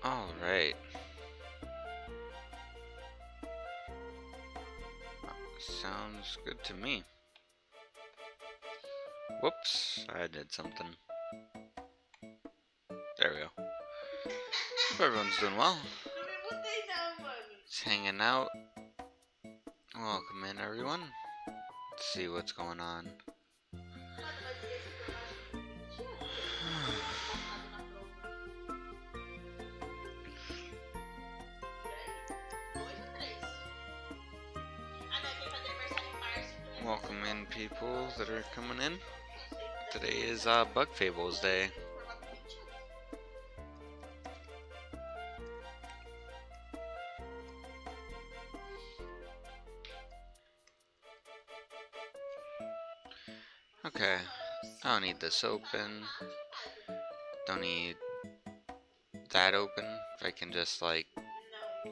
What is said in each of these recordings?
Alright. Sounds good to me. Whoops, I did something. There we go. Hope everyone's doing well. Just hanging out. Welcome in, everyone. Let's see what's going on. Welcome in, people that are coming in. Today is Bug Fables Day. Okay, I don't need this open. Don't need that open. If I can just like,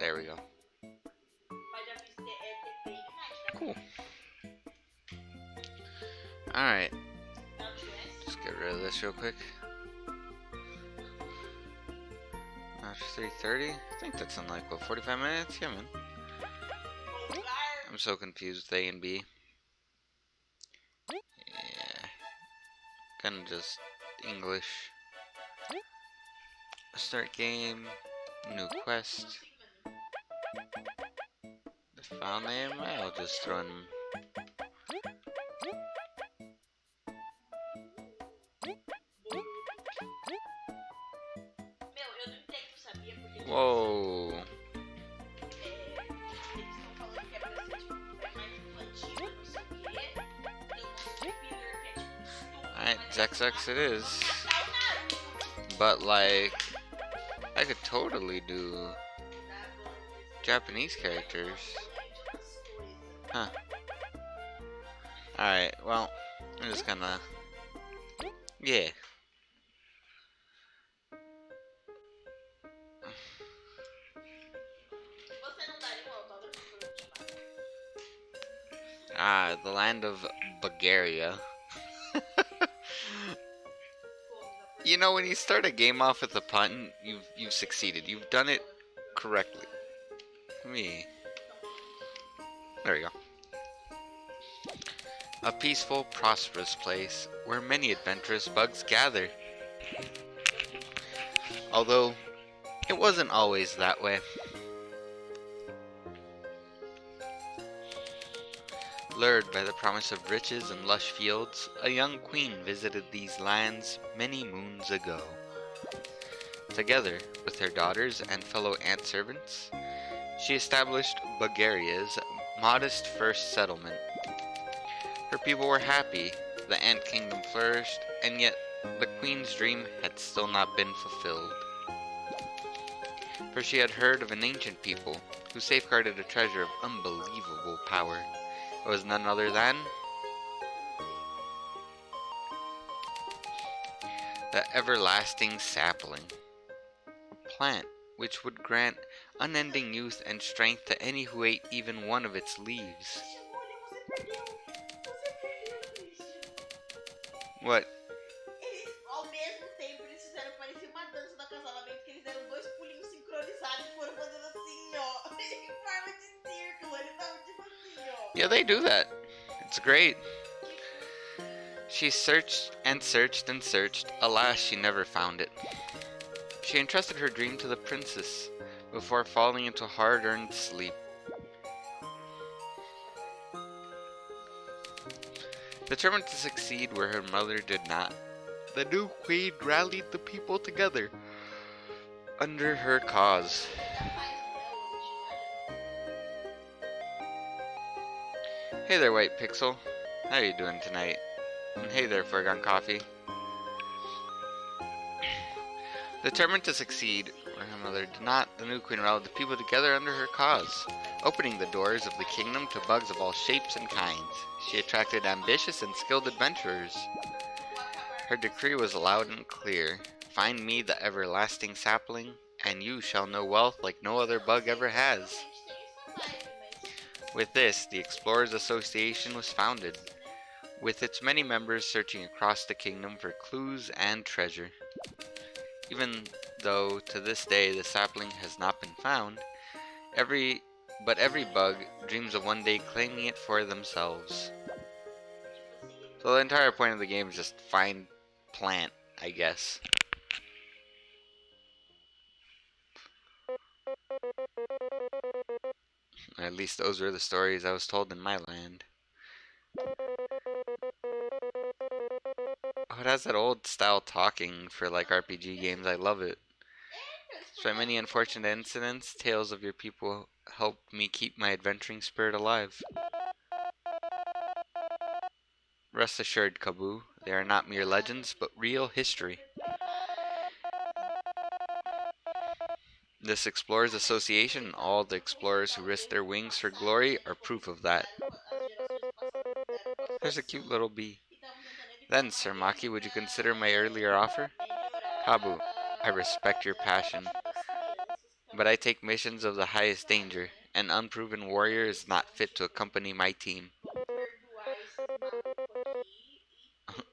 there we go. Cool. Alright. Just get rid of this real quick. After 3:30? I think that's in like, what, 45 minutes? Yeah, man. I'm so confused with A and B. Yeah. Kinda just English. Start game. New quest. The file name? I'll just throw in. Whoa. Alright, XX it is. But like, I could totally do Japanese characters. Huh. Alright, well, I'm just gonna... Yeah. The land of Bulgaria. You know, when you start a game off with a pun, you've succeeded. You've done it correctly. Me. There we go. A peaceful, prosperous place where many adventurous bugs gather. Although, it wasn't always that way. Lured by the promise of riches and lush fields, a young queen visited these lands many moons ago. Together with her daughters and fellow ant servants, she established Bulgaria's modest first settlement. Her people were happy, the ant kingdom flourished, and yet the queen's dream had still not been fulfilled. for she had heard of an ancient people who safeguarded a treasure of unbelievable power. It was none other than the everlasting sapling, a plant which would grant unending youth and strength to any who ate even one of its leaves. What? Eles, ao mesmo tempo, eles fizeram parecer uma dança do acasalamento, que eles deram dois pulinhos sincronizados e foram fazendo assim, ó. Em forma de círculo, eles estavam tipo assim, ó. Yeah, they do that. It's great. She searched and searched and searched. Alas, she never found it. She entrusted her dream to the princess before falling into hard-earned sleep. Determined to succeed where her mother did not, the new queen rallied the people together under her cause. Hey there, White Pixel. How are you doing tonight? And hey there, Fergon Coffee. Determined to succeed where her mother did not, the new queen rallied the people together under her cause, opening the doors of the kingdom to bugs of all shapes and kinds. She attracted ambitious and skilled adventurers. Her decree was loud and clear. Find me the everlasting sapling, and you shall know wealth like no other bug ever has. With this, the Explorers Association was founded, with its many members searching across the kingdom for clues and treasure. Even though to this day the sapling has not been found, every bug dreams of one day claiming it for themselves. So the entire point of the game is just find plant, I guess. At least those were the stories I was told in my land. Oh, it has that old style talking for like RPG games. I love it. Despite many unfortunate incidents, tales of your people helped me keep my adventuring spirit alive. Rest assured, Kabu, they are not mere legends, but real history. This Explorers Association and all the explorers who risk their wings for glory are proof of that. There's a cute little bee. Then, Sir Maki, would you consider my earlier offer? Kabu, I respect your passion, but I take missions of the highest danger. An unproven warrior is not fit to accompany my team.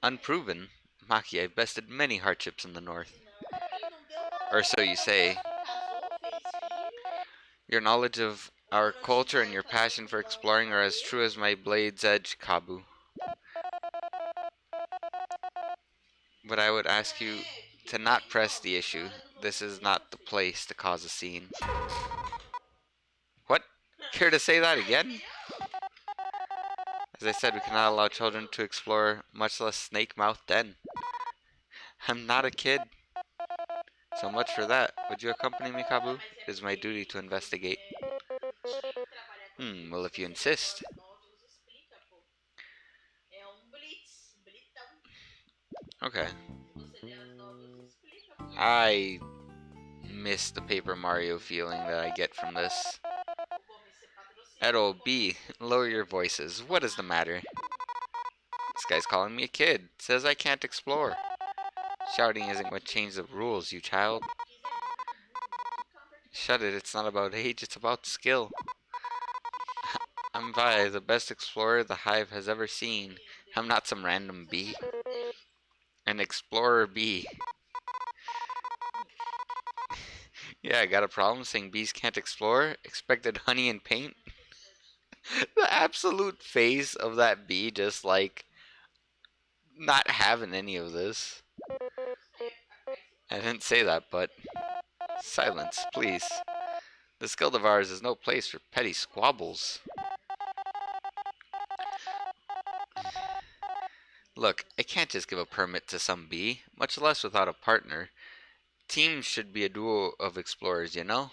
Unproven? Maki, I've bested many hardships in the north. Or so you say. Your knowledge of our culture and your passion for exploring are as true as my blade's edge, Kabu. But I would ask you to not press the issue. This is not the place to cause a scene. What? Care to say that again? As I said, we cannot allow children to explore, much less snake-mouthed den. I'm not a kid. So much for that. Would you accompany me, Kabu? It is my duty to investigate. Well, if you insist. Okay. I miss the Paper Mario feeling that I get from this. Edo, B, lower your voices. What is the matter? This guy's calling me a kid. Says I can't explore. Shouting isn't what changed the rules, you child. Shut it, it's not about age, it's about skill. I'm Vi, the best explorer the Hive has ever seen. I'm not some random bee. An explorer bee. Yeah, I got a problem saying bees can't explore? Expected honey and paint? The absolute face of that bee just like not having any of this. I didn't say that, but silence, please. This guild of ours is no place for petty squabbles. Look, I can't just give a permit to some bee, much less without a partner. Teams should be a duo of explorers, you know?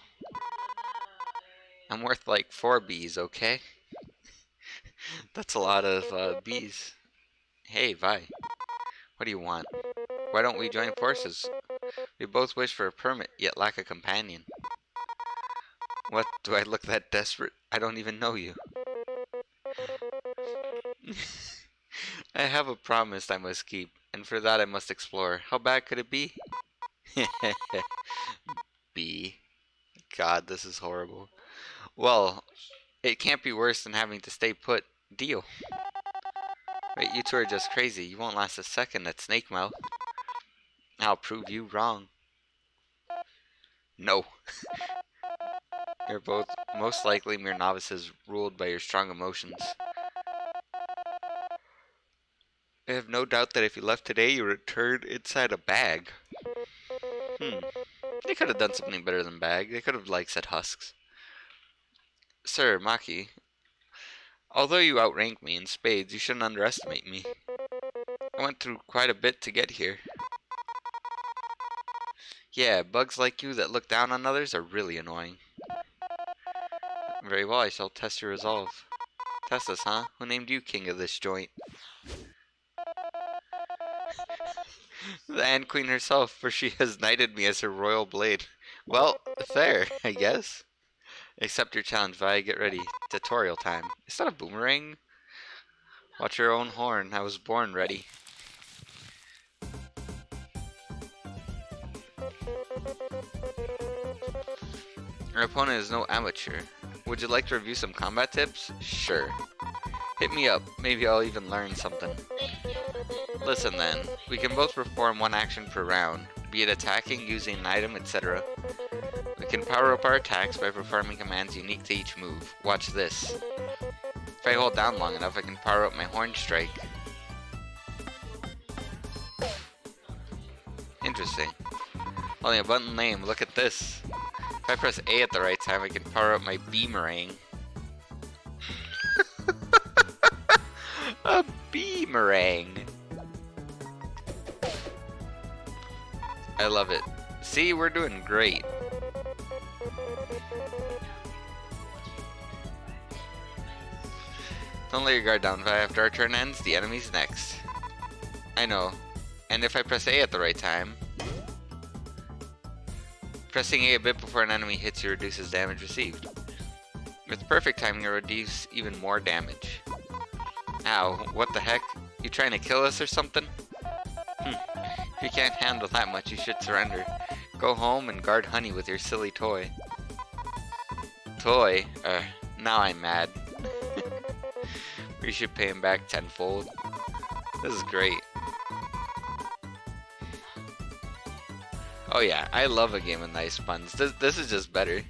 I'm worth like 4 bees, okay? That's a lot of bees. Hey, Vi. What do you want? Why don't we join forces? We both wish for a permit, yet lack a companion. What, do I look that desperate? I don't even know you. I have a promise I must keep, and for that I must explore. How bad could it be? B. God, this is horrible. Well, it can't be worse than having to stay put. Deal. Wait, you two are just crazy. You won't last a second at Snake Mouth. I'll prove you wrong. No. You're both most likely mere novices ruled by your strong emotions. I have no doubt that if you left today, you returned inside a bag. They could have done something better than bag. They could have, like, said husks. Sir, Maki, although you outrank me in spades, you shouldn't underestimate me. I went through quite a bit to get here. Yeah, bugs like you that look down on others are really annoying. Very well, I shall test your resolve. Test us, huh? Who named you king of this joint? The Ant Queen herself, for she has knighted me as her royal blade. Well, fair, I guess. Accept your challenge, Vi. Get ready. Tutorial time. Is that a boomerang? Watch your own horn. I was born ready. Our opponent is no amateur. Would you like to review some combat tips? Sure. Hit me up. Maybe I'll even learn something. Listen then. We can both perform one action per round, be it attacking, using an item, etc. We can power up our attacks by performing commands unique to each move. Watch this. If I hold down long enough, I can power up my horn strike. Interesting. Only a button lame. Look at this. If I press A at the right time, I can power up my beamerang. A beamerang. I love it. See, we're doing great. Don't let your guard down, Vi. After our turn ends, the enemy's next. I know. And if I press A at the right time, pressing A a bit before an enemy hits you reduces damage received. With perfect timing, you'll reduce even more damage. Ow, what the heck? You trying to kill us or something? If you can't handle that much, you should surrender. Go home and guard Honey with your silly toy. Toy? Now I'm mad. We should pay him back tenfold. This is great. Oh yeah, I love a game with nice puns. This is just better.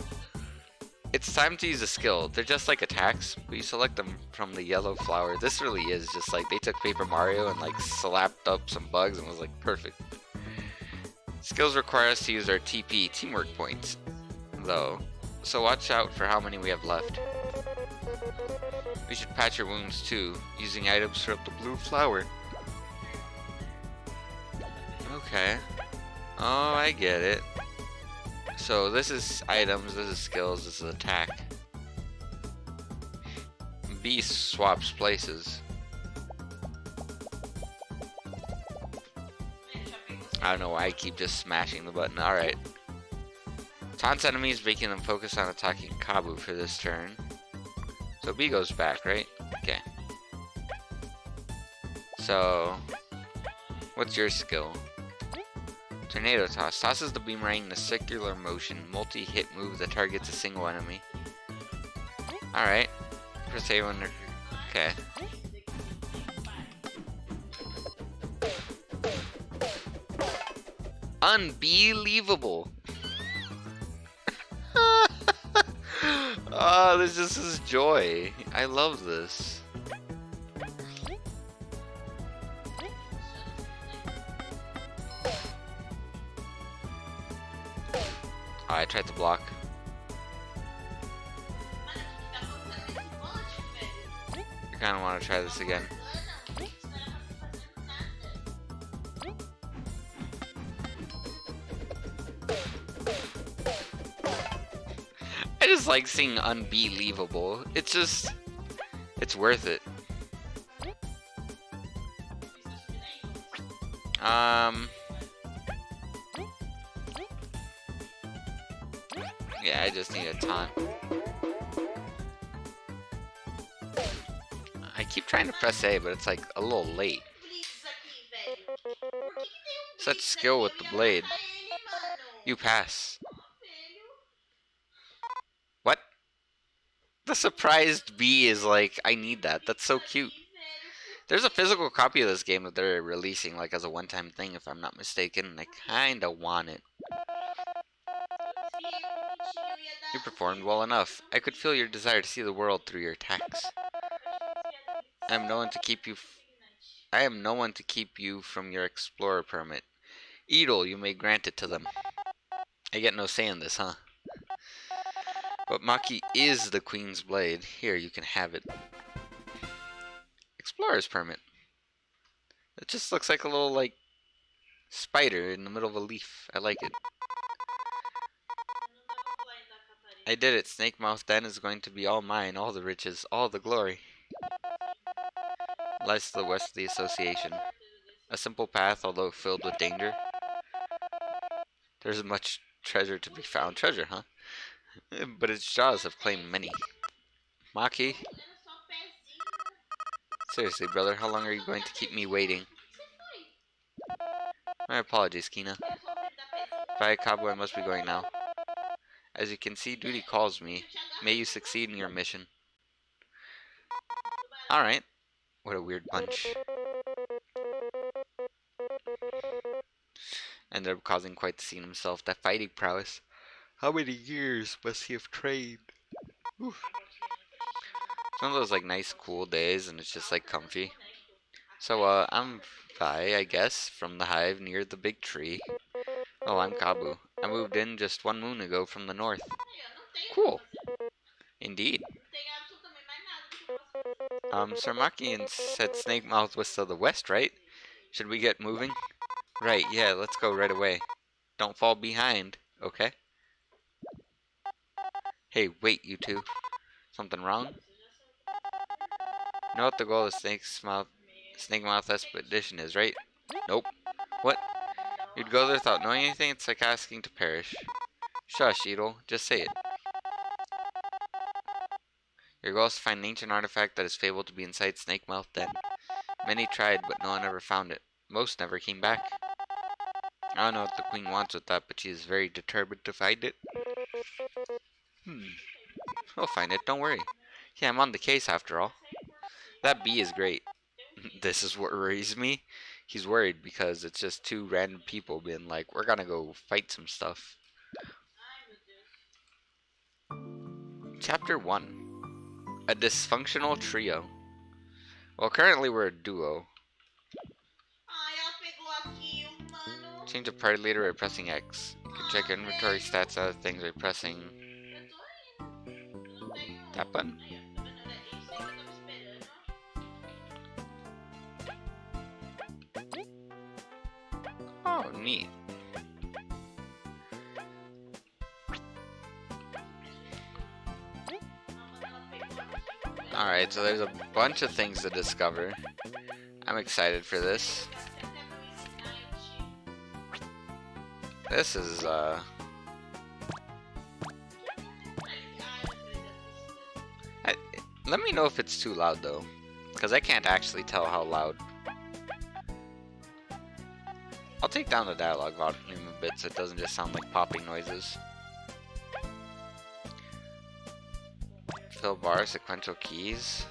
It's time to use a skill. They're just like attacks, but you select them from the yellow flower. This really is just like they took Paper Mario and like slapped up some bugs and was like perfect. Skills require us to use our TP, teamwork points, though. So watch out for how many we have left. We should patch your wounds too, using items from the blue flower. Okay. Oh, I get it. So this is items, this is skills, this is attack. B swaps places. I don't know why I keep just smashing the button. Alright. Taunts enemies, making them focus on attacking Kabu for this turn. So B goes back, right? Okay. So, what's your skill? Tornado Toss. Tosses the boomerang in a circular motion. Multi-hit move that targets a single enemy. Alright. Press A when... Okay. Unbelievable! Oh, this just is joy. I love this. Oh, I tried to block. I kind of want to try this again. I just like seeing unbelievable. It's just, it's worth it. Yeah, I just need a taunt. keep trying to press A, but it's like a little late. Blitz aqui, velho. Por que tem um Such Blitz skill aqui? with Eu the ia blade. matar ele, mano. You pass. Velho. What? The surprised bee is like, I need that. That's so cute. There's a physical copy of this game that they're releasing like as a one-time thing, if I'm not mistaken, and I kinda want it. You performed well enough. I could feel your desire to see the world through your attacks. I am no one to keep you from your explorer permit. Edel, you may grant it to them. I get no say in this, huh? But Maki is the Queen's blade. Here, you can have it. Explorer's permit. It just looks like a little, like, spider in the middle of a leaf. I like it. I did it. Snake Mouth Den is going to be all mine, all the riches, all the glory. Lies to the west of the association. A simple path, although filled with danger. There's much treasure to be found. Treasure, huh? But its jaws have claimed many. Maki? Seriously, brother, how long are you going to keep me waiting? My apologies, Kina. Via Cabo, I must be going now. As you can see, duty calls me. May you succeed in your mission. Alright. What a weird bunch. And they're causing quite the scene himself. That fighting prowess. How many years must he have trained? Oof. It's one of those like nice cool days and it's just like comfy. So I'm Vi, I guess, from the hive near the big tree. Oh, I'm Kabu. I moved in just 1 moon ago from the north. Cool. Indeed. Sir Maki said Snake Mouth was to the west, right? Should we get moving? Right, yeah, let's go right away. Don't fall behind, okay? Hey, wait, you two. Something wrong? You know what the goal of Snake Mouth expedition is, right? Nope. What? You'd go there without knowing anything? It's like asking to perish. Shush, Edel. Just say it. Your goal is to find an ancient artifact that is fabled to be inside Snake Mouth Den. Many tried, but no one ever found it. Most never came back. I don't know what the Queen wants with that, but she is very determined to find it. We'll find it, don't worry. Yeah, I'm on the case after all. That bee is great. This is what worries me. He's worried because it's just two random people being like, we're gonna go fight some stuff. Chapter 1. A dysfunctional trio. Well, currently we're a duo. Change of party leader by pressing X. You can check your inventory stats, other things by pressing that button. Oh, neat. Alright, so there's a bunch of things to discover. I'm excited for this. This is, let me know if it's too loud, though. Because I can't actually tell how loud. I'll take down the dialogue volume a bit so it doesn't just sound like popping noises. Fill bar, sequential keys.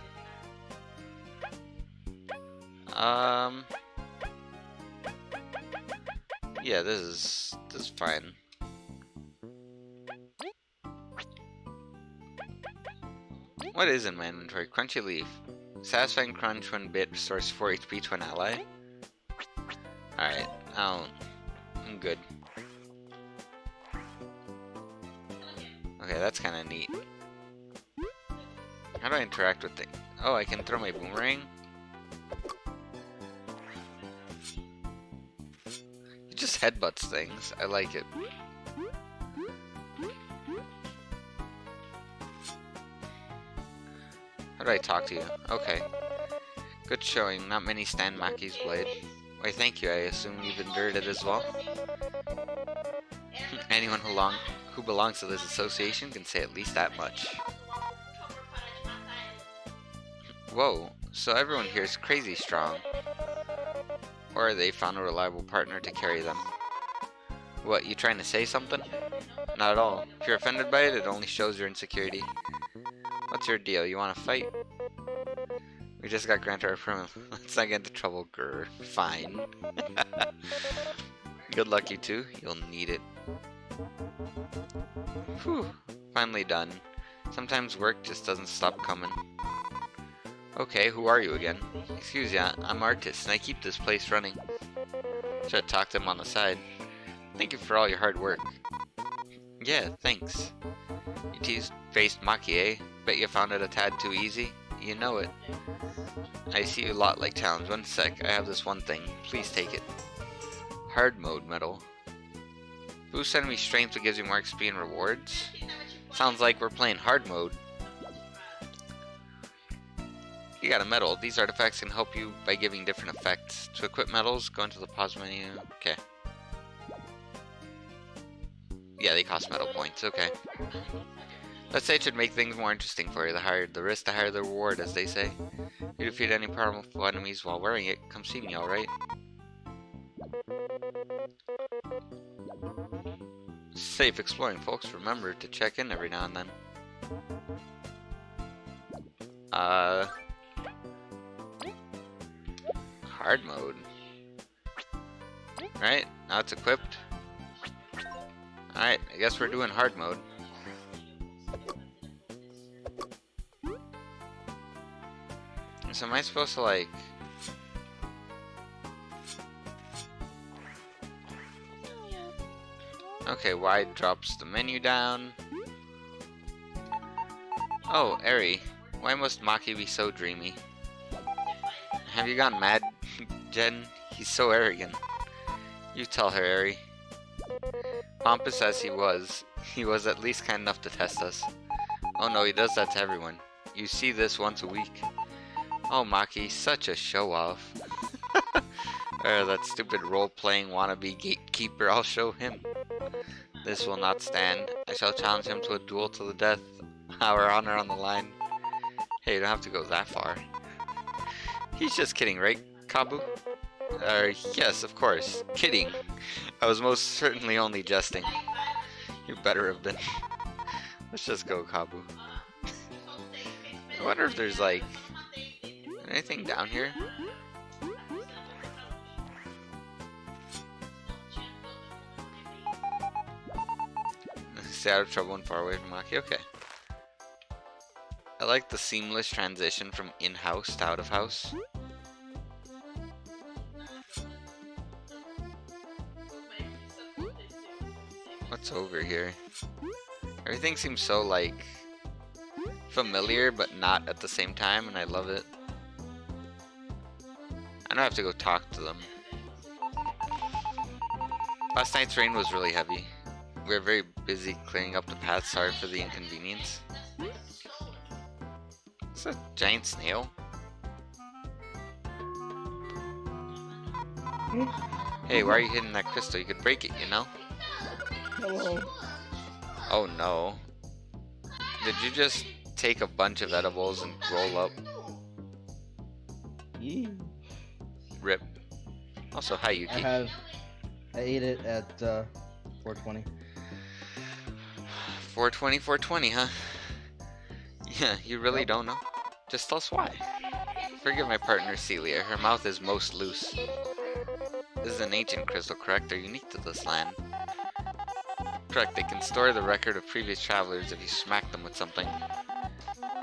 Yeah, this is fine. What is in my inventory? Crunchy leaf. Satisfying crunch when bit restores 4 HP to an ally. Alright, I'm good. Okay, that's kind of neat. How do I interact with things? Oh, I can throw my boomerang? He just headbutts things. I like it. How do I talk to you? Okay. Good showing. Not many stand Maki's blade. Why, thank you. I assume you've endured it as well? Anyone who belongs to this association can say at least that much. Whoa, so everyone here is crazy strong. Or they found a reliable partner to carry them. What, you trying to say something? Not at all. If you're offended by it, it only shows your insecurity. What's your deal? You want to fight? We just got granted our permit. Let's not get into trouble, grr. Fine. Good luck, you two. You'll need it. Whew. Finally done. Sometimes work just doesn't stop coming. Okay, who are you again? Excuse ya, I'm Artist, and I keep this place running. Should have talked to him on the side. Thank you for all your hard work. Yeah, thanks. You two-faced Maki, eh? Bet you found it a tad too easy? You know it. I see you a lot like challenge. One sec, I have this one thing. Please take it. Hard mode medal. Boost enemy strength that gives you more XP and rewards? Sounds like we're playing hard mode. You got a medal. These artifacts can help you by giving different effects. To equip medals, go into the pause menu. Okay. Yeah, they cost medal points. Okay. Let's say it should make things more interesting for you. The higher the risk, the higher the reward, as they say. You defeat any powerful enemies while wearing it. Come see me, alright? Safe exploring, folks. Remember to check in every now and then. Hard mode. Right, now it's equipped. Alright, I guess we're doing hard mode. So am I supposed to like... Okay, Y drops the menu down. Oh, Eri. Why must Maki be so dreamy? Have you gone mad, Jen? He's so arrogant. You tell her, Eri. Pompous as he was at least kind enough to test us. Oh no, he does that to everyone. You see this once a week. Oh, Maki, such a show-off. That stupid role-playing wannabe gatekeeper, I'll show him. This will not stand. I shall challenge him to a duel to the death. Our honor on the line. Hey, you don't have to go that far. He's just kidding, right, Kabu? Yes, of course. Kidding. I was most certainly only jesting. You better have been. Let's just go, Kabu. I wonder if there's, like, anything down here? Stay out of trouble and far away from Maki. Okay. I like the seamless transition from in-house to out-of-house. What's over here? Everything seems so, like, familiar, but not at the same time, and I love it. I don't have to go talk to them. Last night's rain was really heavy. We were very busy clearing up the path. Sorry for the inconvenience. It's a giant snail. Hey, why are you hitting that crystal? You could break it, you know? Hello. Oh no. Did you just take a bunch of edibles and roll up? Yeah. Rip. Also, hi Yuki. I ate it at 420. 420, huh? Yeah, you really don't know? Just tell us why. Forgive my partner Celia, her mouth is most loose. This is an ancient crystal, correct? They're unique to this land. Correct, they can store the record of previous travelers if you smack them with something.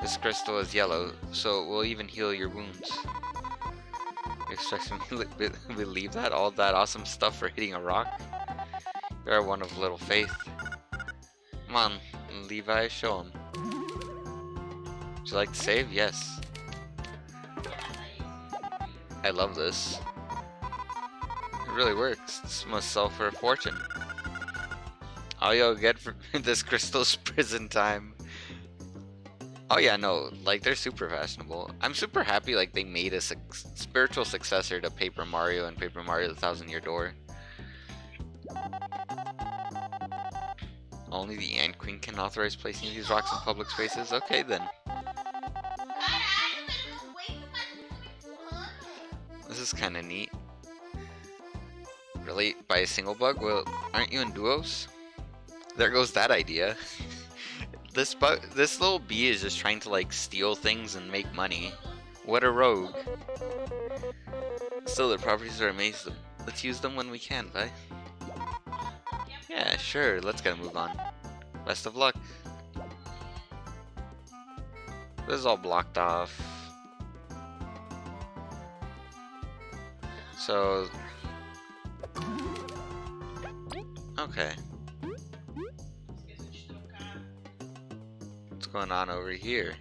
This crystal is yellow, so it will even heal your wounds. You expect me to believe that? All that awesome stuff for hitting a rock? You are one of little faith. Come on, Levi, show him. Would you like to save? Yes. I love this. It really works. This must sell for a fortune. All you'll get for this crystal's prison time. Oh yeah, no, like they're super fashionable. I'm super happy like they made a spiritual successor to Paper Mario and Paper Mario the Thousand Year Door. Only the Ant Queen can authorize placing these rocks in public spaces? Okay then. is kind of neat. Relate by a single bug? Well, aren't you in duos? There goes that idea. This little bee is just trying to like steal things and make money. What a rogue. Still, their properties are amazing. Let's use them when we can, bye. Yeah, sure, let's get a move on. Best of luck. This is all blocked off. So... okay. What's going on over here?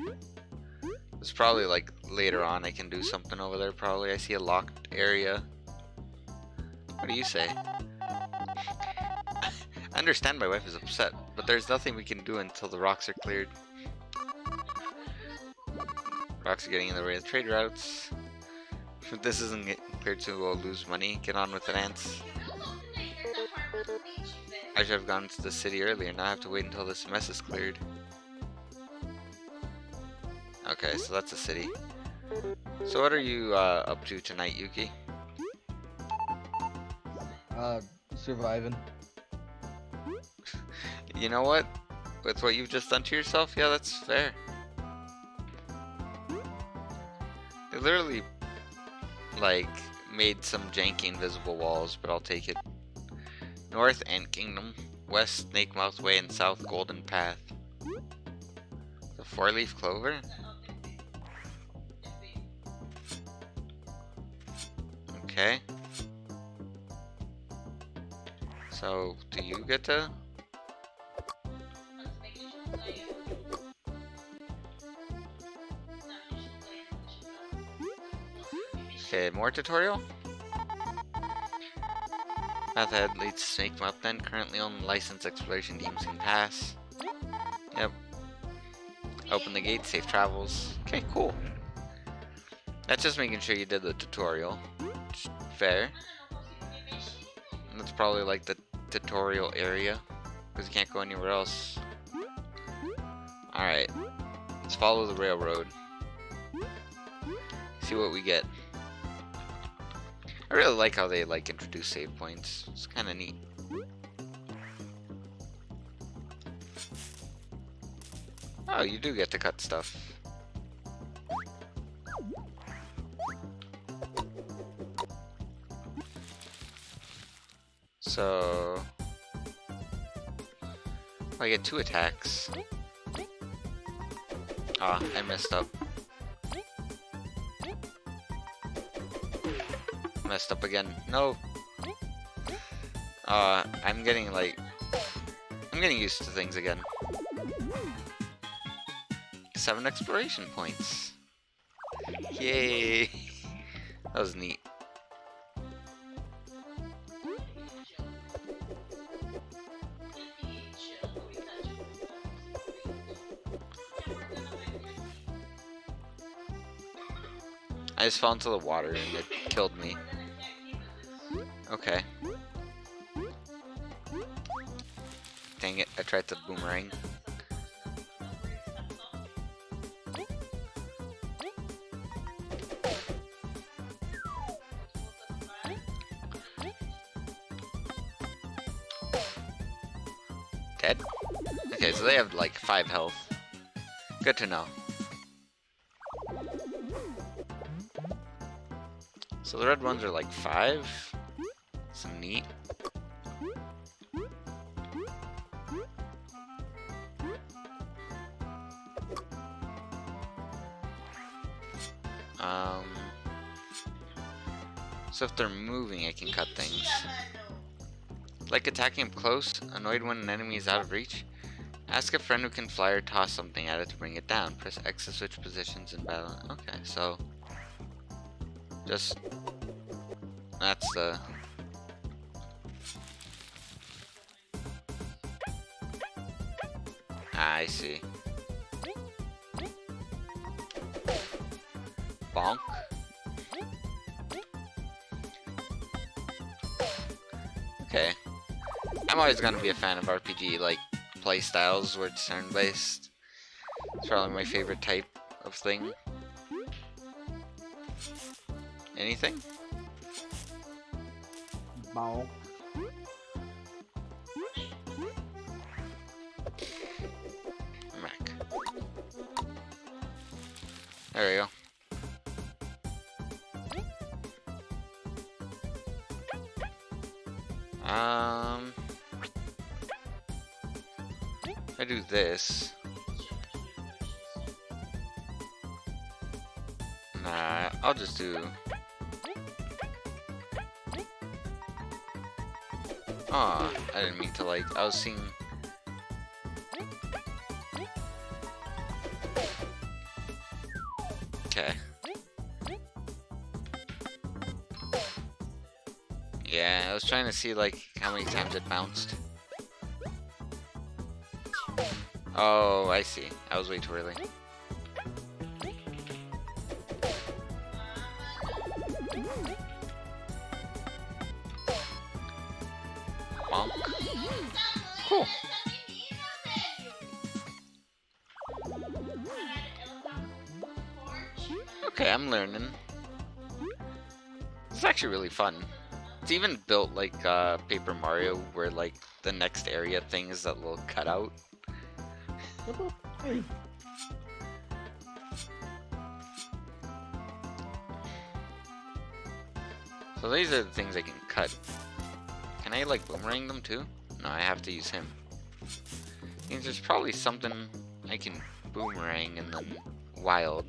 It's probably like later on I can do something over there probably. I see a locked area. What do you say? I understand my wife is upset, but there's nothing we can do until the rocks are cleared. Rocks are getting in the way of trade routes. If this isn't cleared soon, we'll lose money. Get on with it, ants. I should have gone to the city earlier. Now I have to wait until this mess is cleared. Okay, so that's a city. So what are you up to tonight, Yuki? Surviving. You know what? With what you've just done to yourself, yeah, that's fair. They literally, like, made some janky invisible walls, but I'll take it. North, Ant Kingdom. West, Snake Mouth Way, and South, Golden Path. The four-leaf clover? Okay. So, do you get to... okay, more tutorial? Path ahead leads to Snake Mouth, then currently on licensed exploration teams can pass. Yep. Open the gate, safe travels. Okay, cool. That's just making sure you did the tutorial. Fair. That's probably like the tutorial area, because you can't go anywhere else. Alright. Let's follow the railroad. See what we get. I really like how they like introduce save points. It's kind of neat. Oh, you do get to cut stuff. So... I get 2 attacks. Ah, I messed up. Messed up again. No. I'm getting like... I'm getting used to things again. 7 exploration points. Yay! That was neat. I just fell into the water and it killed me. Okay. Dang it, I tried to boomerang. Dead? Okay, so they have like 5 health. Good to know. So the red ones are like 5. Some neat. So if they're moving, I can cut things. Like attacking up close, annoyed when an enemy is out of reach. Ask a friend who can fly or toss something at it to bring it down. Press X to switch positions in battle. Okay, so just that's the I see. Bonk. Okay. I'm always gonna be a fan of RPG like play styles where it's turn-based. It's probably my favorite type of thing. Anything? Bonk. I'm back. There we go. If I do this. Nah, I'll just do. Aw, I didn't mean to like. I was seeing. Okay. Yeah, I was trying to see like how many times it bounced. Oh, I see. I was way too early. Bonk. Cool. Okay, I'm learning. It's actually really fun. It's even built like Paper Mario, where like the next area thing is that little cutout. So these are the things I can cut. Can I like boomerang them too? No, I have to use him. Means there's probably something I can boomerang and then wild.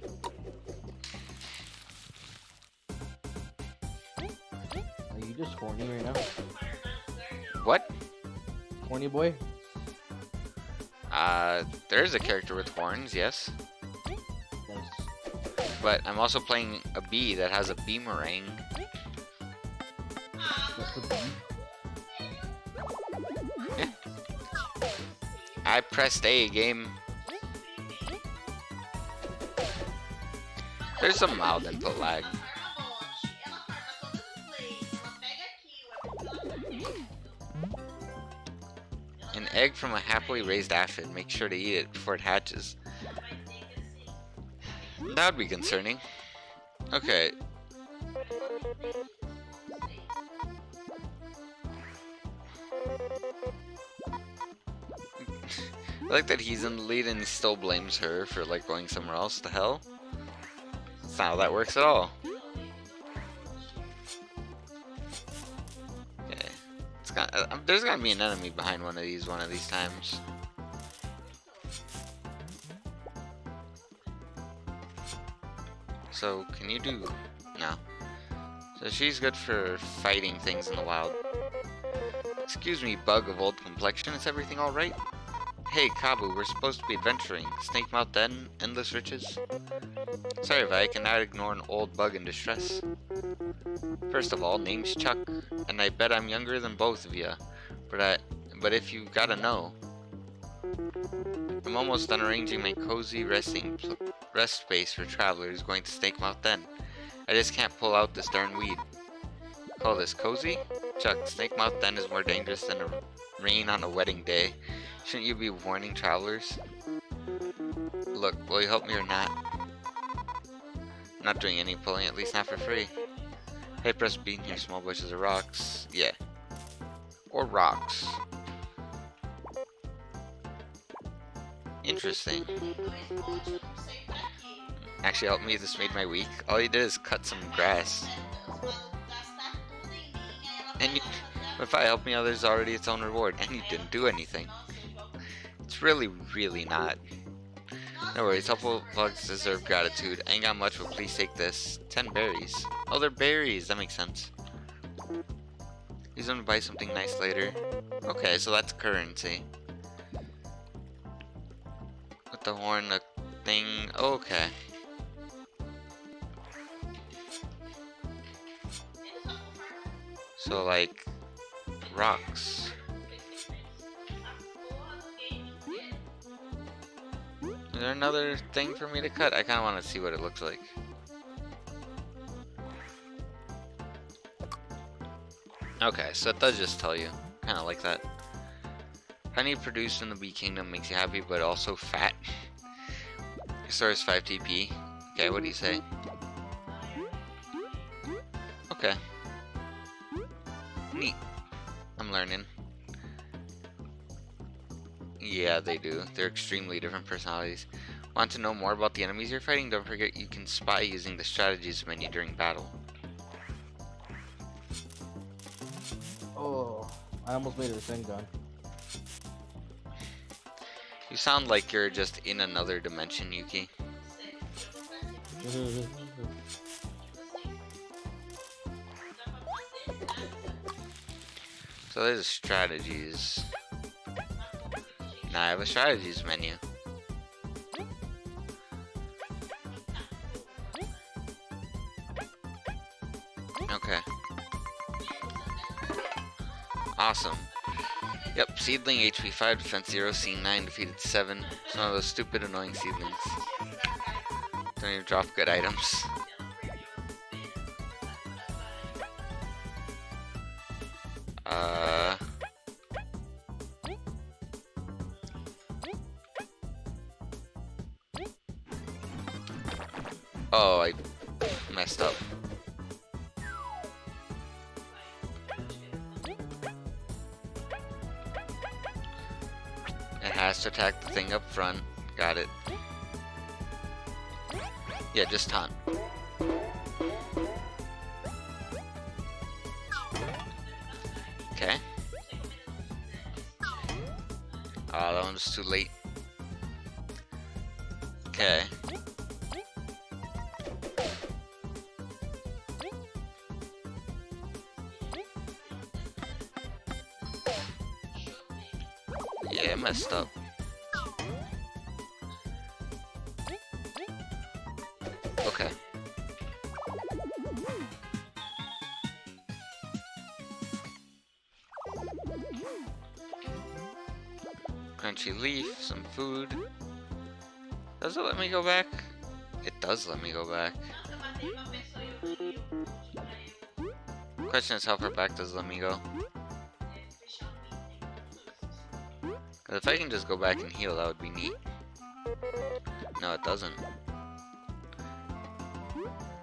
Are you just horny right now? What? Horny boy? There's a character with horns, yes. Nice. But I'm also playing a bee that has a beamerang. What's the bee? Yeah. I pressed A, game. There's some mild input lag. An egg from a happily raised aphid. Make sure to eat it before it hatches. That would be concerning. Okay. I like that he's in the lead and he still blames her for like going somewhere else to hell. That's not how that works at all. Okay. It's got, there's gotta be an enemy behind one of these times. So, can you do... No. So she's good for fighting things in the wild. Excuse me, bug of old complexion, is everything alright? Hey, Kabu, we're supposed to be adventuring. Snake Mouth Den, endless riches? Sorry if I cannot ignore an old bug in distress. First of all, name's Chuck, and I bet I'm younger than both of ya. But if you gotta know, I'm almost done arranging my cozy rest space for travelers going to Snake Mouth Den. I just can't pull out this darn weed. Call this cozy? Chuck, Snake Mouth Den is more dangerous than a rain on a wedding day. Shouldn't you be warning travelers? Look, will you help me or not? I'm not doing any pulling, at least not for free. Hey, press B near small bushes or rocks. Yeah. Or rocks. Interesting. Actually helped me, this made my week. All he did is cut some grass. And you, if I help me, others already its own reward. And you didn't do anything. It's really not. No worries, helpful bugs deserve gratitude. I ain't got much, but please take this. 10 berries. Oh, they're berries. That makes sense. Use them to buy something nice later. Okay, so that's currency. With the horn, the thing. Oh, okay. So, like, rocks. Is there another thing for me to cut? I kind of want to see what it looks like. Okay, so it does just tell you. Kind of like that. Honey produced in the bee kingdom makes you happy, but also fat. Restores 5 TP. Okay, what do you say? Okay. Neat. I'm learning. Yeah, they do. They're extremely different personalities. Want to know more about the enemies you're fighting? Don't forget you can spy using the strategies menu during battle. Oh, I almost made it a thing gun. You sound like you're just in another dimension, Yuki. So there's strategies. Now I have a strategies menu. Okay. Awesome. Yep, seedling HP 5, defense 0, scene 9, defeated 7. Some of those stupid annoying seedlings. Don't even drop good items. Oh, I messed up. It has to attack the thing up front. Got it. Yeah, just taunt. Okay. Oh, that one was too late. Okay. Yeah, I messed up. Okay. Crunchy leaf, some food. Does it let me go back? It does let me go back. Question is how far back does it let me go? Cause if I can just go back and heal, that would be neat. No, it doesn't.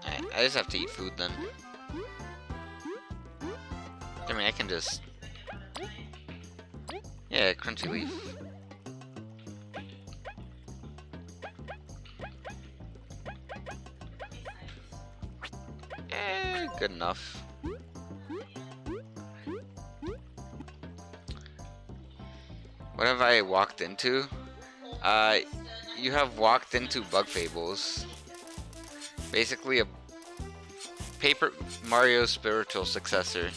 Alright, I just have to eat food then. I mean, I can just... Yeah, crunchy leaf. Good enough. What have I walked into? You have walked into Bug Fables. Basically a Paper Mario spiritual successor.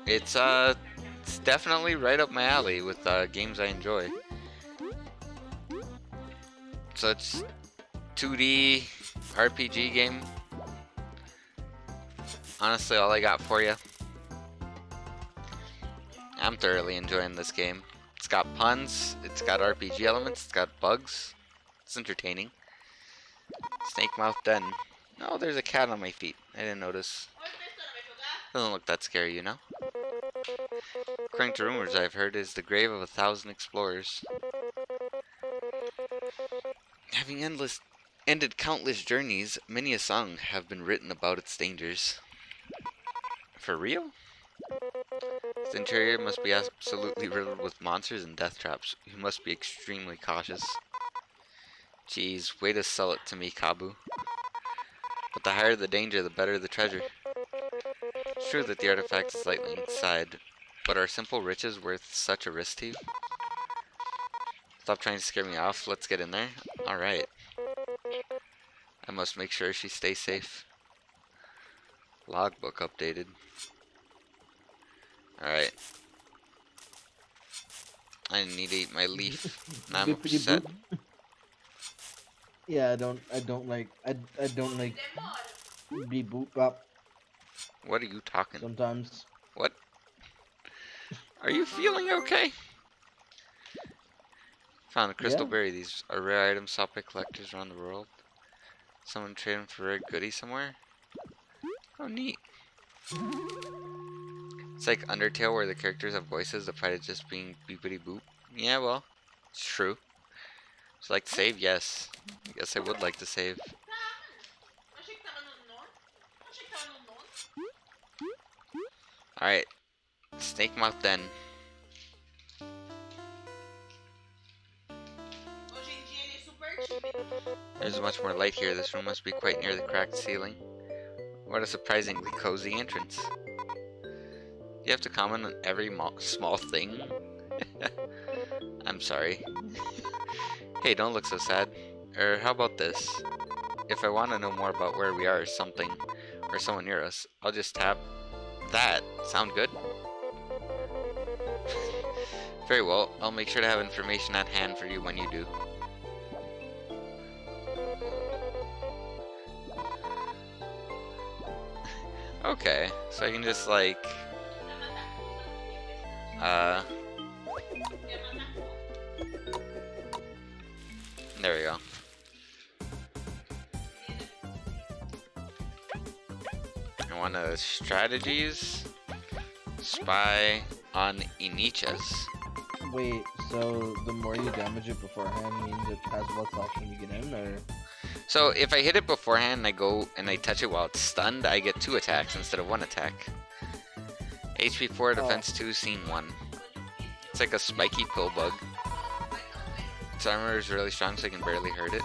It's definitely right up my alley with games I enjoy. So it's 2D RPG game. Honestly, all I got for you. I'm thoroughly enjoying this game. It's got puns, it's got RPG elements, it's got bugs. It's entertaining. Snake Mouth Den. Oh, there's a cat on my feet. I didn't notice. Doesn't look that scary, you know? According to rumors I've heard, is the grave of 1,000 explorers. Having ended countless journeys, many a song have been written about its dangers. For real? The interior must be absolutely riddled with monsters and death traps. You must be extremely cautious. Jeez, way to sell it to me, Kabu. But the higher the danger, the better the treasure. It's true that the artifact is lightning inside, but are simple riches worth such a risk to you? Stop trying to scare me off, let's get in there. Alright. I must make sure she stays safe. Logbook updated. Alright. I need to eat my leaf. Now I'm upset. Yeah, I don't like beep boop bop What are you talking? sometimes. What? Are you feeling okay? Found a crystal Yeah. berry. These are rare items sought by collectors around the world. Someone trade them for rare goodies somewhere? Oh, neat. It's like Undertale where the characters have voices despite it just being beepity boop. Yeah, well, it's true. Would you like to save? Yes. I guess I would like to save. Alright, snake mouth then. Hoje em dia ele é super tímido. There's much more light here. This room must be quite near the cracked ceiling. What a surprisingly cozy entrance. You have to comment on every small thing? I'm sorry. Hey, don't look so sad. How about this? If I want to know more about where we are or something, or someone near us, I'll just tap that. Sound good? Very well, I'll make sure to have information at hand for you when you do. Okay, so I can just like... There we go. I want to strategies. Spy on Inichas. Wait, so the more you damage it beforehand means it has less option to get in, or? So if I hit it beforehand and I go and I touch it while it's stunned, I get 2 attacks instead of 1 attack. HP 4, defense 2, scene 1. It's like a spiky pill bug. Its armor is really strong so I can barely hurt it.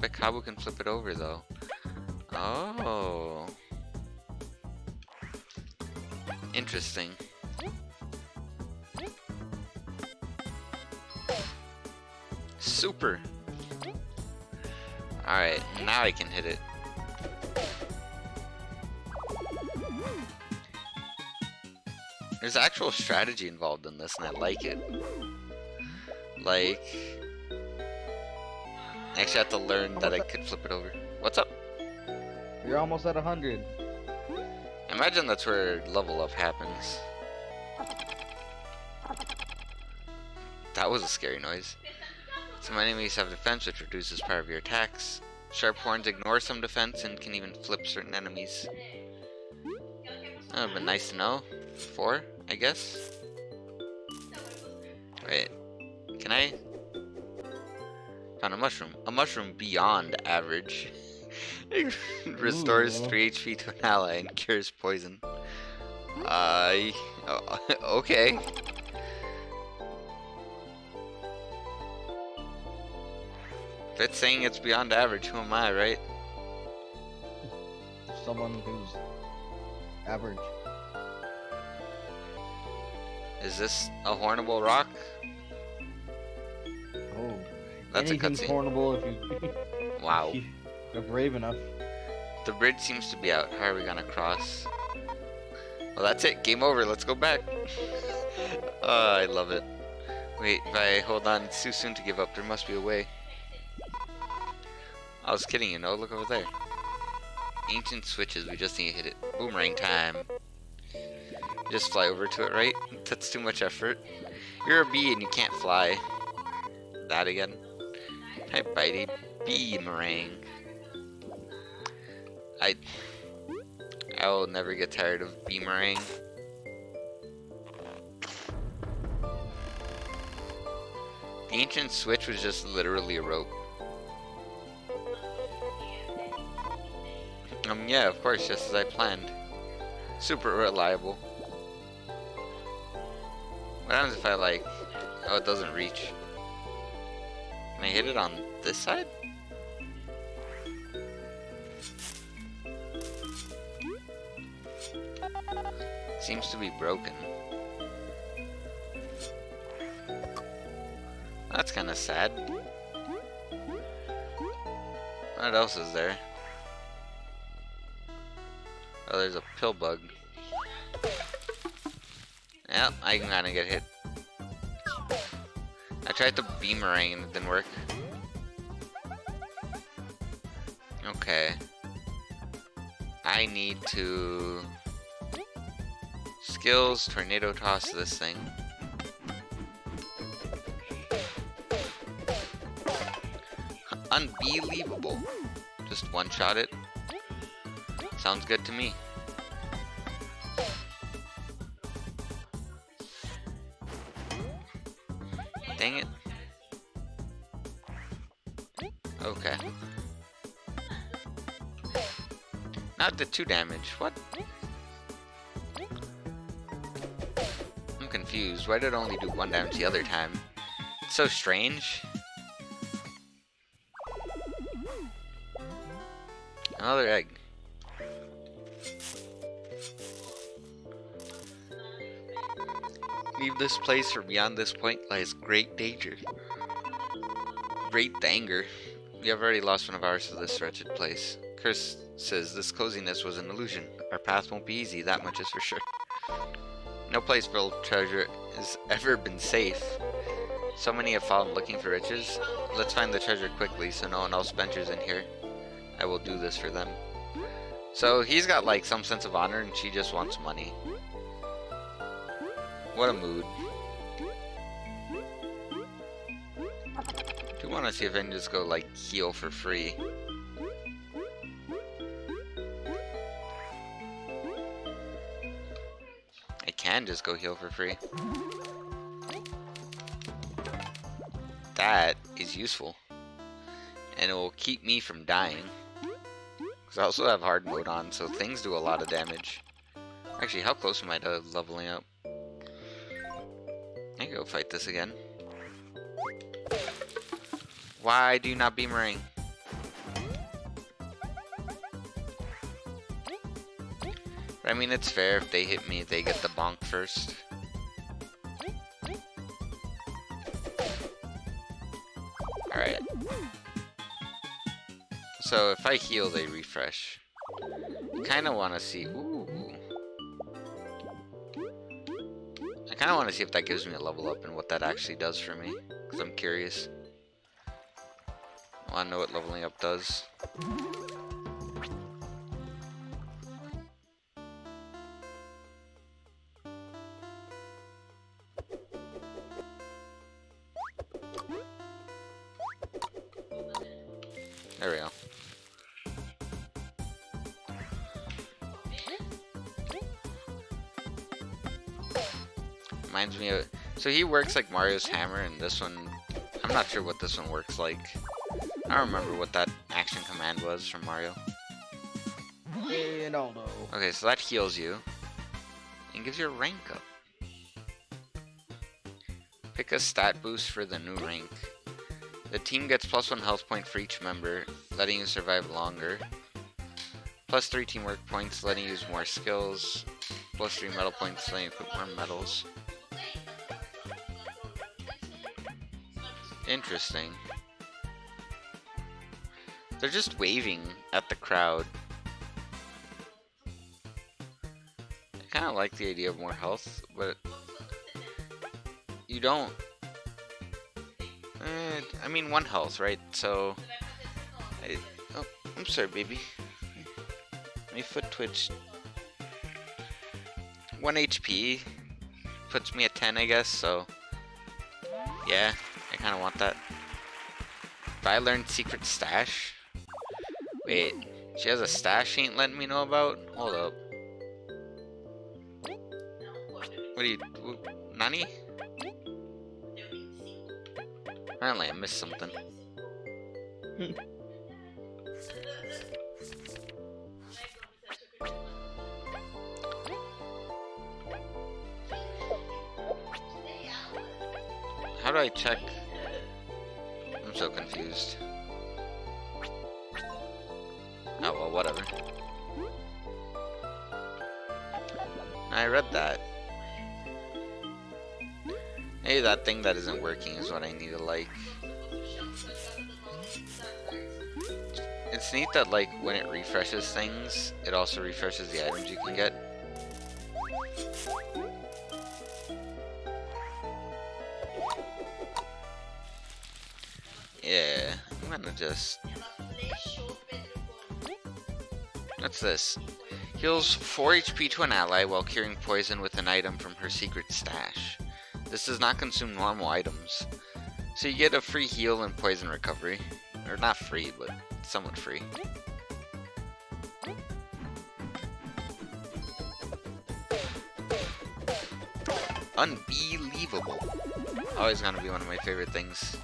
But Kabu can flip it over though. Oh. Interesting. Super. Alright, now I can hit it. There's actual strategy involved in this, and I like it. Like... I actually have to learn that I could flip it over. What's up? You're almost at 100. Imagine that's where level up happens. That was a scary noise. Some enemies have defense, which reduces power of your attacks. Sharp horns ignore some defense and can even flip certain enemies. That would have been nice to know. 4, I guess. Wait, can I? Found a mushroom. A mushroom beyond average. It restores 3 HP to an ally and cures poison. Okay. If it's saying it's beyond average, who am I, right? Someone who's average. Is this a hornable rock? Oh. That's a Anything's cutscene. hornable if you... Wow. if you're brave enough. The bridge seems to be out. How are we gonna cross? Well, that's it. Game over. Let's go back. Oh, I love it. Wait, if I hold on, it's too soon to give up. There must be a way. I was kidding, you know. Look over there. Ancient switches. We just need to hit it. Boomerang time. Just fly over to it, right? That's too much effort. You're a bee and you can't fly. That again. Hi, Bitey. Bee-merang. I will never get tired of bee-merang. The ancient switch was just literally a rope. Yeah, of course, just as I planned. Super reliable. What happens if I like... Oh, it doesn't reach. Can I hit it on this side? Seems to be broken. That's kind of sad. What else is there? Oh, there's a pill bug. Yep, I can kinda get hit. I tried the boomerang and it didn't work. Okay. I need to... Skills, tornado toss this thing. Unbelievable. Just one-shot it. Sounds good to me. Dang it. Okay. Not the 2 damage. What? confused. Why did it only do 1 damage the other time? It's so strange. Another egg. Leave this place, for beyond this point lies great danger. Great danger. We have already lost 1 of ours to this wretched place. Curse says this coziness was an illusion. Our path won't be easy, that much is for sure. No place full of treasure has ever been safe. So many have fallen looking for riches. Let's find the treasure quickly so no one else ventures in here. I will do this for them. So he's got like some sense of honor and she just wants money. What a mood. Do want to see if I can just go like heal for free. I can just go heal for free. That is useful. And it will keep me from dying. Because I also have hard mode on, so things do a lot of damage. Actually, how close am I to leveling up? I can go fight this again. Why do you not beamerang? But I mean, it's fair if they hit me, they get the bonk first. Alright. So if I heal, they refresh. Kinda wanna see. Ooh. I kinda wanna see if that gives me a level up and what that actually does for me. Because I'm curious. I wanna know what leveling up does. There we go. Reminds me of... So he works like Mario's hammer, and this one... I'm not sure what this one works like. I don't remember what that action command was from Mario. Okay, so that heals you. And gives you a rank up. Pick a stat boost for the new rank. The team gets +1 health point for each member, letting you survive longer. +3 teamwork points, letting you use more skills. +3 medal points, letting you equip more medals. Interesting. They're just waving at the crowd. I kind of like the idea of more health, but you don't. I mean, 1 health, right? So, oh, I'm sorry, baby. My foot twitched. 1 HP puts me at 10, I guess. So, yeah, I kind of want that. If I learned secret stash. Wait, she has a stash she ain't letting me know about? Hold up. What are you... Nani? Apparently I missed something. How do I check? I'm so confused. Oh well, whatever. I read that. Maybe that thing that isn't working is what I need to like. It's neat that like when it refreshes things, it also refreshes the items you can get. Yeah, I'm gonna just... What's this? Heals 4 HP to an ally while curing poison with an item from her secret stash. This does not consume normal items. So you get a free heal and poison recovery. Or not free, but somewhat free. Unbelievable. Always gonna be one of my favorite things.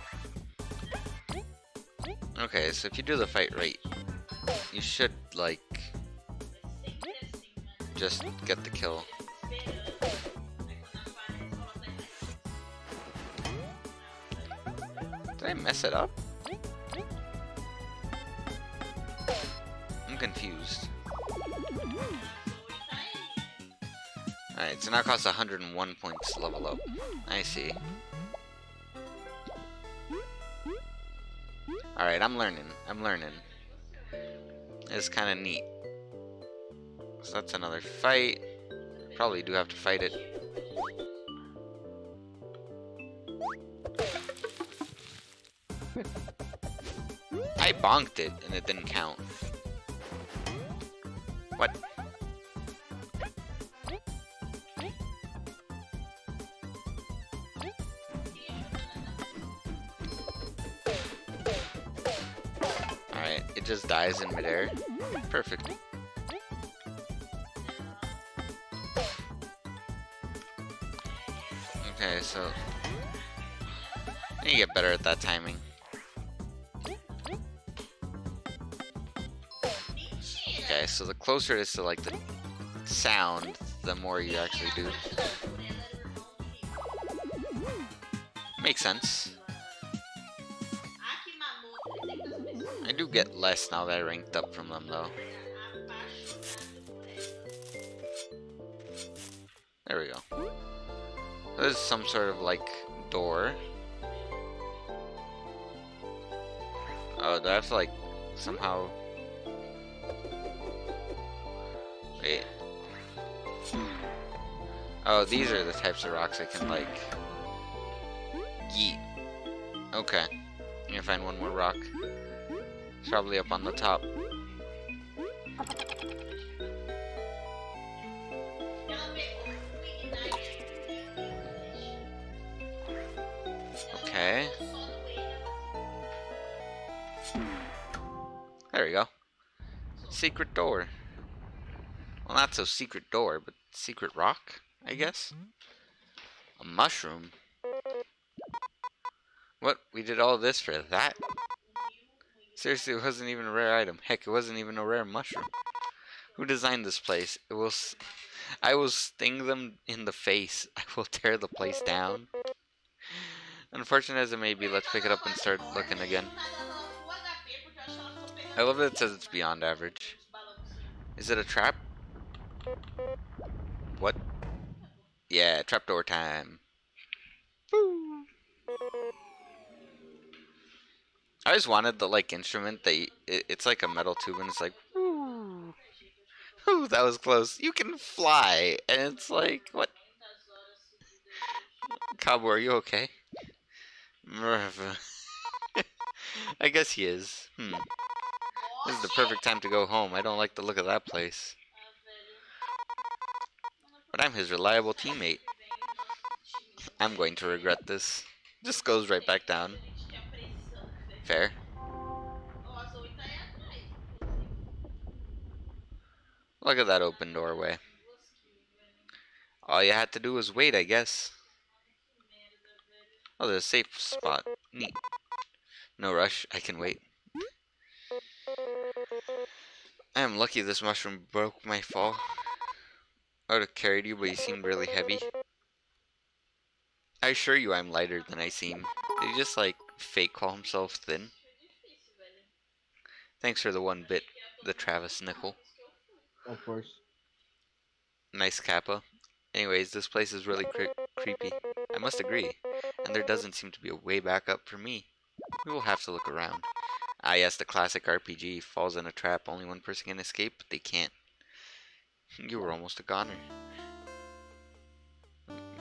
Okay, so if you do the fight right, you should, like, just get the kill. Did I mess it up? I'm confused. Alright, so now it costs 101 points to level up. I see. Alright, I'm learning. I'm learning. It's kind of neat. So that's another fight. Probably do have to fight it. I bonked it and it didn't count. What? Alright, it just dies in midair. Perfect. Okay, so I need to get better at that timing. Okay, so the closer it is to like the sound, the more you actually do. Makes sense. I do get less now that I ranked up from them though. There we go. There's some sort of like door. Oh, do I have to like somehow... Wait. Oh, these are the types of rocks I can like yeet. Okay. I'm gonna find one more rock. It's probably up on the top. Okay. There we go. Secret door. Well, not so secret door, but secret rock, I guess? A mushroom? What? We did all this for that? Seriously, it wasn't even a rare item. Heck, it wasn't even a rare mushroom. Who designed this place? I will sting them in the face. I will tear the place down. Unfortunate as it may be, let's pick it up and start looking again. I love that it says it's beyond average. Is it a trap? What? Yeah, trapdoor time. Woo. I always wanted the like instrument that it's like a metal tube and it's like, woo. Ooh, that was close. You can fly, and it's like, what? Cabo, are you okay? I guess he is. This is the perfect time to go home. I don't like the look of that place. But I'm his reliable teammate. I'm going to regret this. Just goes right back down. Fair. Look at that open doorway. All you had to do was wait, I guess. Oh, there's a safe spot. Neat. No rush. I can wait. I am lucky this mushroom broke my fall. I would have carried you, but you seemed really heavy. I assure you I'm lighter than I seem. Did he just, like, fake call himself thin? Thanks for the one bit, the Travis nickel. Of course. Nice Kappa. Anyways, this place is really creepy. I must agree. And there doesn't seem to be a way back up for me. We will have to look around. Ah yes, the classic RPG. Falls in a trap. Only one person can escape, but they can't. You were almost a goner.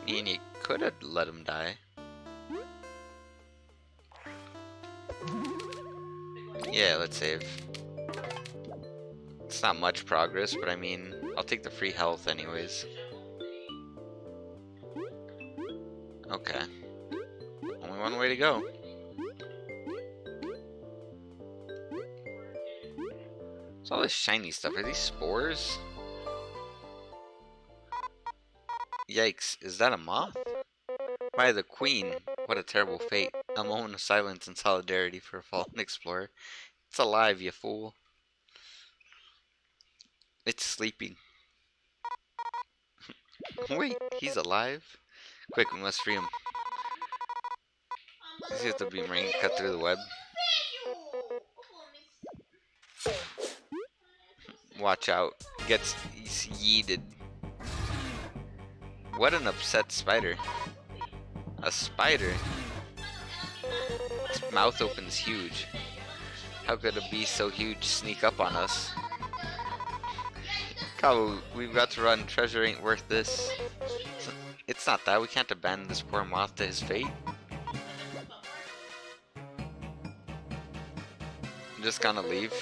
And you could have let him die. Yeah, let's save. It's not much progress, but I mean, I'll take the free health anyways. Okay. Only one way to go. What's all this shiny stuff? Are these spores? Yikes, is that a moth? Why, the queen. What a terrible fate. A moment of silence and solidarity for a fallen explorer. It's alive, you fool. It's sleeping. Wait, he's alive? Quick, we must free him. See if the beamering can cut through the web. Velho! Ô, Gomes. Watch out. Gets yeeted. What an upset spider. A spider? Its mouth opens huge. How could a beast so huge sneak up on us? Kawu, we've got to run. Treasure ain't worth this. It's not that. We can't abandon this poor moth to his fate. I'm just gonna leave.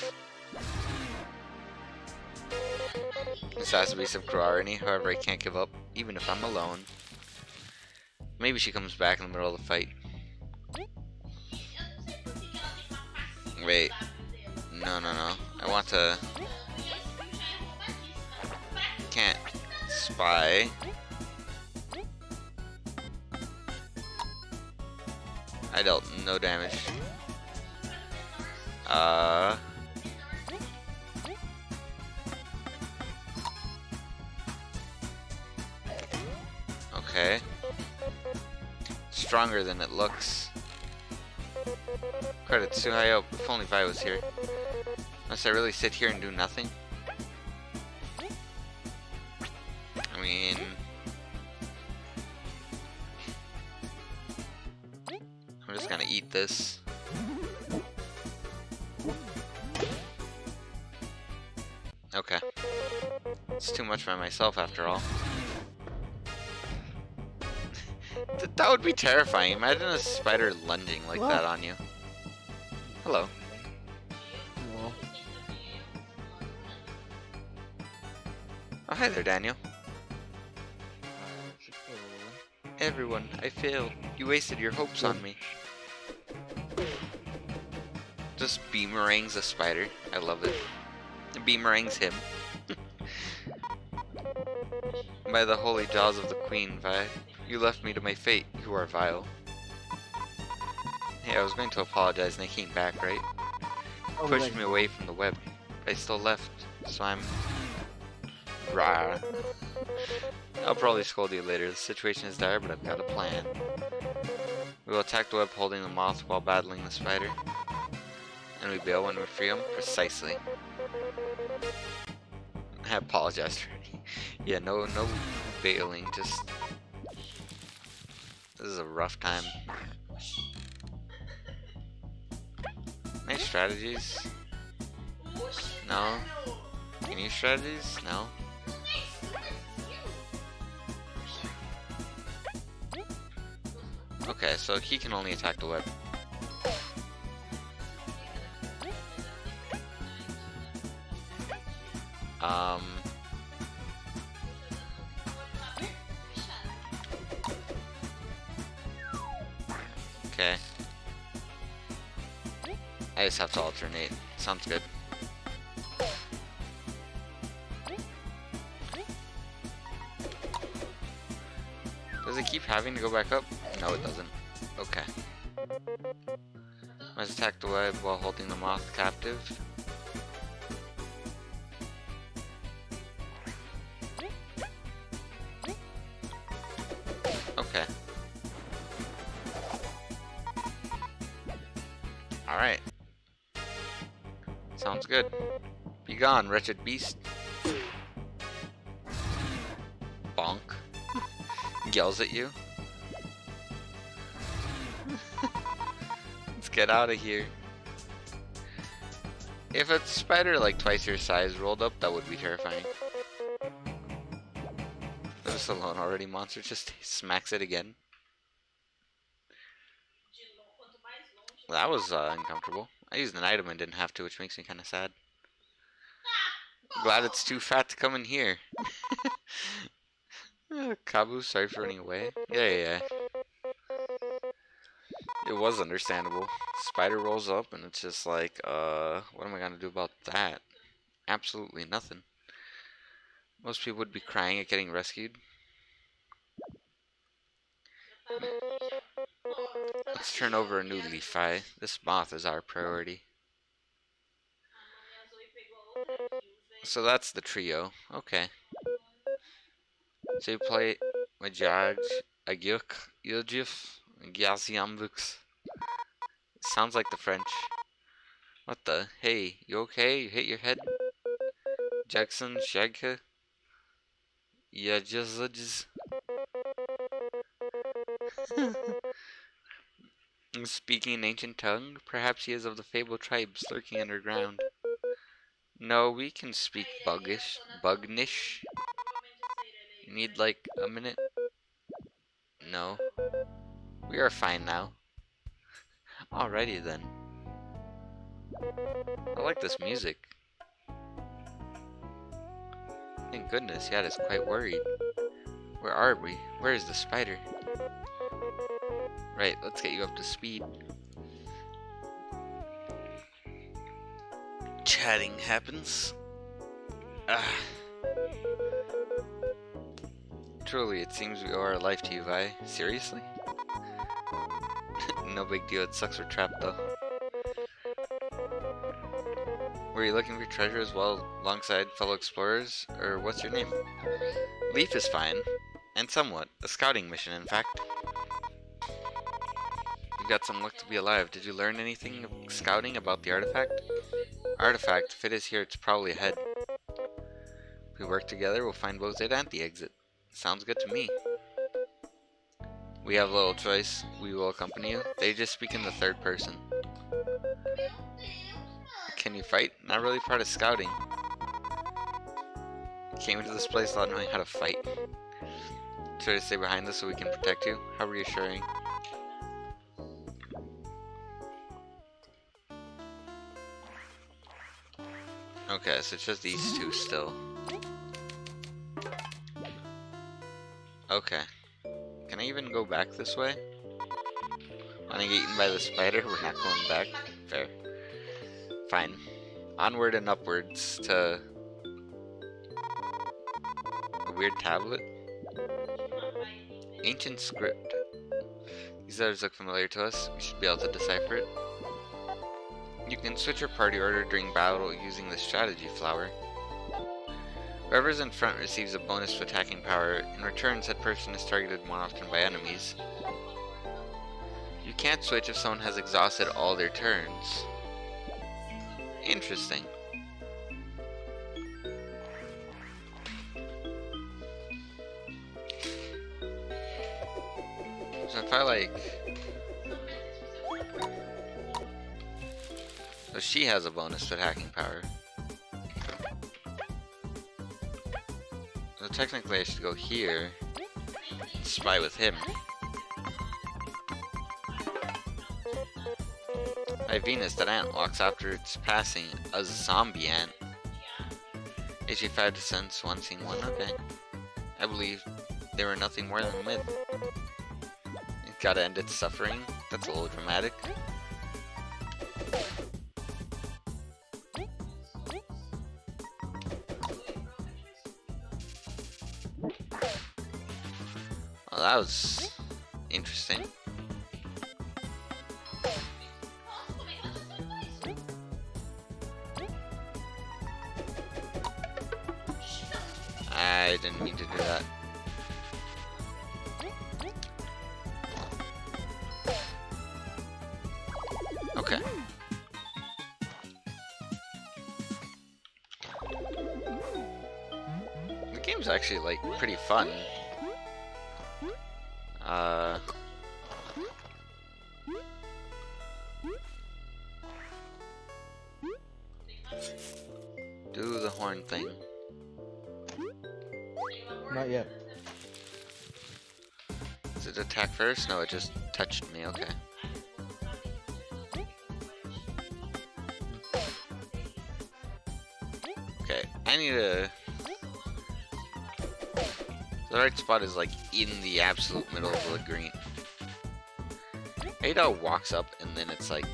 This has to be some cruel irony. However, I can't give up, even if I'm alone. Maybe she comes back in the middle of the fight. Wait. No. I want to... Can't spy. I dealt no damage. Okay. Stronger than it looks. Credits too high up. If only Vi was here. Must I really sit here and do nothing? I mean... I'm just gonna eat this. Okay. It's too much by myself after all. That would be terrifying. Imagine a spider lunging like that on you. Hello. Well, Oh, hi there, Daniel. Everyone, I failed. You wasted your hopes on me. Just beamerangs a spider. I love it. Beamerangs him. By the holy jaws of the queen, Vi. You left me to my fate. You are vile. Hey, I was going to apologize and I came back, right? oh, Pushed like- me away from the web. I still left, so I'm... Rah. I'll probably scold you later. The situation is dire, but I've got a plan. We will attack the web holding the moth while battling the spider. And we bail when we free him? Precisely. I apologize already. Yeah, no bailing, just... This is a rough time. Nice strategies. No. Any strategies? No. Okay, so he can only attack the web. Okay. I just have to alternate. Sounds good. Does it keep having to go back up? No, it doesn't. Okay. Must attack the web while holding the moth captive. Okay. Alright. Sounds good. Be gone, wretched beast. Bonk. Yells at you. Let's get out of here. If a spider like twice your size rolled up, that would be terrifying. This alone already monster just smacks it again. That was uncomfortable. I used an item and didn't have to, which makes me kind of sad. Glad it's too fat to come in here. Kabu, sorry for running away. Yeah. It was understandable. Spider rolls up and it's just like, what am I gonna do about that? Absolutely nothing. Most people would be crying at getting rescued. Let's turn over a new leaf, Vi. This moth is our priority. So that's the trio. Okay. So you play Majaj, Agyuk, Iljif, Gyasiamvux. sounds like the French. What the? Hey, you okay? You hit your head? Jackson, Shagka? Yeah, just. Speaking an ancient tongue? Perhaps he is of the Fable tribes lurking underground. No, we can speak Bugnish. You need like a minute? No. We are fine now. Alrighty then. I like this music. Thank goodness, Yad is quite worried. Where are we? Where is the spider? Right, let's get you up to speed. Chatting happens. Ah. Truly, it seems we owe our life to you, Vi. Seriously? No big deal, it sucks we're trapped though. Were you looking for treasure as well alongside fellow explorers? Or what's your name? Leaf is fine. And somewhat. A scouting mission, in fact. You got some luck to be alive. Did you learn anything scouting about the artifact? Artifact, if it is here, it's probably ahead. If we work together, we'll find both it and the exit. Sounds good to me. We have little choice. We will accompany you. They just speak in the third person. Can you fight? Not really part of scouting. Came into this place not knowing how to fight. Try to stay behind us so we can protect you. How reassuring. Okay, so it's just these two still. Okay. Can I even go back this way? When I get eaten by the spider, we're not going back. Fair. Fine. Onward and upwards to a weird tablet. Ancient script. These letters look familiar to us. We should be able to decipher it. You can switch your party order during battle using the strategy flower. Whoever's in front receives a bonus to attacking power. In return, said person is targeted more often by enemies. You can't switch if someone has exhausted all their turns. Interesting. So if I like... So she has a bonus to attacking power. So technically I should go here and spy with him. By Venus, that ant walks after its passing. A zombie ant. HP 5 to sense, 1 scene 1, okay. I believe they were nothing more than a myth. It gotta end its suffering. That's a little dramatic. Well, that was interesting. I didn't mean to do that. Okay. The game's actually, like, pretty fun. Do the horn thing. Not yet. Does it attack first? No, it just touched me, okay. Okay, I need to... The right spot is like in the absolute middle of the green. I hate how it walks up and then it's like...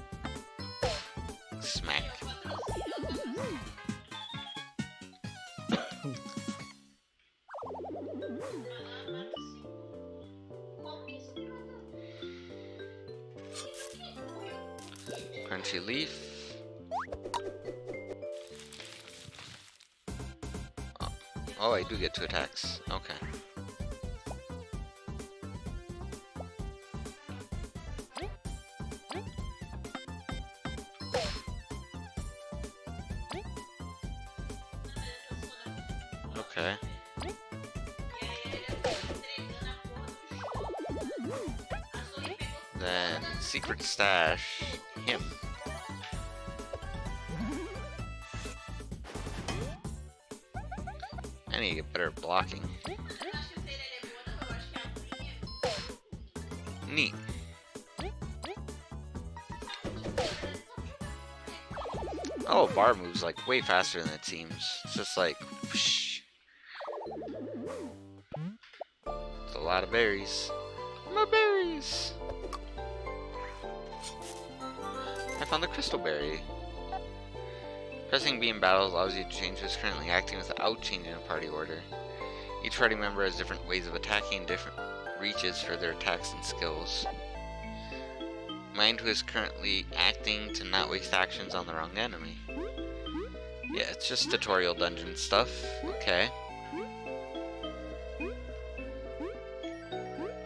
smack. Crunchy leaf. Oh, I do get 2 attacks. Okay. Then secret stash him. I need to get better at blocking. Eu não acho que a Seirela é boa, não. Eu acho que a Queen é. Neat. Oh, bar moves like way faster than it seems. It's just like whoosh. It's a lot of berries. My berries. I found the crystal berry. Pressing B in battle allows you to change who's currently acting without changing a party order. Each party member has different ways of attacking and different reaches for their attacks and skills. Mind who is currently acting to not waste actions on the wrong enemy. Yeah, it's just tutorial dungeon stuff. Okay.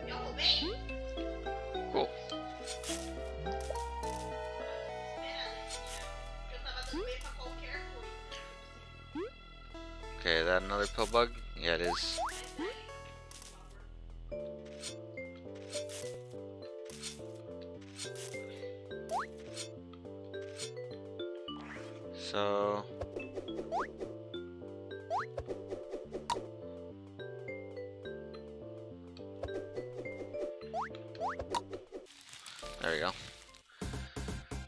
Eu roubei? Cool. Eu tava dando bem pra qualquer coisa. Okay, is that another pill bug? Yeah, it is. So... there we go.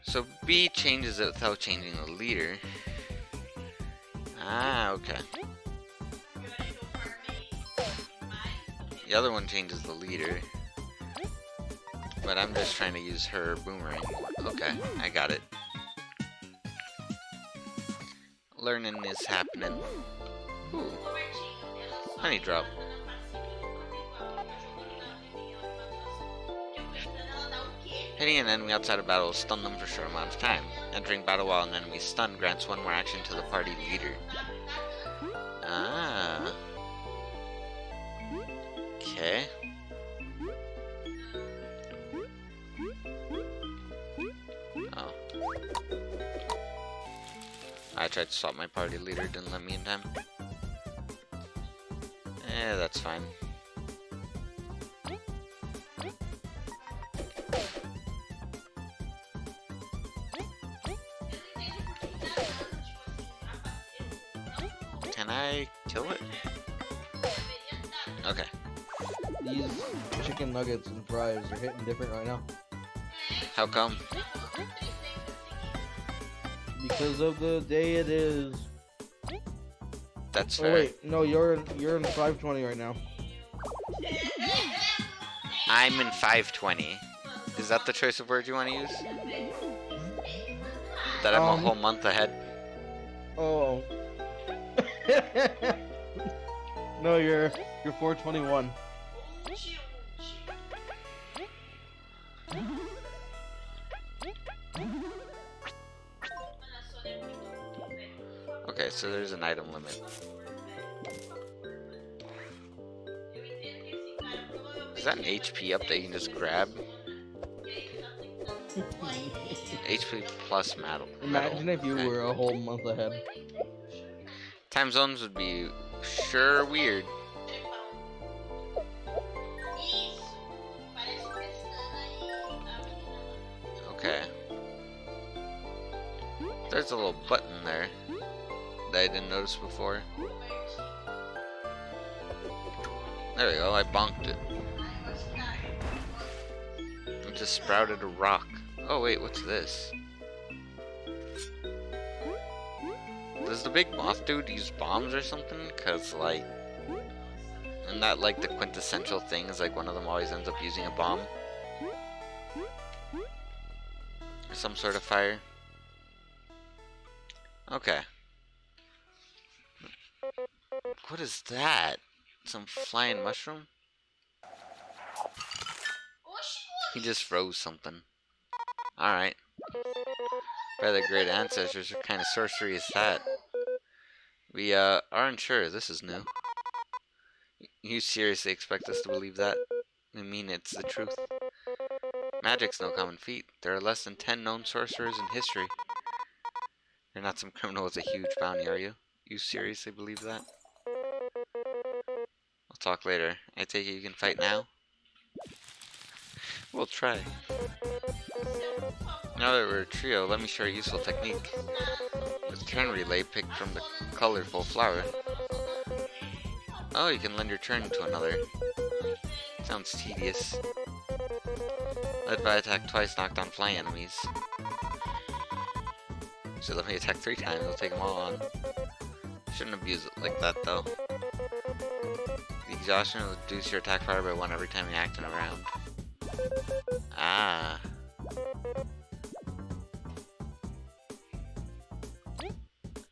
So B changes it without changing the leader. Ah, okay. The other one changes the leader. But I'm just trying to use her boomerang. Okay, I got it. Learning is happening. Ooh, honey drop. Hitting an enemy outside of battle will stun them for a short amount of time. Entering battle while an enemy is stunned grants one more action to the party leader. Ah. Okay. Oh. I tried to swap my party leader, didn't let me in time. Eh, that's fine. Can I kill it? Okay. These chicken nuggets and fries are hitting different right now. How come? Because of the day it is. That's Oh fair. wait, no, you're in 520 right now. I'm in 520. Is that the choice of words you want to use? That I'm a whole month ahead? Oh. No, you're 421. Okay, so there's an item limit. Is that an HP up that you can just grab? HP plus metal. Imagine if you Okay. were a whole month ahead. Time zones would be sure weird. Okay. There's a little button there that I didn't notice before. There we go, I bonked it. It just sprouted a rock. Oh wait, what's this? Does the big moth dude use bombs or something? Cause like, isn't that like the quintessential thing? Is like one of them always ends up using a bomb? Or some sort of fire? Okay. What is that? Some flying mushroom? He just froze something. Alright. By the great ancestors, what kind of sorcery is that? We aren't sure. This is new. You seriously expect us to believe that? I mean, it's the truth. Magic's no common feat. There are less than 10 known sorcerers in history. You're not some criminal with a huge bounty, are you? You seriously believe that? We'll talk later. I take it you can fight now? We'll try. Now that we're a trio, let me share a useful technique. The turn relay picked from the colorful flower. Oh, you can lend your turn to another. Sounds tedious. Let Vi attack twice, knock down flying enemies. So let me attack 3 times, I'll take them all on. Shouldn't abuse it like that though. The exhaustion will reduce your attack power by 1 every time you act in a round. Ah.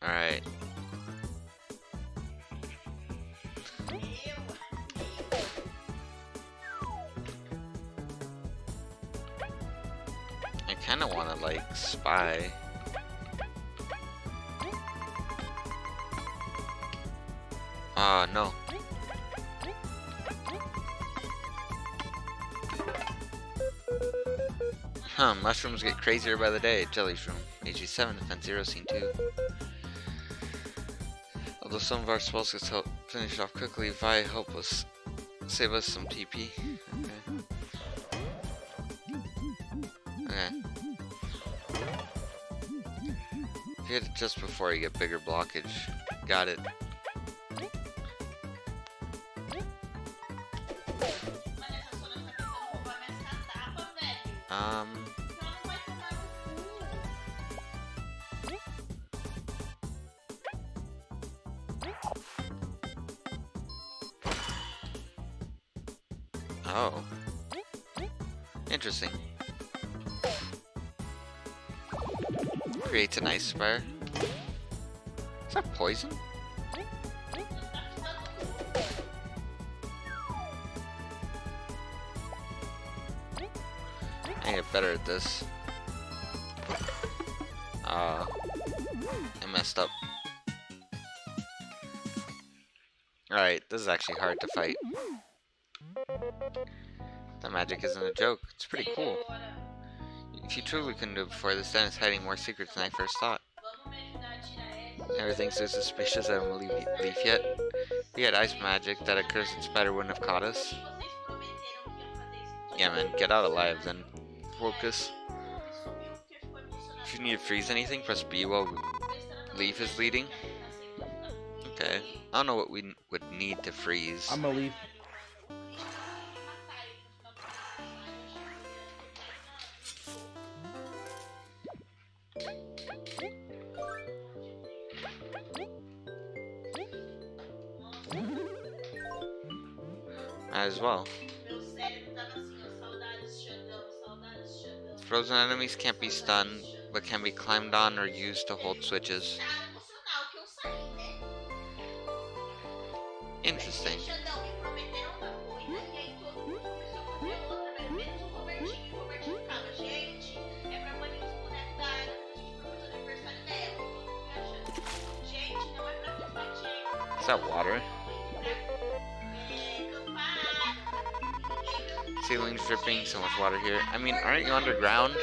Alright. I kinda wanna like spy. No. Huh, mushrooms get crazier by the day. Jelly shroom. AG 7, defense 0, scene 2. Although some of our spells get finished off quickly, Vi help us save us some TP. Okay. If you hit it just before you get bigger blockage. Got it. Oh. Interesting. Creates an ice spire. Is that poison? I get better at this. I messed up. Alright, this is actually hard to fight. That magic isn't a joke. It's pretty cool. If you truly couldn't do it before, this den is hiding more secrets than I first thought. Everything's so suspicious I don't leave yet. If we had ice magic, that accursed spider wouldn't have caught us. Yeah man, get out alive then. Focus. If you need to freeze anything, press B while Leaf is leading. Okay. I don't know what we would need to freeze. I'm a Leaf. Might as well. Frozen enemies can't be stunned, but can be climbed on or used to hold switches. Interesting. Is that water? Ceiling's dripping, so much water here. I mean, aren't you underground?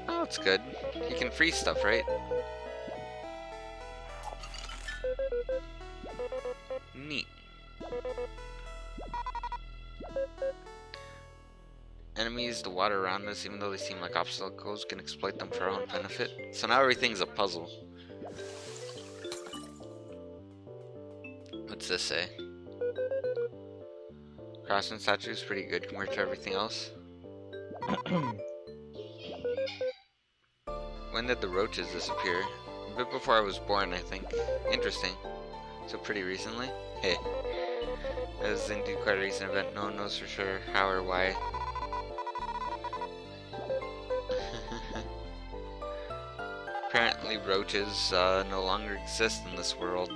Oh, it's good. You can freeze stuff, right? Neat. Enemies, the water around us, even though they seem like obstacles, can exploit them for our own benefit. So now everything's a puzzle. What's this say? Craftsman statue is pretty good compared to everything else. When did the roaches disappear? A bit before I was born, I think. Interesting. So pretty recently? Hey. That was indeed quite a recent event. No one knows for sure how or why. Apparently roaches no longer exist in this world.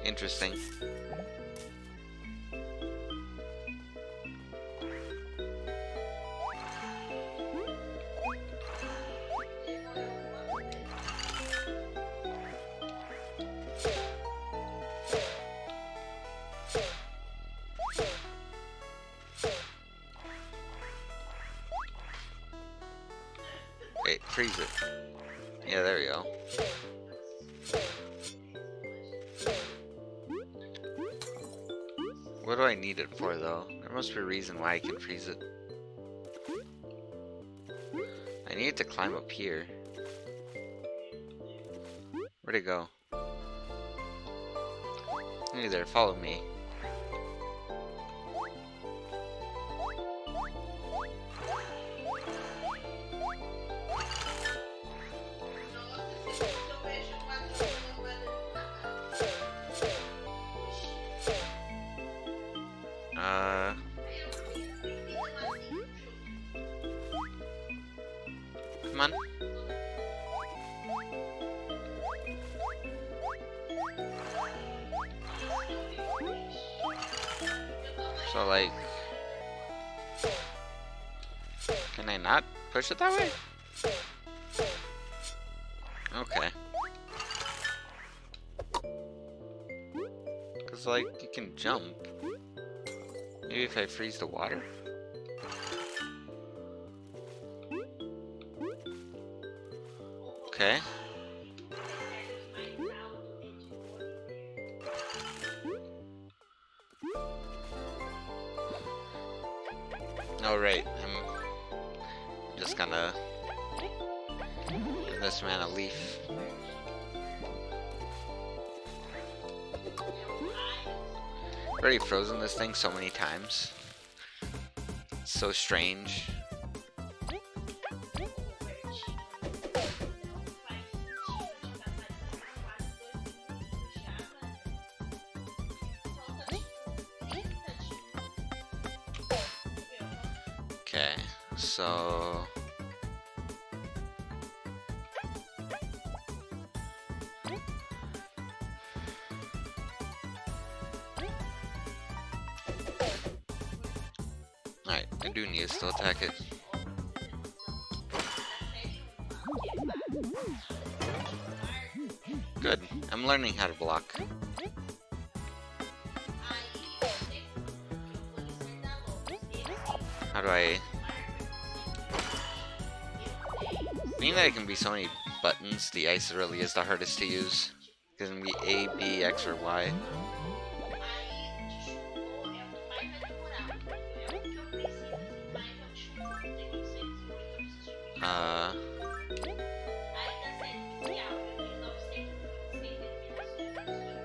Interesting. Wait, freeze it. Yeah, there we go. What do I need it for, though? There must be a reason why I can freeze it. I need to climb up here. Where'd it go? Hey there, follow me. Nossa, se eu vejo quatro Come on. So, like... Can I not push it that way? Okay. Cause, like, you can jump. Maybe if I freeze the water? Okay. Alright, I'm just gonna give this man a leaf. I've already frozen this thing so many times. It's so strange. Okay, so... Alright, I do need to still attack it. Good, I'm learning how to block. How do I... Being that it can be so many buttons, the ice really is the hardest to use. It can be A, B, X, or Y.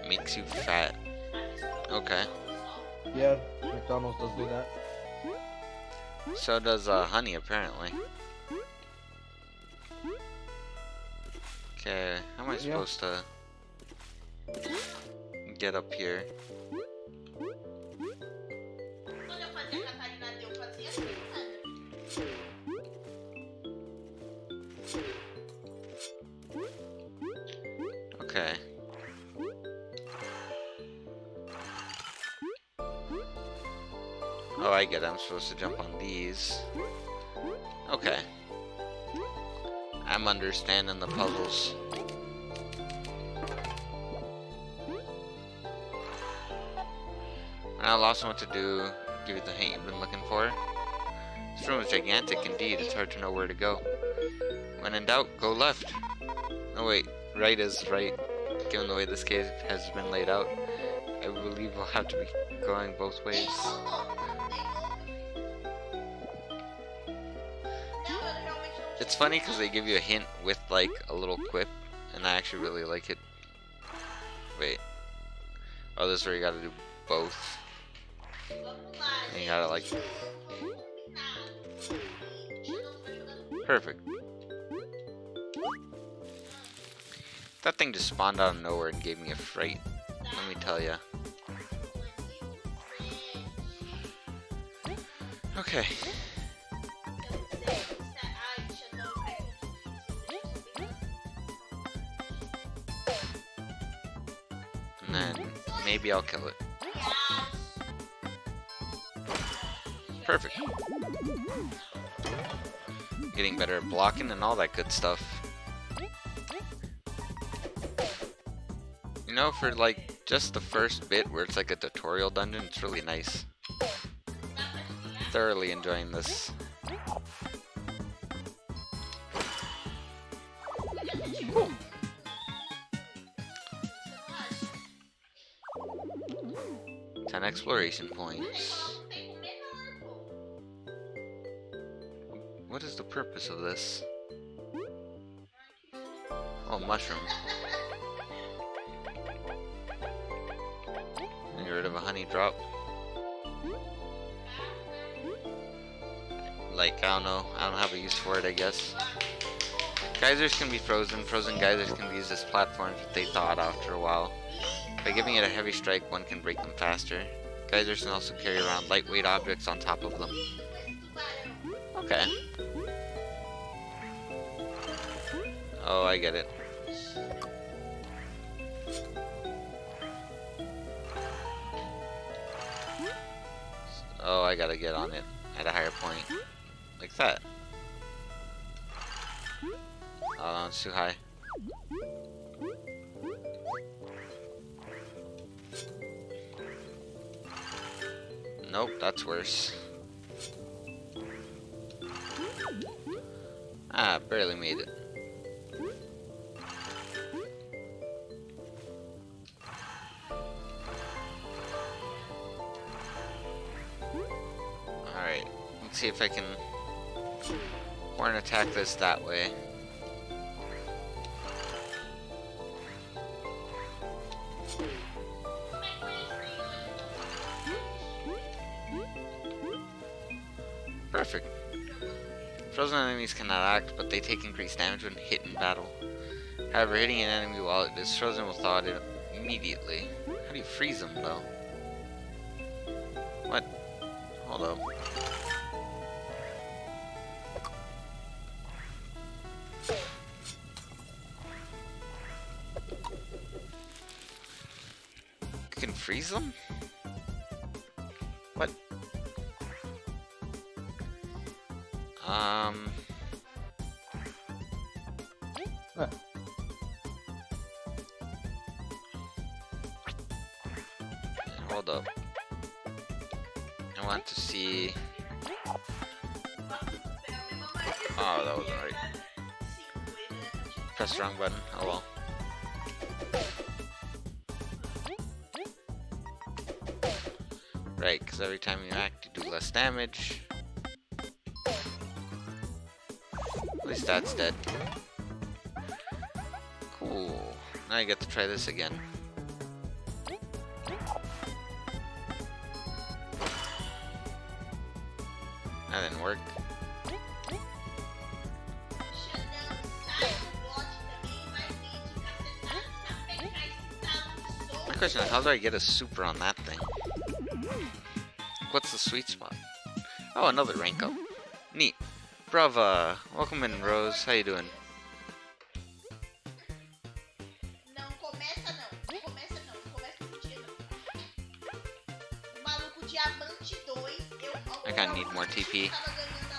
Makes you fat. Okay. Yeah, McDonald's does do that. So does honey, apparently. Okay, how am I supposed to get up here? Okay. Oh, I get it. I'm supposed to jump on these. Okay. I'm understanding the puzzles. I lost what to do. Give you the hint you've been looking for. This room is gigantic indeed. It's hard to know where to go. When in doubt, go left. Oh wait, right is right. Given the way this cave has been laid out, I believe we'll have to be going both ways. It's funny because they give you a hint with like a little quip, and I actually really like it. Wait. Oh, this is where you gotta do both. And you gotta like... Perfect. That thing just spawned out of nowhere and gave me a fright. Let me tell ya. Okay. And then maybe I'll kill it. Perfect. Getting better at blocking and all that good stuff. You know, for like just the first bit where it's like a tutorial dungeon, it's really nice. Thoroughly enjoying this. 10 exploration Você points. coloca um tempo menor, pô. What is the purpose of this? Oh, mushroom. Get rid of a honey drop. Like, I don't have a use for it, I guess. Geysers can be frozen. Frozen geysers can be used as platforms if they thaw out after a while. By giving it a heavy strike, one can break them faster. Geysers can also carry around lightweight objects on top of them. Okay. Oh, I get it. Oh, I gotta get on it at a higher point. Like that. Oh, no, it's too high. Nope, that's worse. Ah, barely made it. Alright, let's see if I can horn attack this that way. Perfect. Frozen enemies cannot act, but they take increased damage when hit in battle. However, hitting an enemy while it is frozen will thaw it immediately. How do you freeze them, though? What? Hold up. You can freeze them? What? What? Hold up. I want to see. Oh, that wasn't right. Press the wrong button. Oh well. Right, because every time you act, you do less damage. At least that's dead. Cool. Now I get to try this again. That didn't work. My question is, how do I get a super on that thing? What's the sweet spot? Oh, another rank up. Neat. Brava. Welcome in, Rose. How you doing? Não começa não. Não começa não. Não começa com dia não. O maluco diamante 2, I kinda need more TP. tava ganhando a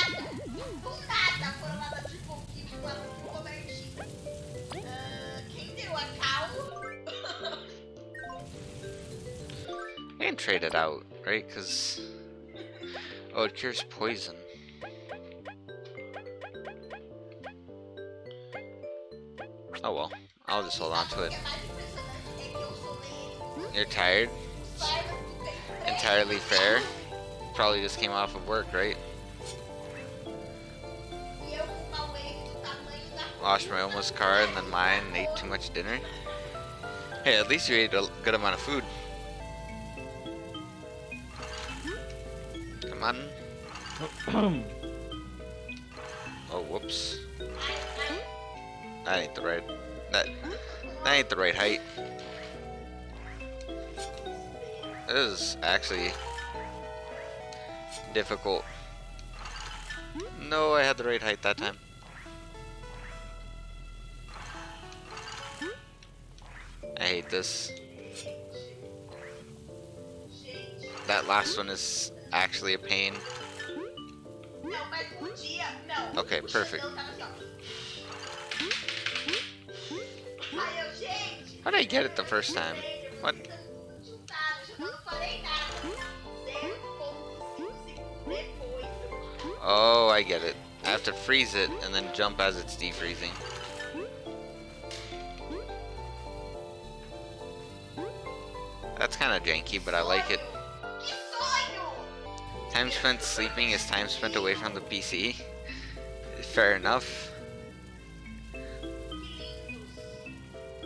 lane do nada, foram lá dar de pouquinho pro maluco Robertinho. Quem deu a cal? I can trade it out, right? Because... Oh, it cures poison. Oh well. I'll just hold on to it. O que é mais impressionante é que eu solei ele. You're tired? O Simon não fez três. Entirely fair. Probably just came off of work, right? E eu com uma wave do tamanho da Washed my almost car and then mine and ate too much dinner. Hey, at least you ate a good amount of food. Come on. Oh, whoops. That ain't the right. That ain't the right height. This is actually difficult. No, I had the right height that time. I hate this. That last one is actually a pain. Não, mas o dia. Não. Okay, O perfect. Xandão tava assim, ó. Aí eu, gente. How did I get it the first time? What? Vocês estão chutados, eu não falei nada. 0,5 segundos depois. Oh, I get it. I have to freeze it and then jump as it's defreezing. That's It's kind of janky, but I like it. Que sonho! Time spent sleeping is time spent away from the PC. Fair enough.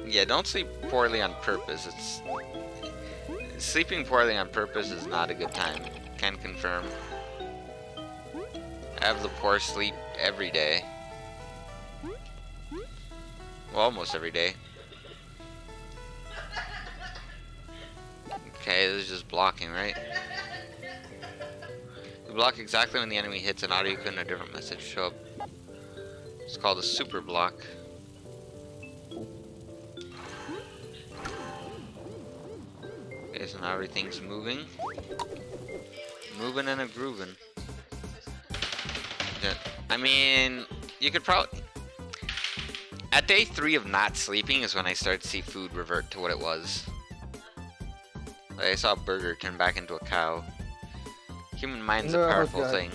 Yeah, don't sleep poorly on purpose. Sleeping poorly on purpose is not a good time. Can confirm. I have the poor sleep every day. Well, almost every day. Okay, this is just blocking, right? You block exactly when the enemy hits an audio and a different message show up. It's called a super block. Okay, so now everything's moving. Moving and a grooving. Yeah, I mean, you could probably... At day 3 of not sleeping is when I started to see food revert to what it was. Like I saw a burger turn back into a cow. Human mind's a No, powerful God. thing.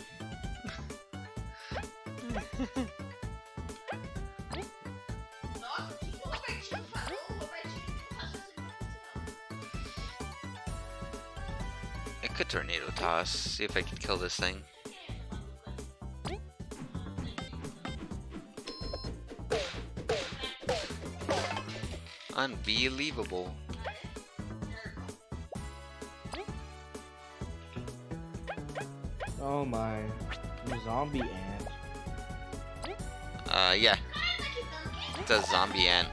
Nossa, o que o Robertinho falou? O Robertinho não raciocina assim, I could tornado toss, see if I can kill this thing. Unbelievable. Oh my. Zombie ant. Yeah, Cara, que tanque it's a zombie ant.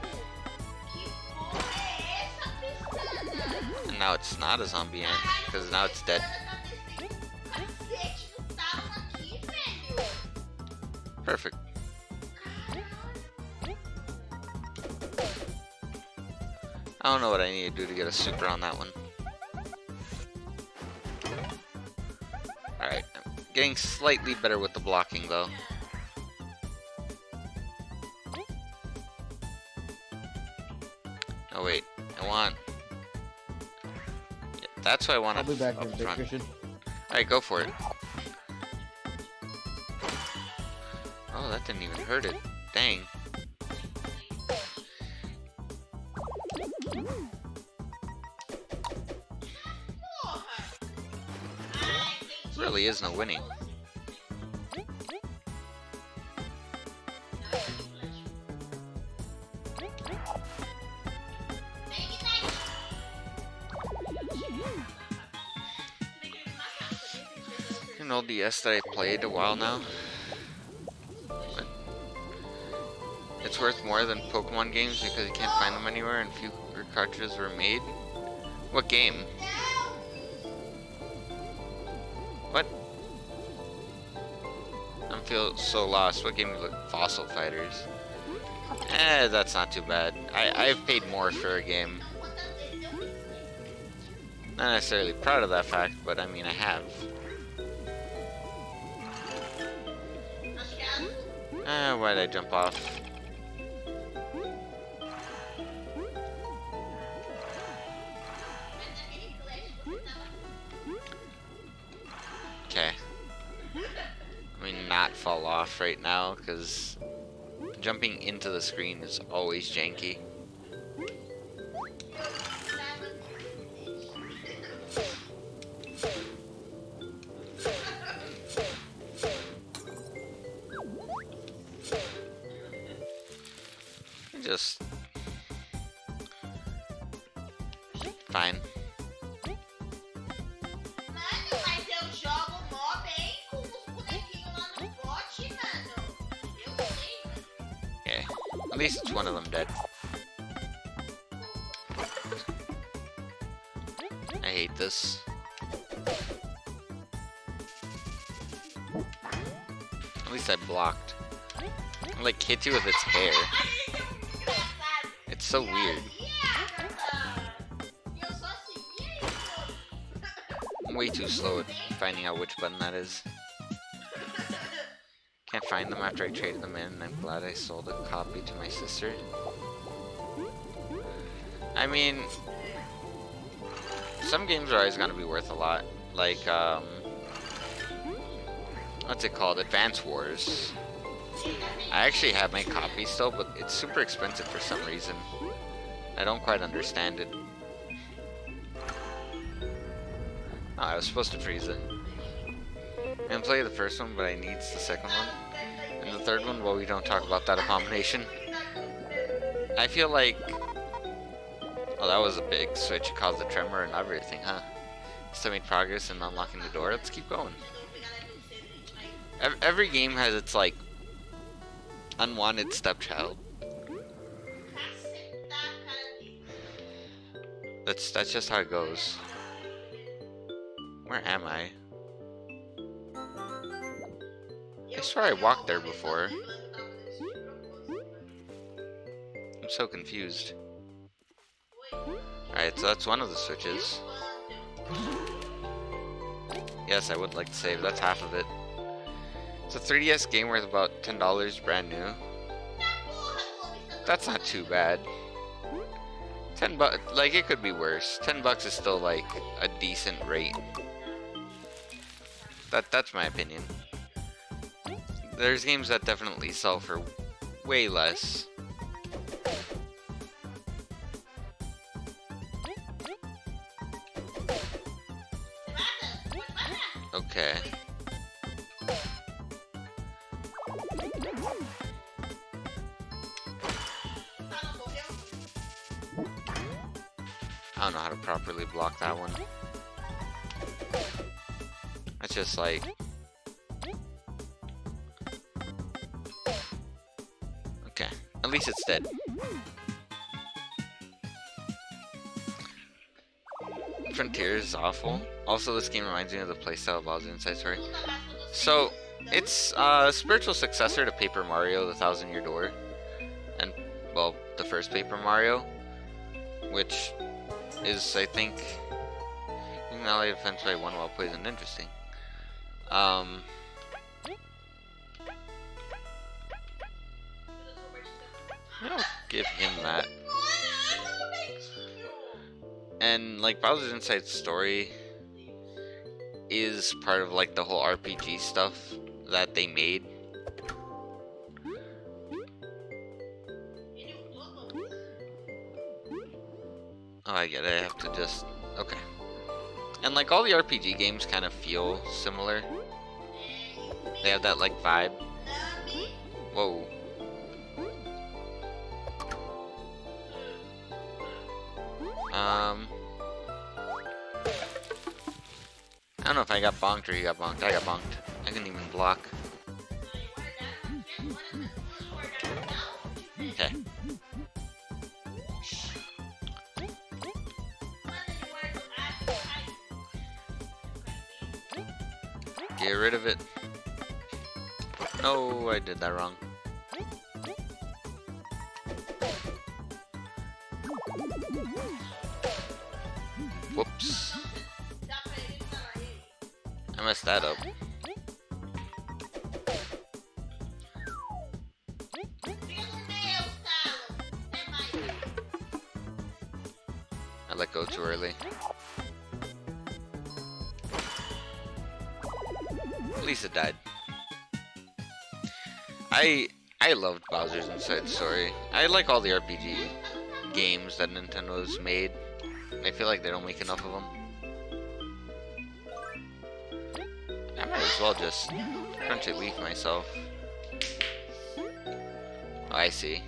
que porra é essa, Pestana? And now it's not a zombie ant, because now it's dead. Cacete do talo aqui, velho. Perfect. I don't know what I need to do to get a super on that one. Alright, I'm getting slightly better with the blocking though. Oh wait, I want... Yeah, that's what I want I'll be back up in a bit, front. Christian. Alright, go for it. Oh, that didn't even hurt it. Dang. Porra. Ai, entendi. Really is no winning. An old DS that I played a while now. But it's worth more than Pokemon games because you can't find them anywhere and fewer cartridges were made. What game? What? I feel so lost. What game you look? Fossil Fighters. That's not too bad. I've paid more for a game. Not necessarily proud of that fact, but I mean I have. Why'd I jump off? Okay. Let me not fall off right now, because jumping into the screen is always janky. Just... Fine. Mano, mas eu jogo mó bem com os bonequinhos lá no bot, mano. Eu sei. Okay. At least it's one of them dead. I hate this. At least I blocked. It, like, hit you with its hair. Engraçado. It's so weird. Eu só segui isso. I'm way too slow at finding out which button that is. Can't find them after I traded them in, and I'm glad I sold a copy to my sister. I mean, some games are always gonna be worth a lot. Like, what's it called? Advance Wars. I actually have my copy still, but it's super expensive for some reason. I don't quite understand it. Oh, I was supposed to freeze it. I didn't play the first one, but I needs the second one. And the third one, well, we don't talk about that abomination. I feel like... Oh, that was a big switch. It caused a tremor and everything, huh? Still made progress in unlocking the door. Let's keep going. Every game has its, like, unwanted stepchild. That's just how it goes. Where am I? I swear I walked there before. I'm so confused. Alright, so that's one of the switches. Yes, I would like to save. That's half of it. It's a 3DS game worth about $10 brand new. That's not too bad. 10 bucks, like, it could be worse. 10 bucks is still like a decent rate. That's my opinion. There's games that definitely sell for way less. Okay. I don't know how to properly block that one. That's just like... Okay, at least it's dead. Frontier is awful. Also, this game reminds me of the playstyle of Bowser's Inside Story. So, it's a spiritual successor to Paper Mario: The Thousand Year Door. And, well, the first Paper Mario. Which is, I think... Melee defense by one while poisoned. Interesting. I'll give him that. And like Bowser's Inside Story is part of like the whole RPG stuff that they made. Oh, I get it. I have to just... Okay. And like all the RPG games kind of feel similar. They have that like vibe. Whoa. I don't know if I got bonked or he got bonked. I got bonked. I couldn't even block. Okay. Get rid of it. No, I did that wrong. Whoops. I messed that up. I let go too early. At least it died. I loved Bowser's Inside Story. I like all the RPG games that Nintendo's made. I feel like they don't make enough of them. I might as well just crunch a leaf myself. Oh, I see.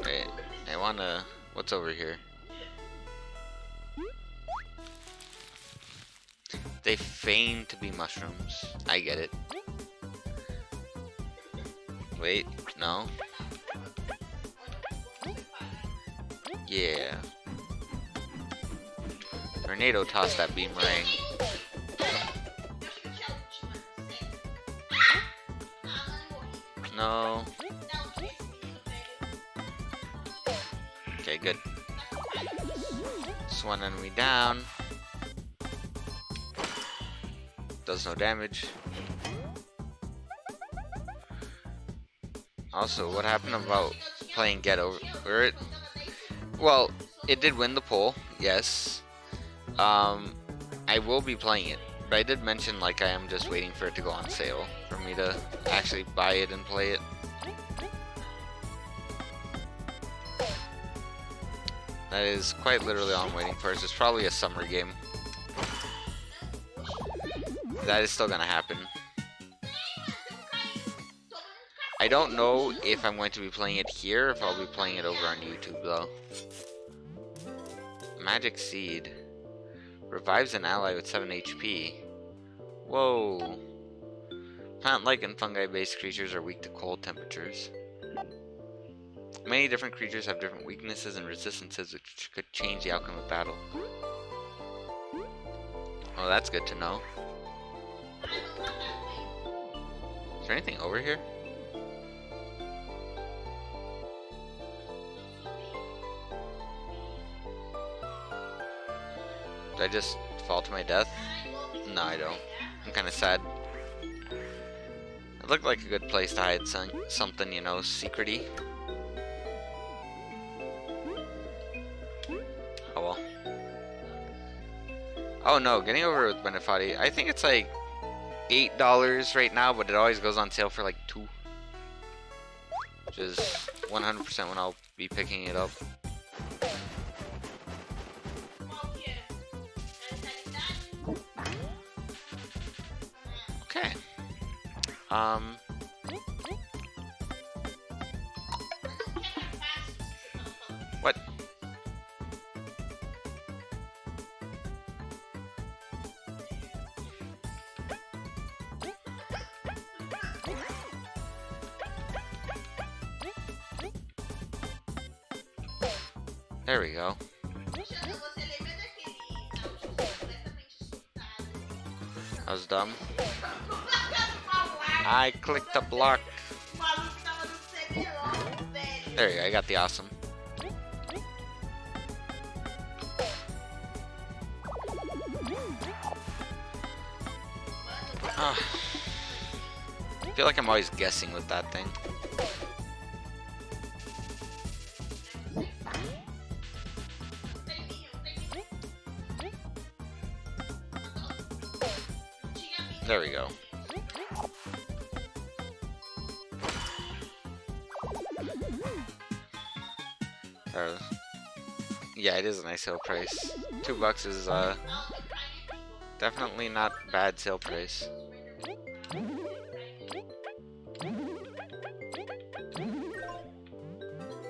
Wait, I wanna... What's over here? They feign to be mushrooms. I get it. Wait, no. Yeah. Tornado toss that beamerang. No. Okay, good. Just one enemy down. Does no damage. Also, what happened about playing Get Over It? Well, it did win the poll, yes. I will be playing it, but I did mention like I am just waiting for it to go on sale for me to actually buy it and play it. That is quite literally all I'm waiting for. It's probably a summer game. That is still gonna happen. I don't know if I'm going to be playing it here, or if I'll be playing it over on YouTube, though. Magic Seed. Revives an ally with 7 HP. Whoa. Plant-like and fungi-based creatures are weak to cold temperatures. Many different creatures have different weaknesses and resistances which could change the outcome of battle. Oh, that's good to know. Is there anything over here? Did I just fall to my death? No, I don't. I'm kind of sad. It looked like a good place to hide something, you know, secrety. Oh well. Oh no, getting over with Benefati. I think it's like $8 right now, but it always goes on sale for like $2. Which is 100% when I'll be picking it up. Okay. What? There we go. That was dumb. I clicked the block. There you go, I got the awesome. I feel like I'm always guessing with that thing. There we go. Yeah, it is a nice sale price. $2 is definitely not bad sale price.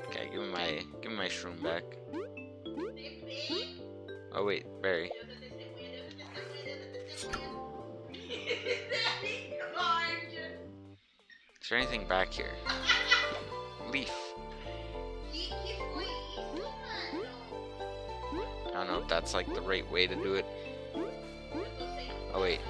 Okay, give me my shroom back. Oh wait, berry. Is there anything back here? Leaf. I don't know if that's like the right way to do it. Oh wait.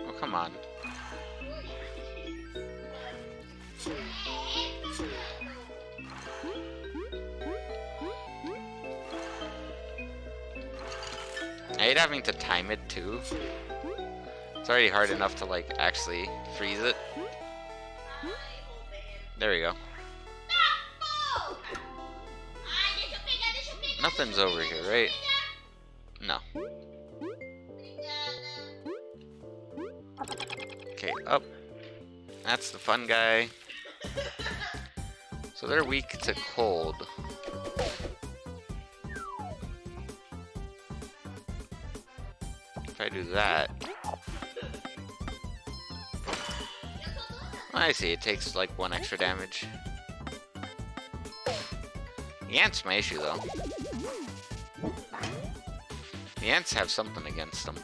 Oh come on. I hate having to time it too. It's already hard enough to like actually freeze it. There we go. Nothing's over here, right? No. Okay, up. That's the fun guy. So they're weak to cold. If I do that... I see, it takes like 1 extra damage. The ants my issue though. The ants have something against them.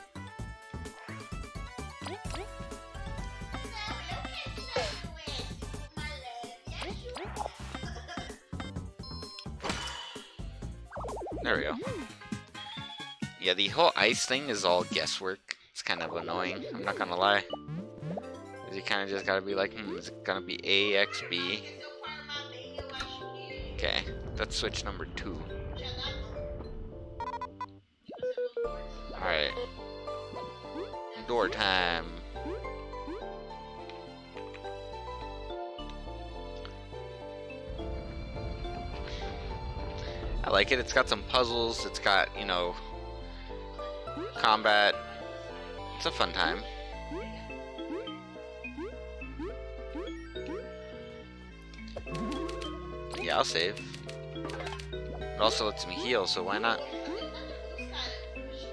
There we go. Yeah, the whole ice thing is all guesswork. It's kind of annoying, I'm not gonna lie. You kind of just gotta be like, is it gonna be A, X, B? Okay, that's switch number 2. Alright. Door time. I like it. It's got some puzzles. It's got, you know, combat. It's a fun time. Yeah, I'll save. It also lets me heal, so why not? Porra, tá tentando atacando os caras.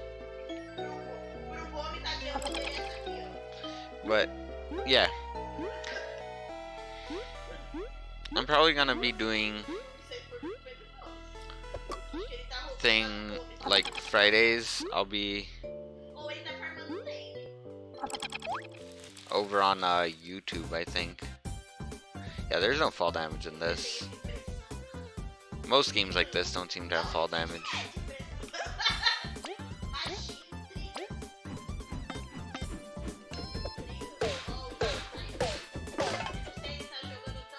Pro Gomes tá adiantando essa aqui, ó. But yeah, I'm probably gonna be doing Isso aí foi pro Pedro Gomes. Acho que ele tá roubando thing o Gomes. like Fridays. I'll be Ou ele tá farmando lane. over on YouTube, I think. Yeah, there's no fall damage in this. Most games like this don't seem to have fall damage.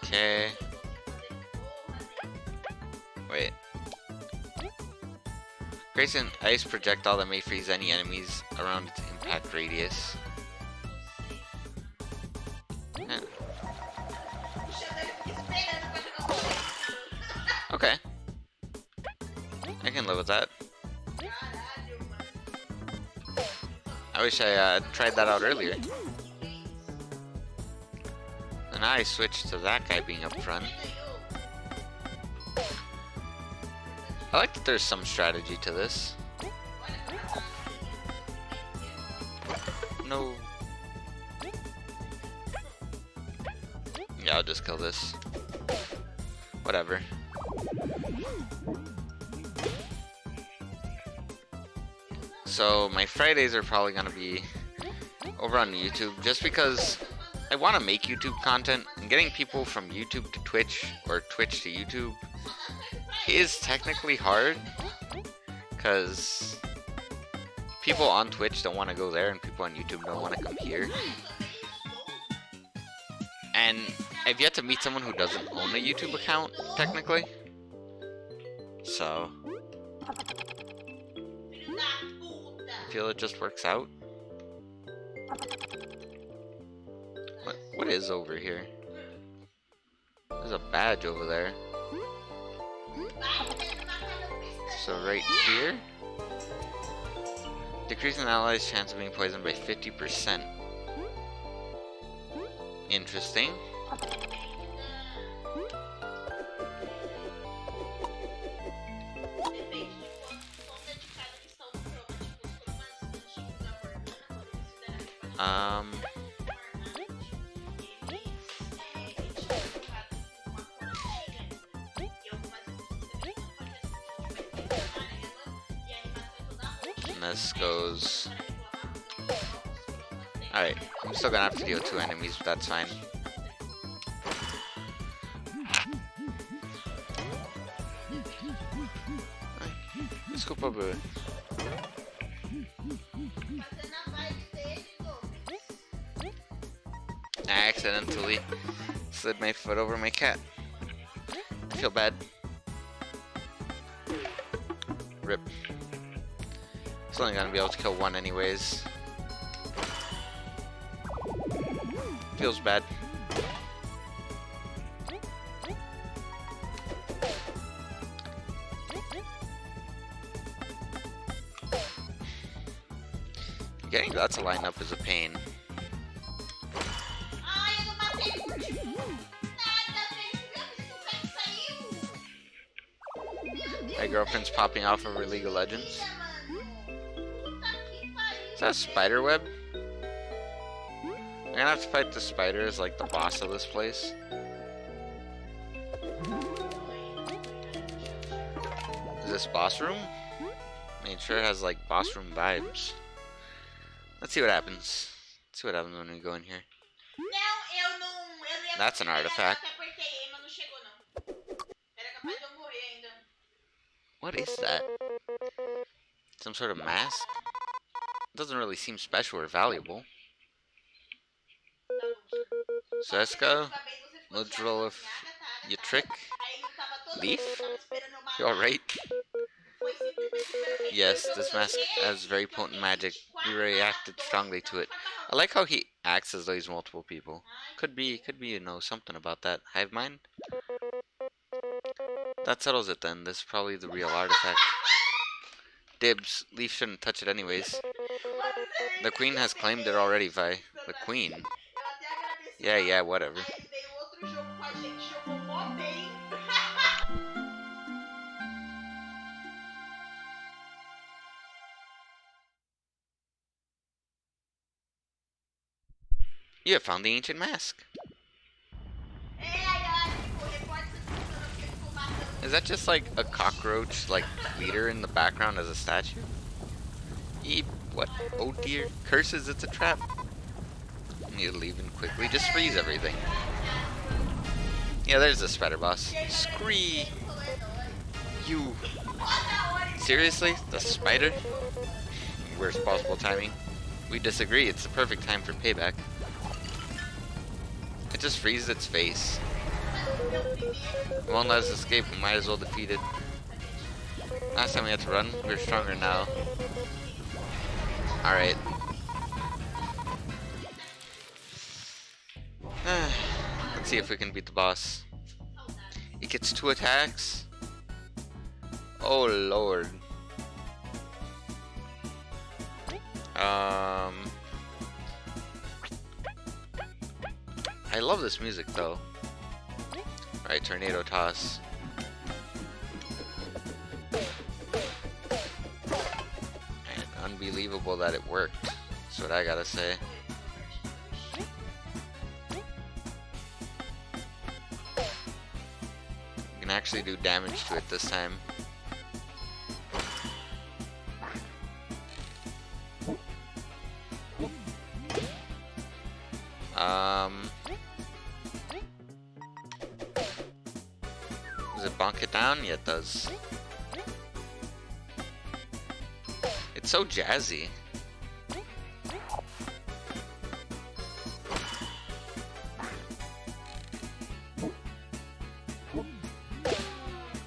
Okay. Wait. Grayson ice projectile that may freeze any enemies around its impact radius. Yeah. Okay. I can live with that. I wish I tried that out earlier. And I switched to that guy being up front. I like that there's some strategy to this. No. Yeah, I'll just kill this. Whatever. So my Fridays are probably gonna be over on YouTube just because I want to make YouTube content, and getting people from YouTube to Twitch or Twitch to YouTube is technically hard because people on Twitch don't want to go there and people on YouTube don't want to come here. And I've yet to meet someone who doesn't own a YouTube account, technically. So I feel it just works out. What is over here? There's a badge over there. So right here, decrease an ally's chance of being poisoned by 50%. Interesting. And this goes. Alright, I'm still gonna have to deal with 2 enemies, but that's fine. Desculpa, bro. I accidentally slid my foot over my cat. I feel bad. Rip. It's only gonna be able to kill 1 anyways. Feels bad. Getting that to line up is a pain. My girlfriend's popping off over League of Legends. Is that a spider web? I'm gonna have to fight the spider as like the boss of this place. Is this boss room? I mean, it sure has like boss room vibes. Let's see what happens. Let's see what happens when we go in here. That's an artifact. What is that? Some sort of mask? It doesn't really seem special or valuable. So let's go. Let's roll if you trick. Leaf? You alright? Yes, this mask has very potent magic. We reacted strongly to it. I like how he acts as though he's multiple people. Could be, you know, something about that. Hive mind? That settles it then. This is probably the real artifact. Dibs. Leaf shouldn't touch it anyways. The queen has claimed it already, Vi. The queen? Yeah, whatever. You have found the ancient mask. Is that just like a cockroach, like, leader in the background as a statue? Eep, what? Oh dear. Curses, it's a trap. I need to leave him quickly. Just freeze everything. Yeah, there's the spider boss. Scree! You. Seriously? The spider? Worst possible timing. We disagree. It's the perfect time for payback. It just freezes its face. It won't let us escape. We might as well defeat it. Last time we had to run. We're stronger now. Alright. Let's see if we can beat the boss. It gets 2 attacks. Oh lord. I love this music though. Alright, tornado toss. And unbelievable that it worked. That's what I gotta say. You can actually do damage to it this time. Does it bonk it down? Yeah, it does. It's so jazzy.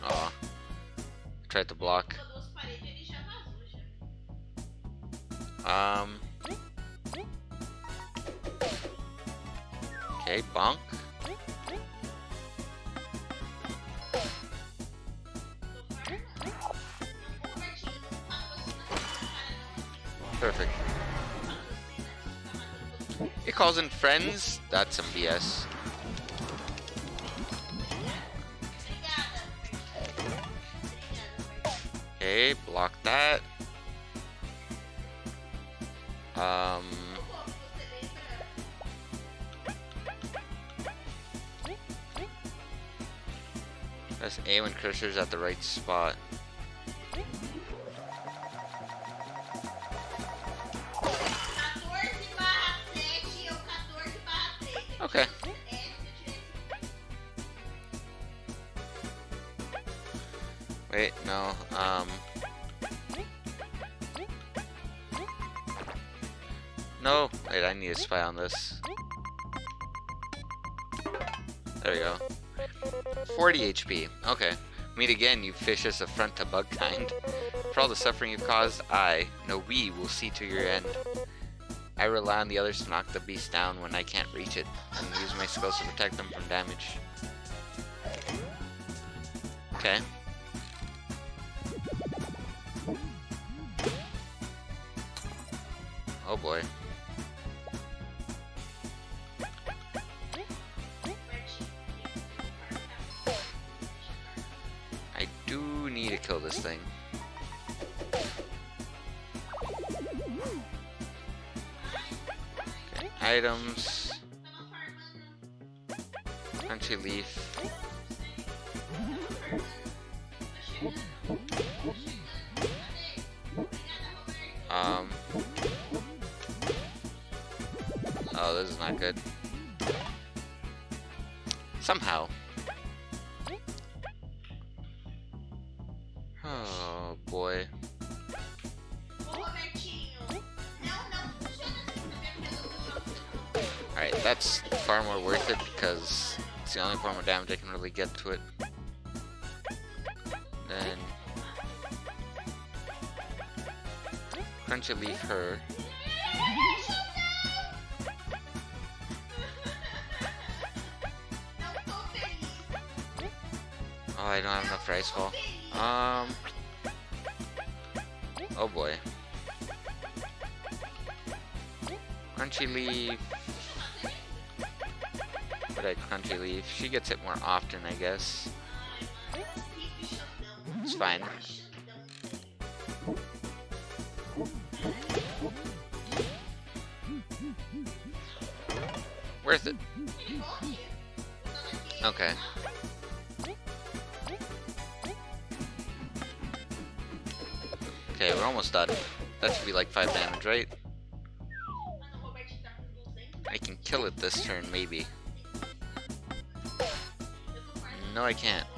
Aw. Tried to block. Okay, bonk. Perfect. It calls in friends? That's some BS. Okay, block that. Press A when cursor's at the right spot. Okay. Wait, no, no, wait, I need to spy on this. There we go. 40 HP. Okay. Meet again, you vicious affront to bug kind. For all the suffering you've caused, I, no we, will see to your end. I rely on the others to knock the beast down when I can't reach it, and use my skills to protect them from damage. Okay. Oh boy. I do need to kill this thing. Okay, items. Crunchy leaf. Oh, this is not good. Somehow. Oh boy. Alright, that's far more worth it because it's the only form of damage I can really get to it. Then Crunchy leaf her. Oh, I don't have enough for ice ball. Oh boy. Crunchy leaf. But I crunchy leaf. She gets it more often, I guess. It's fine. Worth it. Okay. Okay, we're almost done. That should be like 5 damage, right? I can kill it this turn, maybe. No, I can't.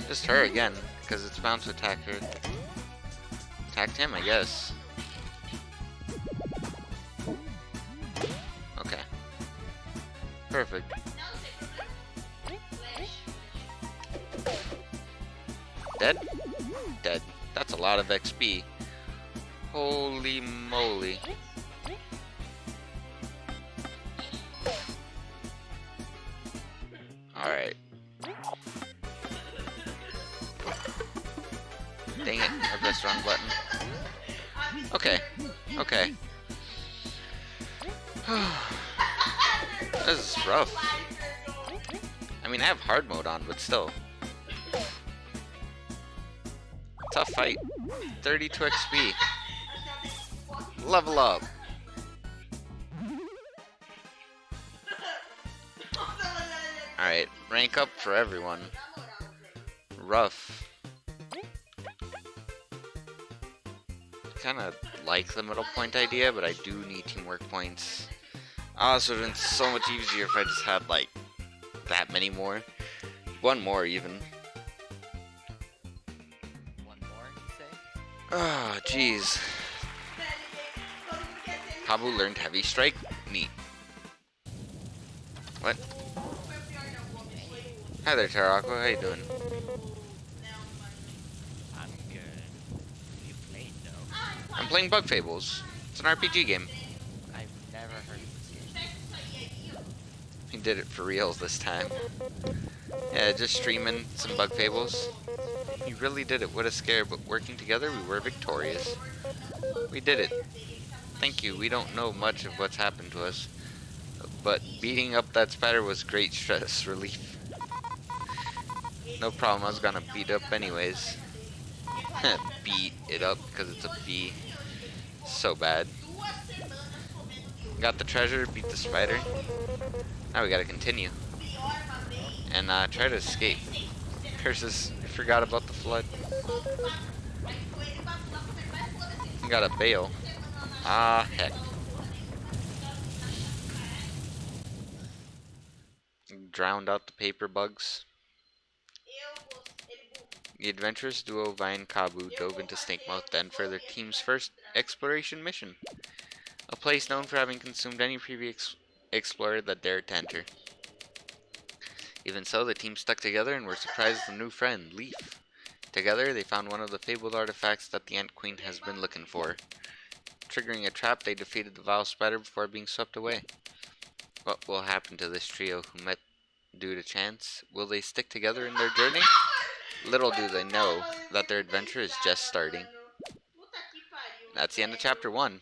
Just her again, because it's bound to attack her. Attacked him, I guess. Okay. Perfect. Dead? Dead. That's a lot of XP. Holy moly. Alright. Dang it, I pressed the wrong button. Okay. Okay. This is rough. I mean, I have hard mode on, but still. Tough fight. 32 XP. Level up. Alright, rank up for everyone. Rough. Kinda like the middle point idea, but I do need teamwork points. Also, it would have been so much easier if I just had, like, that many more. One more, even. One more, you say? Ah, jeez. Kabu learned Heavy Strike? Neat. What? Hi there, Tarako. How you doing? I'm good. What are you playing, though? I'm playing Bug Fables. It's an RPG game. I've never heard of this game. He did it for reals this time. Yeah, just streaming some Bug Fables. He really did it. What a scare, but working together, we were victorious. We did it. Thank you. We don't know much of what's happened to us, but beating up that spider was great stress relief. No problem, I was gonna beat up anyways. Beat it up because it's a B. So bad. Got the treasure, beat the spider. Now we gotta continue. And try to escape. Curses, I forgot about the flood. We gotta bail. Ah, heck. Drowned out the paper bugs. The adventurous duo Vi and Kabu dove into Snakemouth to enter their team's first exploration mission. A place known for having consumed any previous explorer that dared to enter. Even so, the team stuck together and were surprised with a new friend, Leaf. Together, they found one of the fabled artifacts that the Ant Queen has been looking for. Triggering a trap, they defeated the vile spider before being swept away. What will happen to this trio who met due to chance? Will they stick together in their journey? Little do they know that their adventure is just starting. That's the end of chapter 1.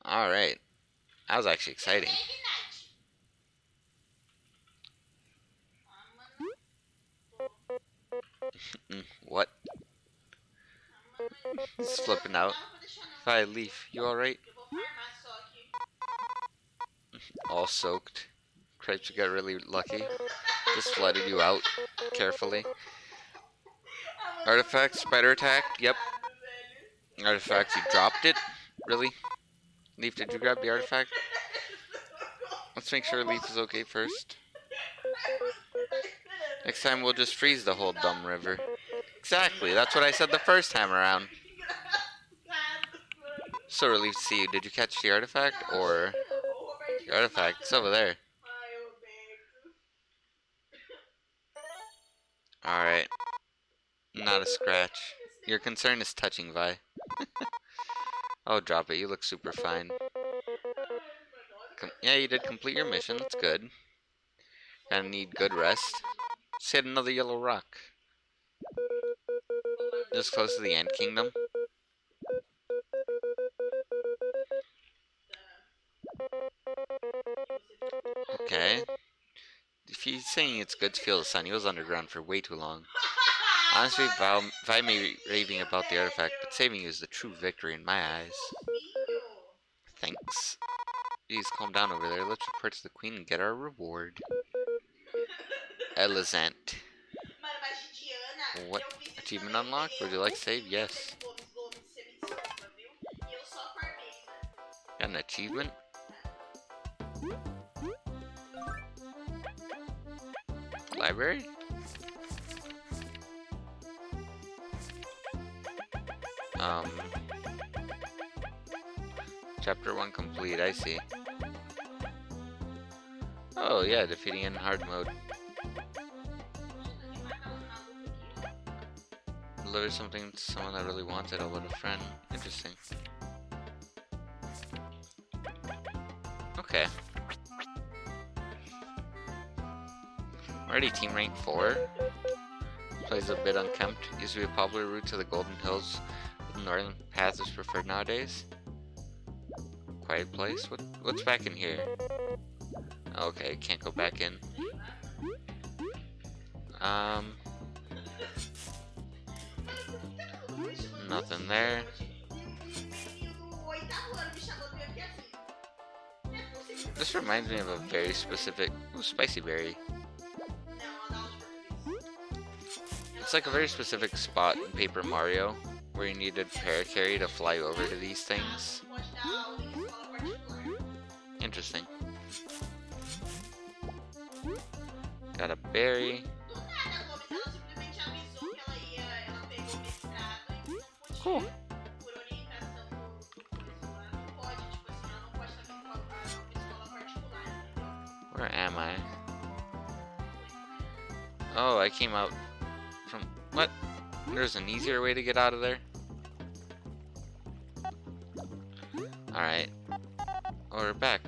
Alright. That was actually exciting. What? He's flipping out. Hi, Leaf. You alright? All soaked. Cripes got really lucky. Just flooded you out carefully. Artifact, spider attack. Yep. Artifact, you dropped it? Really? Leaf, did you grab the artifact? Let's make sure Leaf is okay first. Next time we'll just freeze the whole dumb river. Exactly, that's what I said the first time around. So relieved to see you. Did you catch the artifact? Or... The artifact's over there. Alright. Not a scratch. Your concern is touching, Vi. Oh, drop it. You look super fine. Yeah, you did complete your mission. That's good. Gonna need good rest. Just hit another yellow rock. Just close to the Ant Kingdom. Okay. if he's saying it's good to feel the sun, he was underground for way too long. Honestly, Vi may be raving about the artifact, but saving you is the true victory in my eyes. Thanks. Please calm down over there. Let's report to the queen and get our reward. Elizant. Mano, mas de Diana, What? eu fiz isso Achievement também. unlocked? Would you like to save? Yes. Gomes, você me desculpa, viu? E eu só farmei, mano. Got an achievement? Library? Chapter 1 complete, I see. Oh yeah, defeating in hard mode. Deliver something to someone that really wants it, I'll let a friend. Interesting. Okay. Already team rank 4. Place a bit unkempt. Used to be a popular route to the Golden Hills. The northern path is preferred nowadays. Quiet place? What's back in here? Okay, can't go back in. Nothing there. This reminds me of a very specific spicy berry. It's like a very specific spot in Paper Mario where you needed Paracarry to fly over to these things. Interesting. Got a berry. Cool. Where am I? Oh, I came out from... What? There's an easier way to get out of there? Alright. Oh, we're back.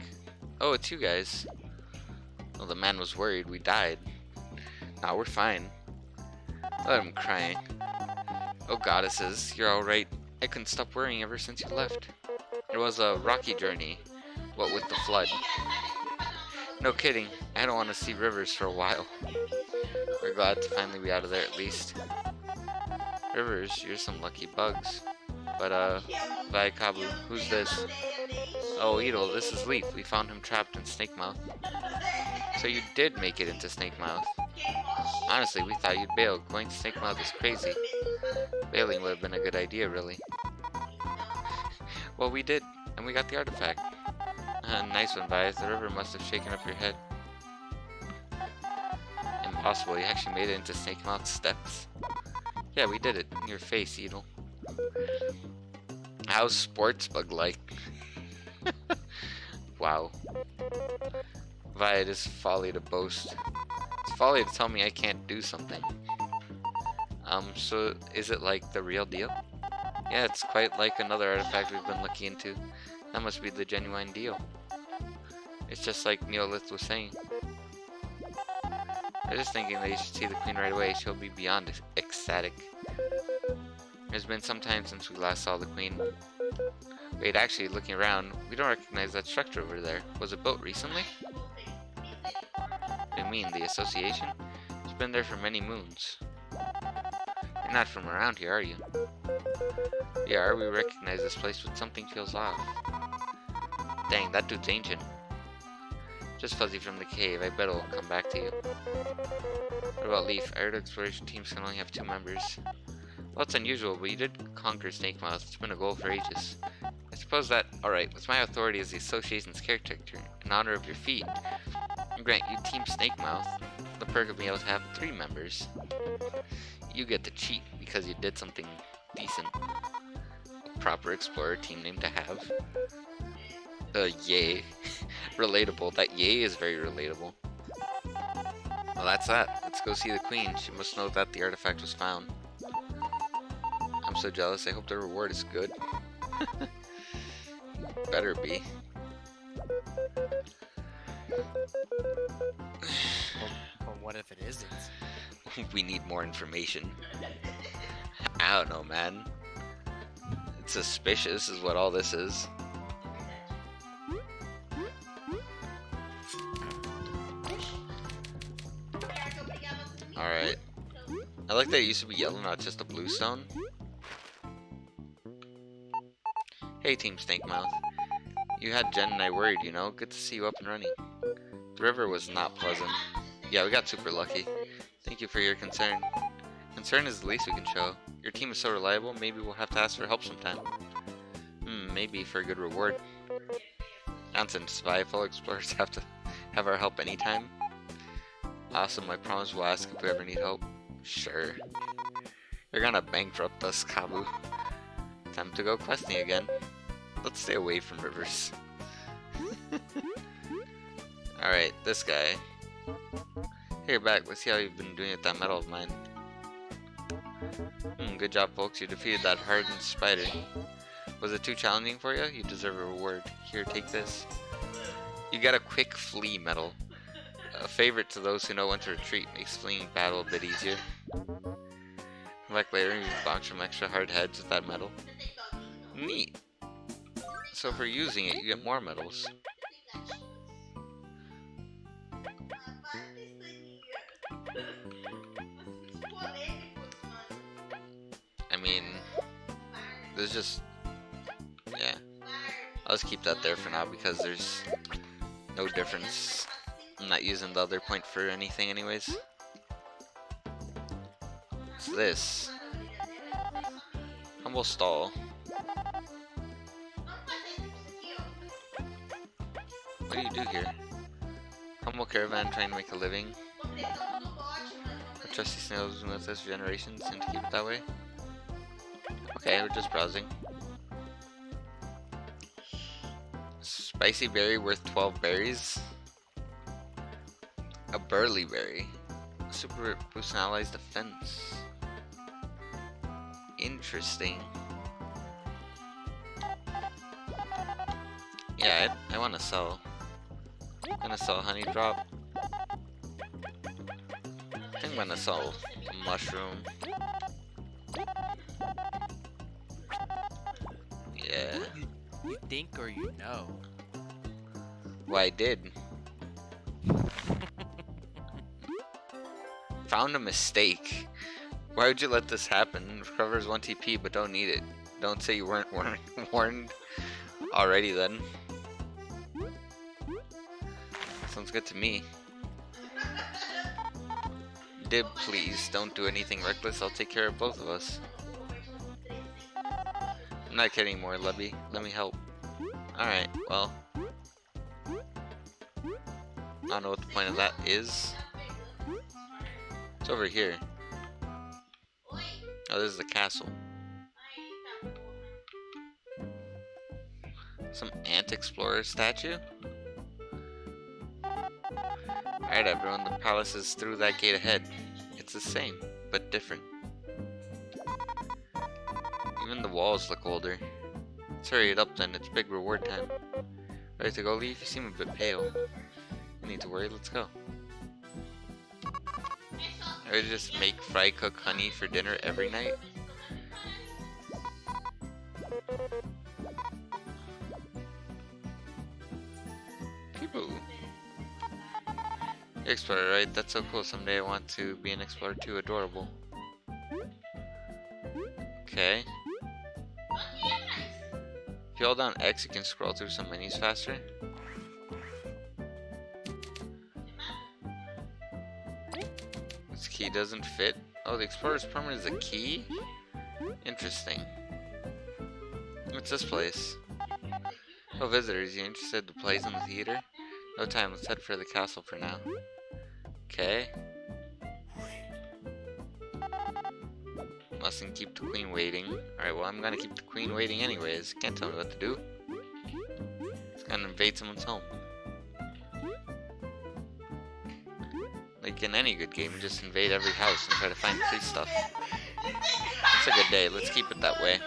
Oh, it's you guys. Well, the man was worried we died. Now we're fine. Let him crying. Oh, goddesses, you're alright. I couldn't stop worrying ever since you left. It was a rocky journey, what with the flood. No kidding, I don't want to see rivers for a while. We're glad to finally be out of there at least. Rivers, you're some lucky bugs. But, Vaikabu, who's this? Oh, Edel, this is Leaf. We found him trapped in Snake Mouth. So you did make it into Snake Mouth. Honestly, we thought you'd bail. Going to Snake Mouth is crazy. Bailing would have been a good idea, really. Well, we did, and we got the artifact. Nice one, Vi. The river must have shaken up your head. Impossible, you actually made it into Snake Mouth steps. Yeah, we did it. In your face, Edel. How's sports bug like? Wow. Vi, it is folly to boast. It's folly to tell me I can't do something. So is it like the real deal? Yeah, it's quite like another artifact we've been looking into. That must be the genuine deal. It's just like Neolith was saying. I was just thinking that you should see the queen right away. She'll be beyond ecstatic. It's been some time since we last saw the queen. Wait, actually, looking around, we don't recognize that structure over there. Was it built recently? What do you mean, the association? It's been there for many moons. You're not from around here, are you? We are. We recognize this place, but something feels off. Dang, that dude's ancient. Just Fuzzy from the cave. I bet it'll come back to you. What about Leaf? I heard exploration teams can only have 2 members. Well, it's unusual, but you did conquer Snake Mouth. It's been a goal for ages. I suppose that, alright, with my authority as the association's caretaker, in honor of your feat, I grant you Team Snake Mouth the perk of being able to have 3 members. You get to cheat because you did something decent. A proper explorer team name to have. Yay. Relatable. That yay is very relatable. Well, that's that. Let's go see the queen. She must know that the artifact was found. I'm so jealous. I hope the reward is good. Better be. But what if it isn't? We need more information. I don't know, man. It's suspicious is what all this is. I like that it used to be yellow, not just a blue stone. Hey, Team Snankemouth. You had Jen and I worried, you know? Good to see you up and running. The river was not pleasant. Yeah, we got super lucky. Thank you for your concern. Concern is the least we can show. Your team is so reliable, maybe we'll have to ask for help sometime. Maybe for a good reward. Nonsense, Fellow explorers have to have our help anytime. Awesome, I promise we'll ask if we ever need help. Sure. You're gonna bankrupt us, Kabu. Time to go questing again. Let's stay away from rivers. Alright, this guy. Hey, you're back. Let's see how you've been doing with that medal of mine. Good job, folks. You defeated that hardened spider. Was it too challenging for you? You deserve a reward. Here, take this. You got a quick flee medal. A favorite to those who know when to retreat. Makes fleeing battle a bit easier. Come back later and you bounce some extra hard heads with that medal. Neat. So for using it, you get more medals. I mean, there's just, yeah. I'll just keep that there for now because there's no difference. I'm not using the other point for anything anyways. What's this? Humble stall. What do you do here? Humble caravan trying to make a living. A trusty snails has been with us for generations, seem to keep it that way. Okay, we're just browsing. Spicy berry worth 12 berries. A burly berry. Super boost an ally's defense. Interesting. Yeah, I want to sell. I'm gonna sell honey drop. I think I'm gonna sell a mushroom. Yeah. You think or you know? Well, I did. Found a mistake. Why would you let this happen? Recovers 1 TP, but don't need it. Don't say you weren't warned already then. Sounds good to me. Dib, please. Don't do anything reckless. I'll take care of both of us. I'm not kidding more, Lebby. Let me help. Alright, well. I don't know what the point of that is. It's over here. Oh, this is the castle. Some ant explorer statue? Alright everyone, the palace is through that gate ahead. It's the same, but different. Even the walls look older. Let's hurry it up then, it's big reward time. Ready to go, Leaf? You seem a bit pale. No need to worry, let's go. I would just make fry cook honey for dinner every night. People. You're explorer, right? That's so cool. Someday I want to be an explorer too. Adorable. Okay. If you hold down X, you can scroll through some menus faster. This key doesn't fit. Oh, the explorer's permanent is a key? Interesting. What's this place? Oh, visitors, you interested to plays in the theater? No time, let's head for the castle for now. Okay. Mustn't keep the queen waiting. Alright, well, I'm gonna keep the queen waiting anyways. Can't tell me what to do. It's gonna invade someone's home. Like in any good game, you just invade every house and try to find free stuff. It's a good day, let's keep it that way.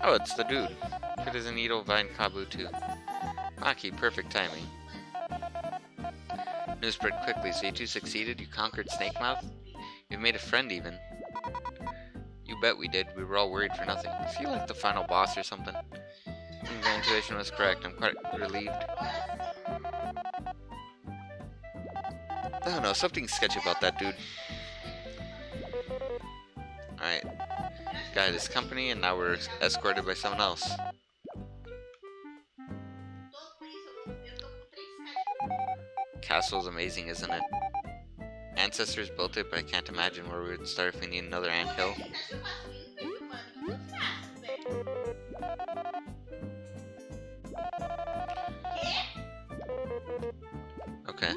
Oh, it's the dude. It is an Edelvine Kabu too. Maki, perfect timing. News spread quickly, so you two succeeded? You conquered Snakemouth? You've made a friend even. You bet we did. We were all worried for nothing. I feel like the final boss or something. Your intuition was correct. I'm quite relieved. I don't know, something sketchy about that dude. Alright. Got his company, and now we're escorted by someone else. Castle's amazing, isn't it? Ancestors built it, but I can't imagine where we would start if we need another anthill. Okay.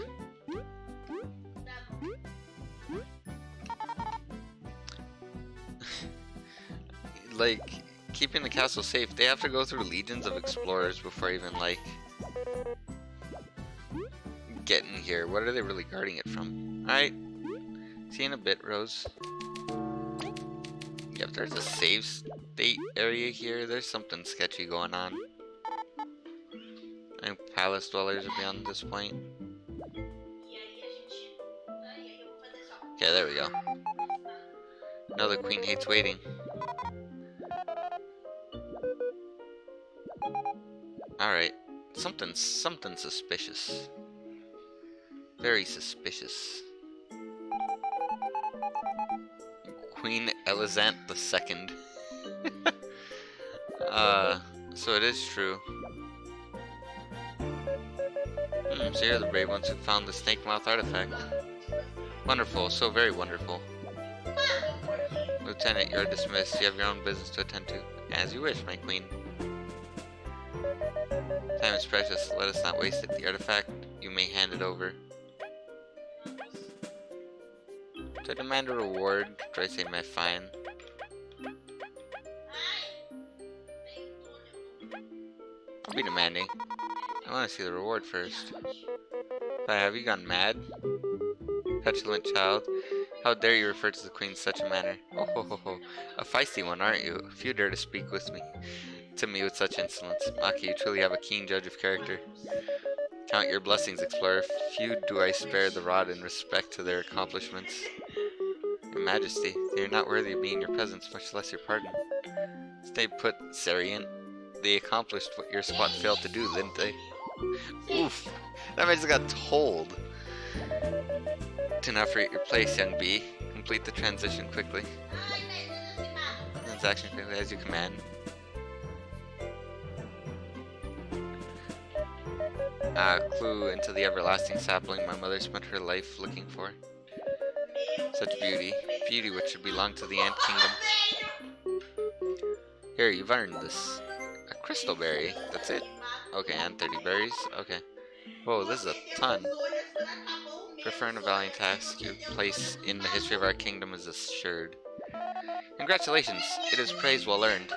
Like, keeping the castle safe, they have to go through legions of explorers before even, like, getting here. What are they really guarding it from? Alright. See you in a bit, Rose. Yep, there's a save state area here. There's something sketchy going on. I think palace dwellers are beyond this point. Okay, there we go. No, the queen hates waiting. Alright. Something suspicious. Very suspicious. Queen Elizant II. So it is true. So you're the brave ones who found the snake mouth artifact. Wonderful, so very wonderful. Lieutenant, you're dismissed. You have your own business to attend to. As you wish, my queen. Time is precious. Let us not waste it. The artifact, you may hand it over. Do I demand a reward? Do I say my fine? I'll be demanding. I want to see the reward first. Have you gone mad? Petulant child. How dare you refer to the queen in such a manner? Oh ho ho ho. A feisty one, aren't you? If you dare to speak to me with such insolence. Maki, you truly have a keen judge of character. Count your blessings, explorer. Few do I spare the rod in respect to their accomplishments. Your Majesty, they are not worthy of being in your presence, much less your pardon. Stay put, Sarian. They accomplished what your spot failed to do, didn't they? Oof. That man just got told. Do not forget your place, young bee. Complete the transition quickly. Transaction quickly as you command. Clue into the everlasting sapling my mother spent her life looking for. Such beauty. Beauty which should belong to the ant kingdom. Here, you've earned this. A crystal berry. That's it. Okay, and 30 berries. Okay. Whoa, this is a ton. Preferring a valiant task, your place in the history of our kingdom is assured. Congratulations. It is praise well earned.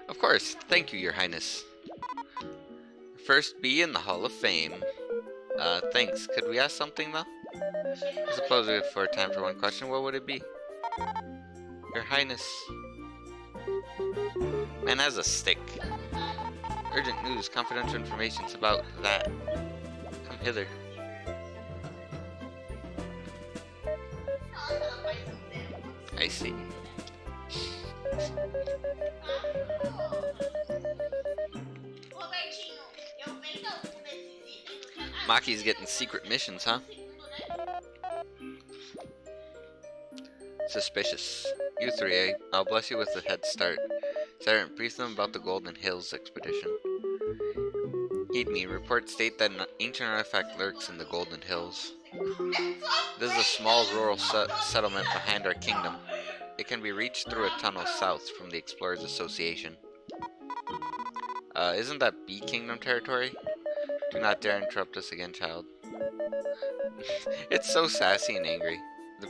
Of course, thank you, your highness. First bee in the Hall of Fame. Thanks. Could we ask something, though? I suppose we have time for one question. What would it be? Your highness. Man has a stick. Urgent news, confidential information about that. Come hither. I see. Maki's getting secret missions, huh? Suspicious. You three, eh? I'll bless you with a head start. Sergeant, brief them about the Golden Hills expedition. Heed me. Reports state that an ancient artifact lurks in the Golden Hills. This is a small rural settlement behind our kingdom. It can be reached through a tunnel south from the Explorers Association. Isn't that Bee Kingdom territory? Do not dare interrupt us again, child. It's so sassy and angry. The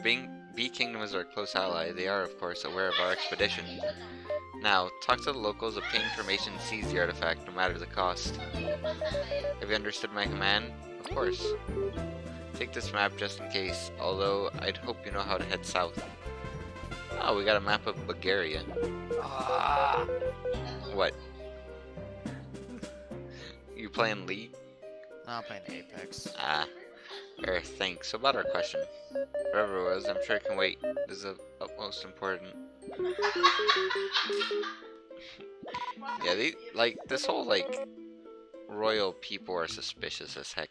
Bee Kingdom is our close ally. They are, of course, aware of our expedition. Now, talk to the locals, obtain information, and seize the artifact, no matter the cost. Have you understood my command? Of course. Take this map just in case, although I'd hope you know how to head south. Oh, we got a map of Bulgaria. What? You playing League? No, I'm playing Apex. Thanks. So about our question. Whatever it was, I'm sure it can wait. This is of utmost important. Yeah, this whole, royal people are suspicious as heck.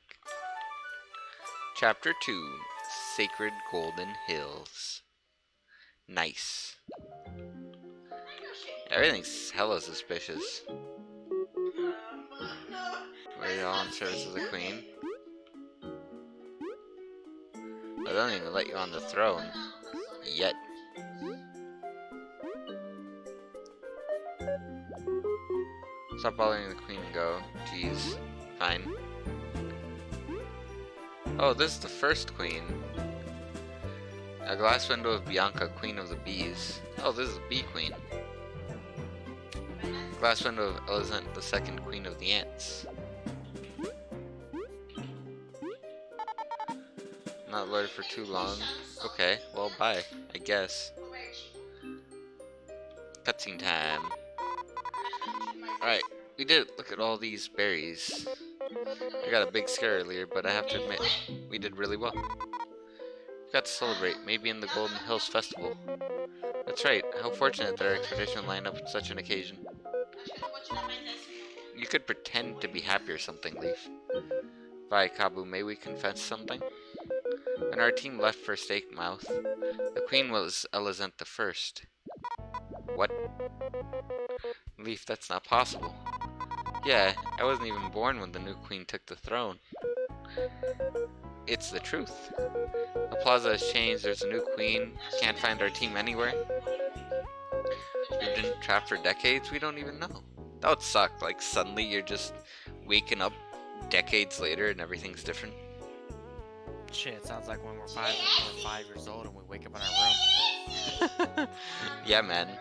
Chapter 2, Sacred Golden Hills. Nice. Everything's hella suspicious. We're all in service of the queen. I don't even let you on the throne. Yet. Stop bothering the queen and go. Jeez. Fine. Oh, this is the first queen. A glass window of Bianca, queen of the bees. Oh, this is the bee queen. Glass window of Elizant, the second queen of the ants. Not loaded for too long. Okay, well, bye, I guess. Cutscene time. Alright, we did it. Look at all these berries. I got a big scare earlier, but I have to admit, we did really well. We got to celebrate, maybe in the Golden Hills Festival. That's right, how fortunate that our expedition lined up with such an occasion. You could pretend to be happy or something, Leaf. Vi, Kabu, may we confess something? When our team left for Steak Mouth, the queen was Elizant the First. What? Leaf, that's not possible. Yeah, I wasn't even born when the new queen took the throne. It's the truth. The plaza has changed, there's a new queen, can't find our team anywhere. We've been trapped for decades, we don't even know. That would suck, like suddenly you're just waking up decades later and everything's different. Shit, it sounds like when we're 5 years old and we wake up in our room. Yeah, man.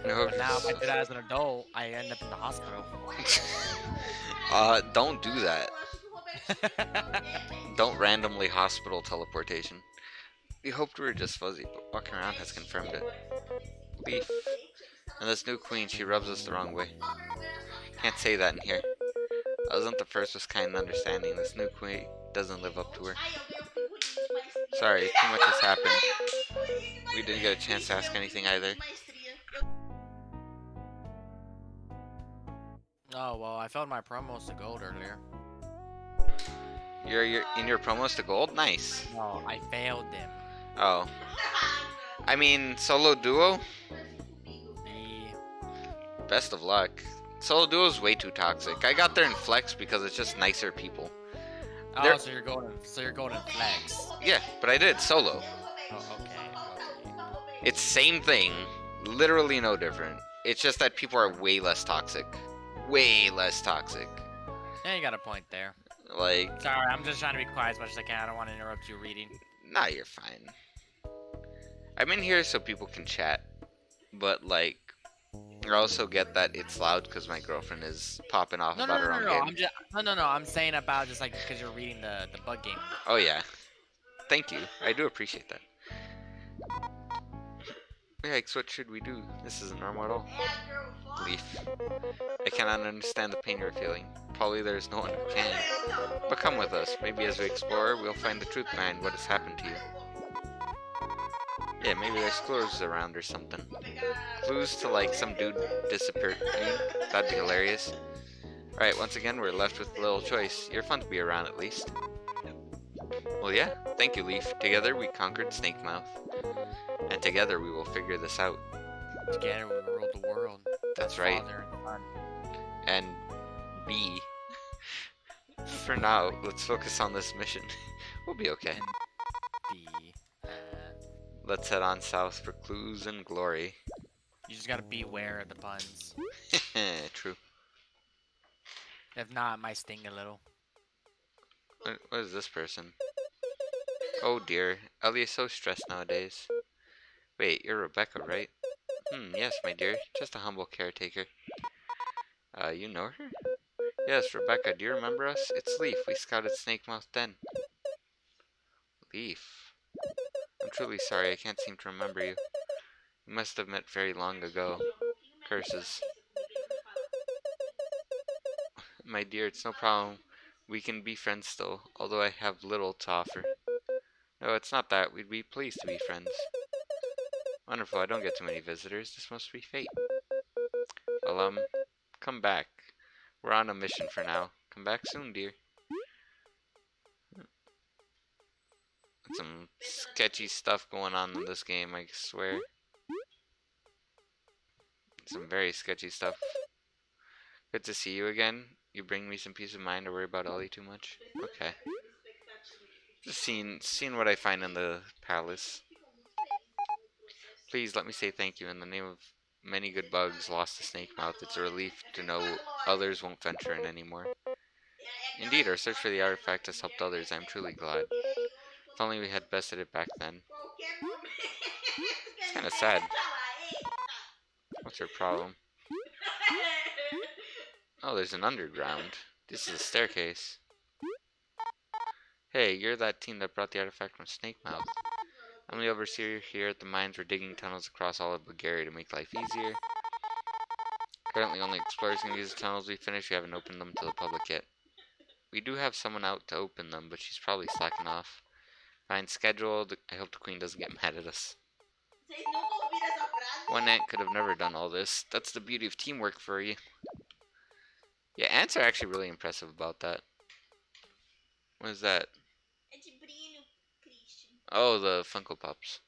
No, But now, if I did that as an adult, I end up in the hospital. Don't do that. Don't randomly hospital teleportation. We hoped we were just fuzzy, but walking around has confirmed it. Leaf. And this new queen, she rubs us the wrong way. Can't say that in here. Elizant the First was kind and understanding. This new queen doesn't live up to her. Sorry, too much has happened. We didn't get a chance to ask anything either. Oh, well, I failed my promos to gold earlier. You're in your promos to gold? Nice. No, I failed them. Oh. I mean, solo duo? Best of luck. Solo duo is way too toxic. I got there in flex because it's just nicer people. Oh, so you're going in flex. Yeah, but I did solo. Oh, okay. It's same thing. Literally no different. It's just that people are way less toxic. Way less toxic. Yeah, you got a point there. Like... Sorry, I'm just trying to be quiet as much as I can. I don't want to interrupt you reading. Nah, you're fine. I'm in here so people can chat. But, like... I also get that it's loud because my girlfriend is popping off about her own game. I'm saying about just like because you're reading the bug game. Oh yeah, thank you. I do appreciate that. Yikes! What should we do? This isn't normal at all. Leaf. I cannot understand the pain you're feeling. Probably there's no one who can. But come with us. Maybe as we explore, we'll find the truth behind what has happened to you. Yeah, maybe there's clues around or something. Clues to like some dude disappeared. That'd be hilarious. Alright, once again, we're left with little choice. You're fun to be around at least. Well, yeah. Thank you, Leaf. Together we conquered Snake Mouth. And together we will figure this out. Together we rule the world. That's right. Father and Son. And B. For now, let's focus on this mission. We'll be okay. B. Let's head on south for clues and glory. You just gotta beware of the puns. True. If not, it might sting a little. What is this person? Oh dear, Ellie is so stressed nowadays. Wait, you're Rebecca, right? Yes, my dear. Just a humble caretaker. You know her? Yes, Rebecca, do you remember us? It's Leaf. We scouted Snake Mouth Den. Leaf. I'm truly sorry, I can't seem to remember you. We must have met very long ago. Curses. My dear, it's no problem. We can be friends still, although I have little to offer. No, it's not that. We'd be pleased to be friends. Wonderful, I don't get too many visitors. This must be fate. Well, come back. We're on a mission for now. Come back soon, dear. Some sketchy stuff going on in this game, I swear. Some very sketchy stuff. Good to see you again. You bring me some peace of mind to worry about Ellie too much. Okay. Just seeing what I find in the palace. Please let me say thank you in the name of many good bugs lost to snake mouth. It's a relief to know others won't venture in anymore. Indeed, our search for the artifact has helped others. I'm truly glad. If only we had bested it back then. It's kind of sad. What's your problem? Oh, there's an underground. This is a staircase. Hey, you're that team that brought the artifact from Snake Mouth. I'm the overseer here at the mines. We're digging tunnels across all of Bulgaria to make life easier. Currently, only explorers can use the tunnels we finished. We haven't opened them to the public yet. We do have someone out to open them, but she's probably slacking off. Fine, scheduled. I hope the queen doesn't get mad at us. One ant could have never done all this. That's the beauty of teamwork for you. Yeah, ants are actually really impressive about that. What is that? Oh, the Funko Pops.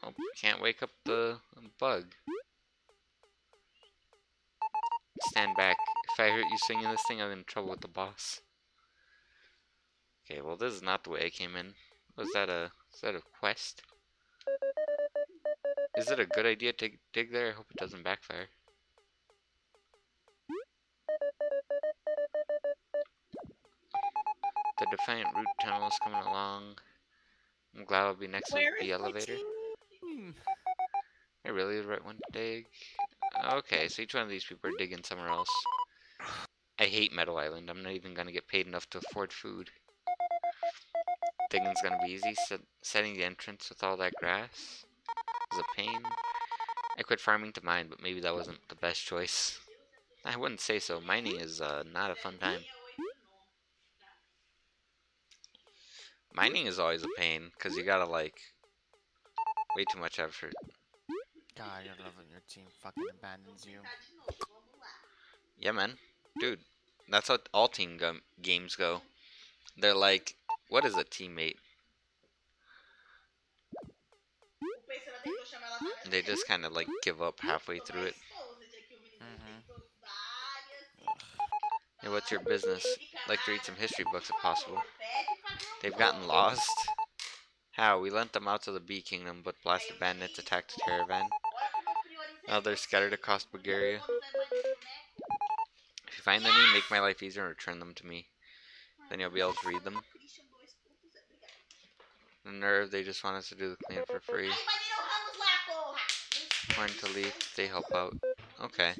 Oh, can't wake up the bug. Stand back. If I hurt you singing this thing, I'm in trouble with the boss. Okay, well this is not the way I came in. Is that a quest? Is it a good idea to dig there? I hope it doesn't backfire. The Defiant Root Tunnel is coming along. I'm glad I'll be next to the elevator. I really the right one to dig. Okay, so each one of these people are digging somewhere else. I hate Meadow Island. I'm not even gonna get paid enough to afford food. Digging's gonna be easy. Setting the entrance with all that grass is a pain. I quit farming to mine, but maybe that wasn't the best choice. I wouldn't say so. Mining is not a fun time. Mining is always a pain, because you gotta, like, way too much effort. God, you're loving your team fucking abandons you. Yeah, man. Dude, that's how all team games go. They're like, what is a teammate? They just kind of, like, give up halfway through it. Hey, what's your business? Like to read some history books if possible. They've gotten lost. How? We lent them out to the Bee Kingdom, but blasted bandits attacked the caravan. Now they're scattered across Bulgaria. If you find any, make my life easier and return them to me. Then you'll be able to read them. The nerve, they just want us to do the clean for free. Corn to leaf, they help out. Okay.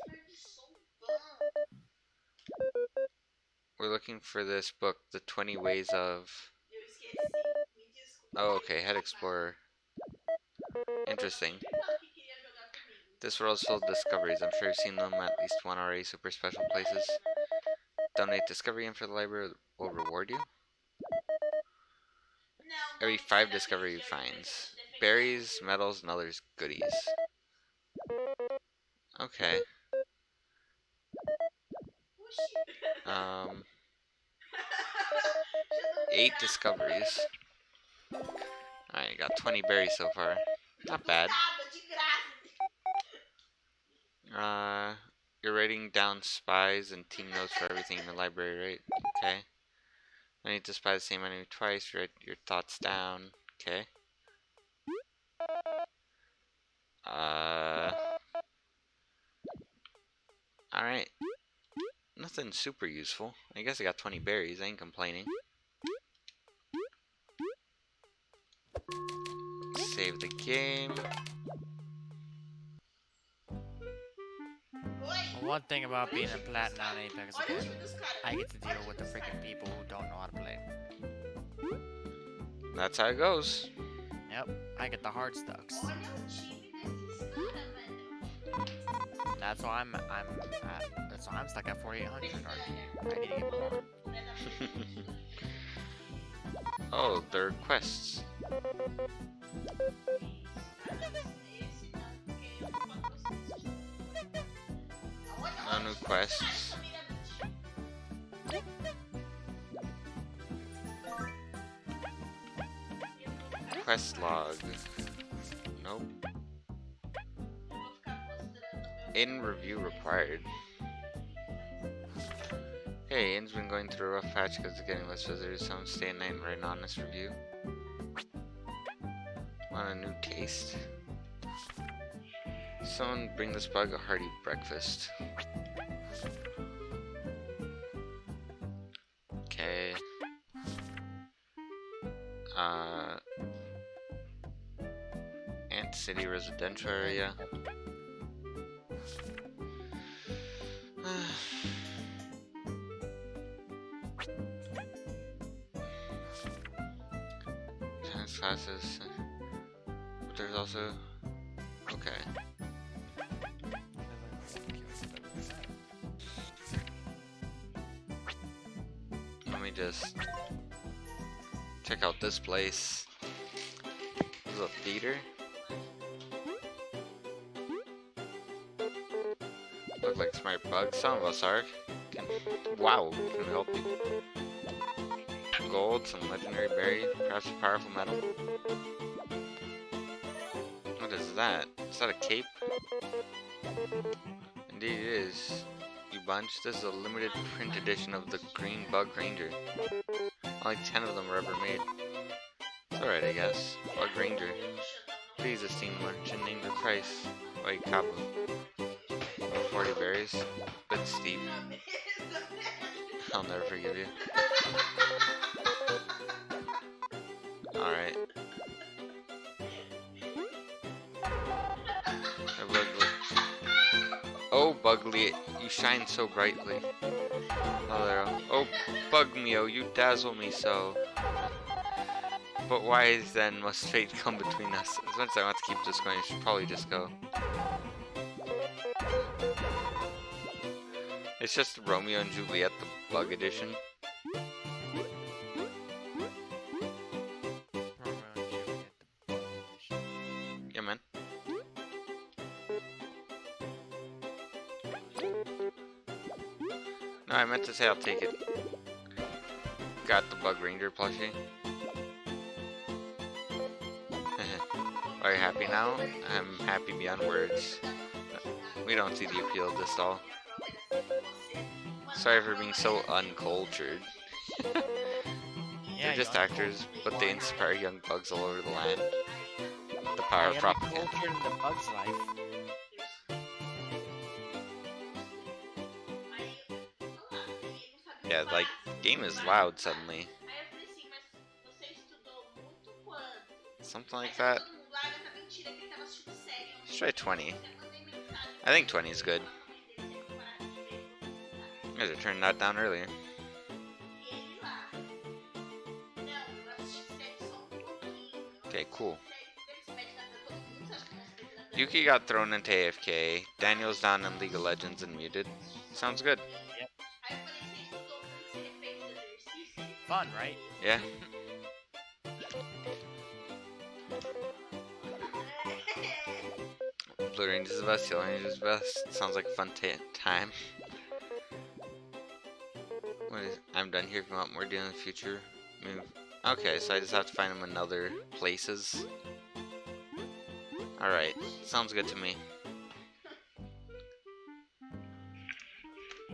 We're looking for this book, The 20 Ways of... Oh, okay, Head Explorer. Interesting. This world's full of discoveries. I'm sure you've seen them, at least one already. Super special places. Donate discovery info for the library will reward you. Every 5 discovery finds. Berries, metals, and others goodies. Okay. 8 discoveries. Alright, got 20 berries so far. Not bad. You're writing down spies and team notes for everything in the library, right? Okay. I need to spy the same enemy twice. Write your thoughts down. Okay. Alright. Nothing super useful. I guess I got 20 berries. I ain't complaining. Save the game. One thing about being a platinum on Apex again, I get to deal with the freaking people who don't know how to play. That's how it goes. Yep, I get the hard stucks. That's why I'm at the So I'm stuck at 4,800 RP. I need to get more. Oh, there are quests. No new quests. Quest log. Nope. In review required. Hey, Ian's been going through a rough patch because of getting less visitors. Some stay at night and write an honest review. Want a new taste? Someone bring this bug a hearty breakfast. Okay. Ant City residential area. Science classes. But there's also. Okay. Let me just check out this place. This is a theater. Look like smart bugs. Some of us are. Wow, can help you. Gold, some legendary berry, perhaps a powerful metal. What is that? Is that a cape? Indeed it is. You bunch, this is a limited print edition of the Green Bug Ranger. Only 10 of them were ever made. It's alright, I guess. Bug Ranger. Please, esteemed merchant, name your price. Wait, Cabo. 40 berries. Bit steep. I'll never forgive you. Alright. Oh, Bugly, you shine so brightly. Oh, there. Oh, Bugmeo, you dazzle me so. But why then must fate come between us? As much as I want to keep this going, I should probably just go. It's just Romeo and Juliet, the Bug Edition. Yeah, man. No, I meant to say I'll take it. Got the Bug Ranger plushie. Are you happy now? I'm happy beyond words. We don't see the appeal of this doll. Sorry for being so uncultured. They're just actors, but they inspire young bugs all over the land. The power of propaganda. Culture in the bug's life. Yeah, like, game is loud suddenly. Something like that. Let's try 20. I think 20 is good. I should have turned that down earlier. Okay, cool. Yuki got thrown into AFK. Daniel's down in League of Legends and muted. Sounds good. Fun, right? Yeah. Blue Range is the best, Yellow Range is the best. Sounds like a fun time. What is? I'm done here. If you want more deal in the future, move. Okay, so I just have to find them in other places. Alright, sounds good to me.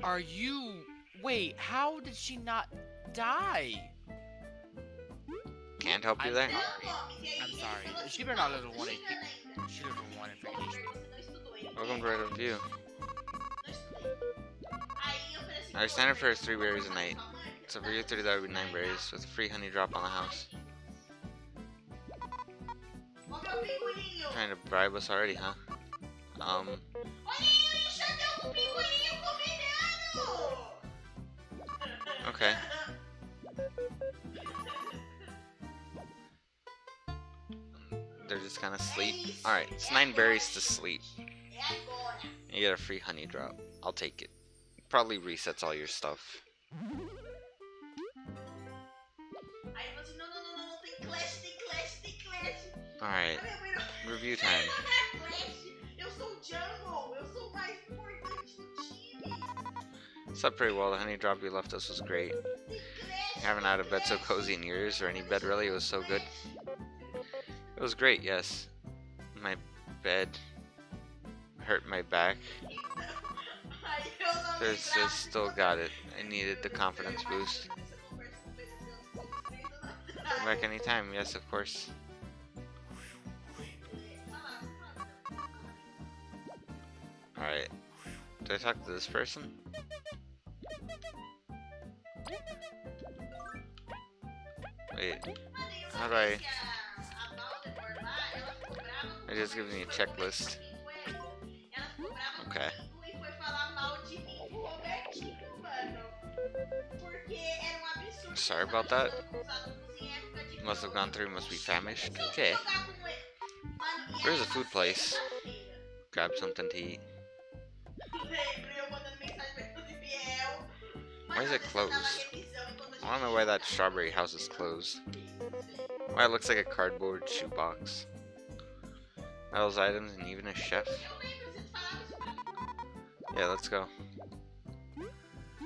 Are you... Wait, how did she not die? Can't help you there. I'm sorry. She better not live in 1 HP. She lives in 1 in freaking HP. Welcome to Right of View. Our standard fare is 3 berries a night. So for you 30 that would be 9 berries with a free honey drop on the house. Trying to bribe us already, huh? Okay. They're just gonna sleep. Alright, it's 9 berries to sleep. You get a free honey drop. I'll take it. probably resets all your stuff. Aí ele falou assim, não, tem Clash. Alright, review time. Não é Clash, eu sou o Jungle, eu sou o mais importante do time. Slept pretty well. The honey drop you left us was great. Haven't had a bed so cozy in years, or any bed really. It was so good. It was great, yes. My bed hurt my back. There's still got it. I needed the confidence boost. Come back anytime, yes, of course. Alright. Do I talk to this person? Wait. How do I... It just gives me a checklist. Okay. Sorry about that. Must have gone through, must be famished. Okay. Where's a food place? Grab something to eat. Why is it closed? I don't know why that strawberry house is closed. Why it looks like a cardboard shoebox. Those items and even a chef. Yeah, let's go.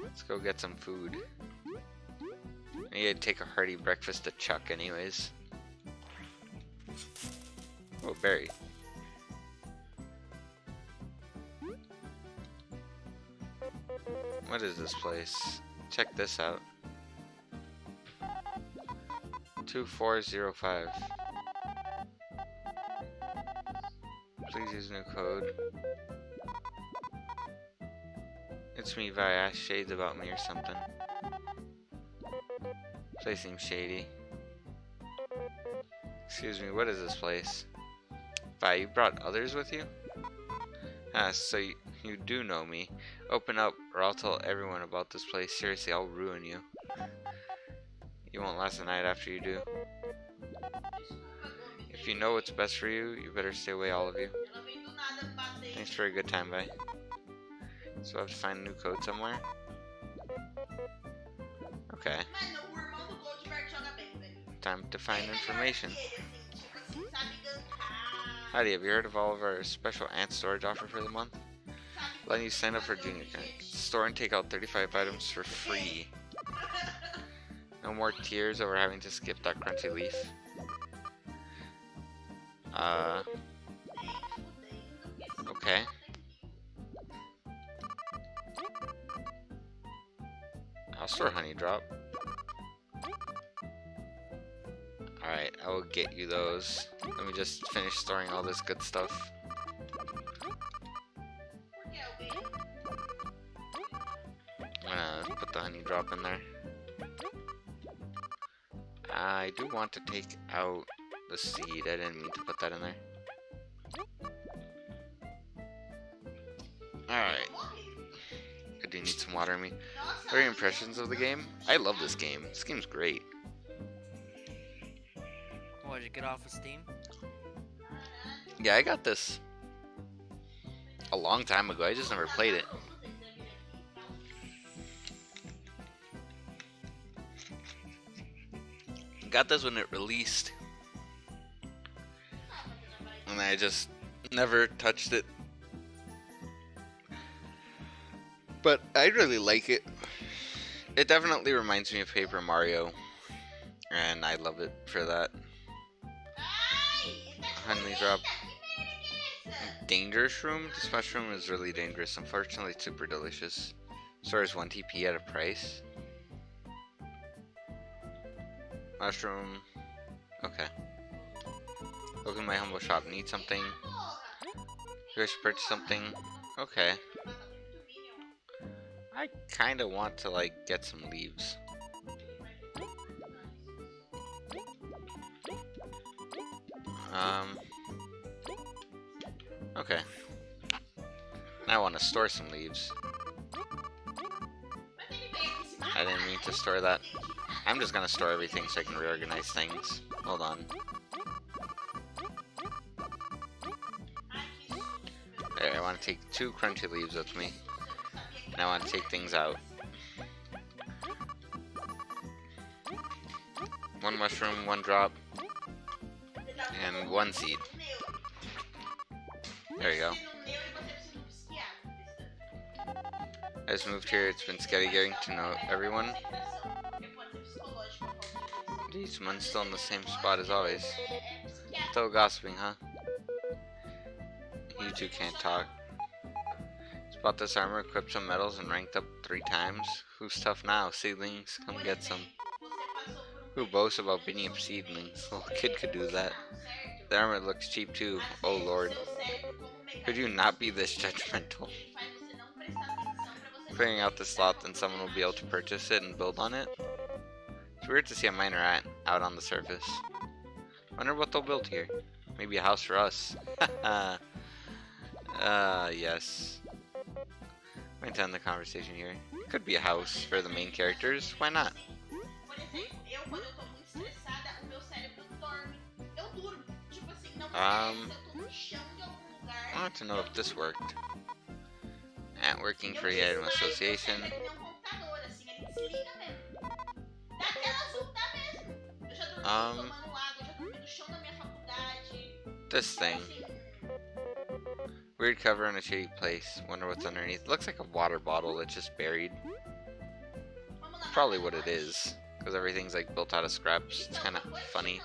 Let's go get some food. I need to take a hearty breakfast to Chuck anyways. Oh, berry. What is this place? Check this out. 2405. Please use new code. It's me, Vi. Ask Shades about me or something. Place seems shady. Excuse me, what is this place? Vi, you brought others with you? Ah, so you do know me. Open up, or I'll tell everyone about this place. Seriously, I'll ruin you. You won't last a night after you do. If you know what's best for you, you better stay away, all of you. Thanks for a good time, bye. So I have to find a new code somewhere? Okay. Time to find information. Howdy, have you heard of all of our special ant storage offer for the month? Letting you sign up for Junior Connect. Store and take out 35 items for free. No more tears over having to skip that crunchy leaf. Okay. I'll store honey drop. Alright, I will get you those. Let me just finish storing all this good stuff. I'm gonna put the honey drop in there. I do want to take out the seed. I didn't mean to put that in there. Alright. I do need some water in me. What are your impressions of the game? I love this game. This game's great. What, did you get off of Steam? Yeah, I got this a long time ago. I just never played it. Got this when it released. And I just never touched it. But I really like it. It definitely reminds me of Paper Mario. And I love it for that. Honey drop. Dangerous room? This mushroom is really dangerous. Unfortunately, it's super delicious. Stores 1 TP at a price. Mushroom. Okay. Welcome to my humble shop. Need something? You guys should purchase something? Okay. I kinda want to, like, get some leaves. Okay. Now I want to store some leaves. I didn't mean to store that. I'm just gonna store everything so I can reorganize things. Hold on. There, I want to take 2 crunchy leaves with me. And I want to take things out. One mushroom, one drop, and one seed. There you go. I just moved here, it's been scary getting to know everyone. Geez, someone's still in the same spot as always. Still gossiping, huh? You two can't talk. Just bought this armor, equipped some medals, and ranked up 3 times. Who's tough now? Seedlings, come get some. Who boasts about beating up seedlings? Little kid could do that. The armor looks cheap too. Oh lord. Could you not be this judgmental? Clearing out the slot, then someone will be able to purchase it and build on it. It's weird to see a miner out on the surface. Wonder what they'll build here. Maybe a house for us. Yes. Might end the conversation here. Could be a house for the main characters. Why not? I want to know if this worked. At working for the item association. This thing. Weird cover in a shady place. Wonder what's underneath. Looks like a water bottle that's just buried. Probably what it is, because everything's like built out of scraps. It's kind of funny.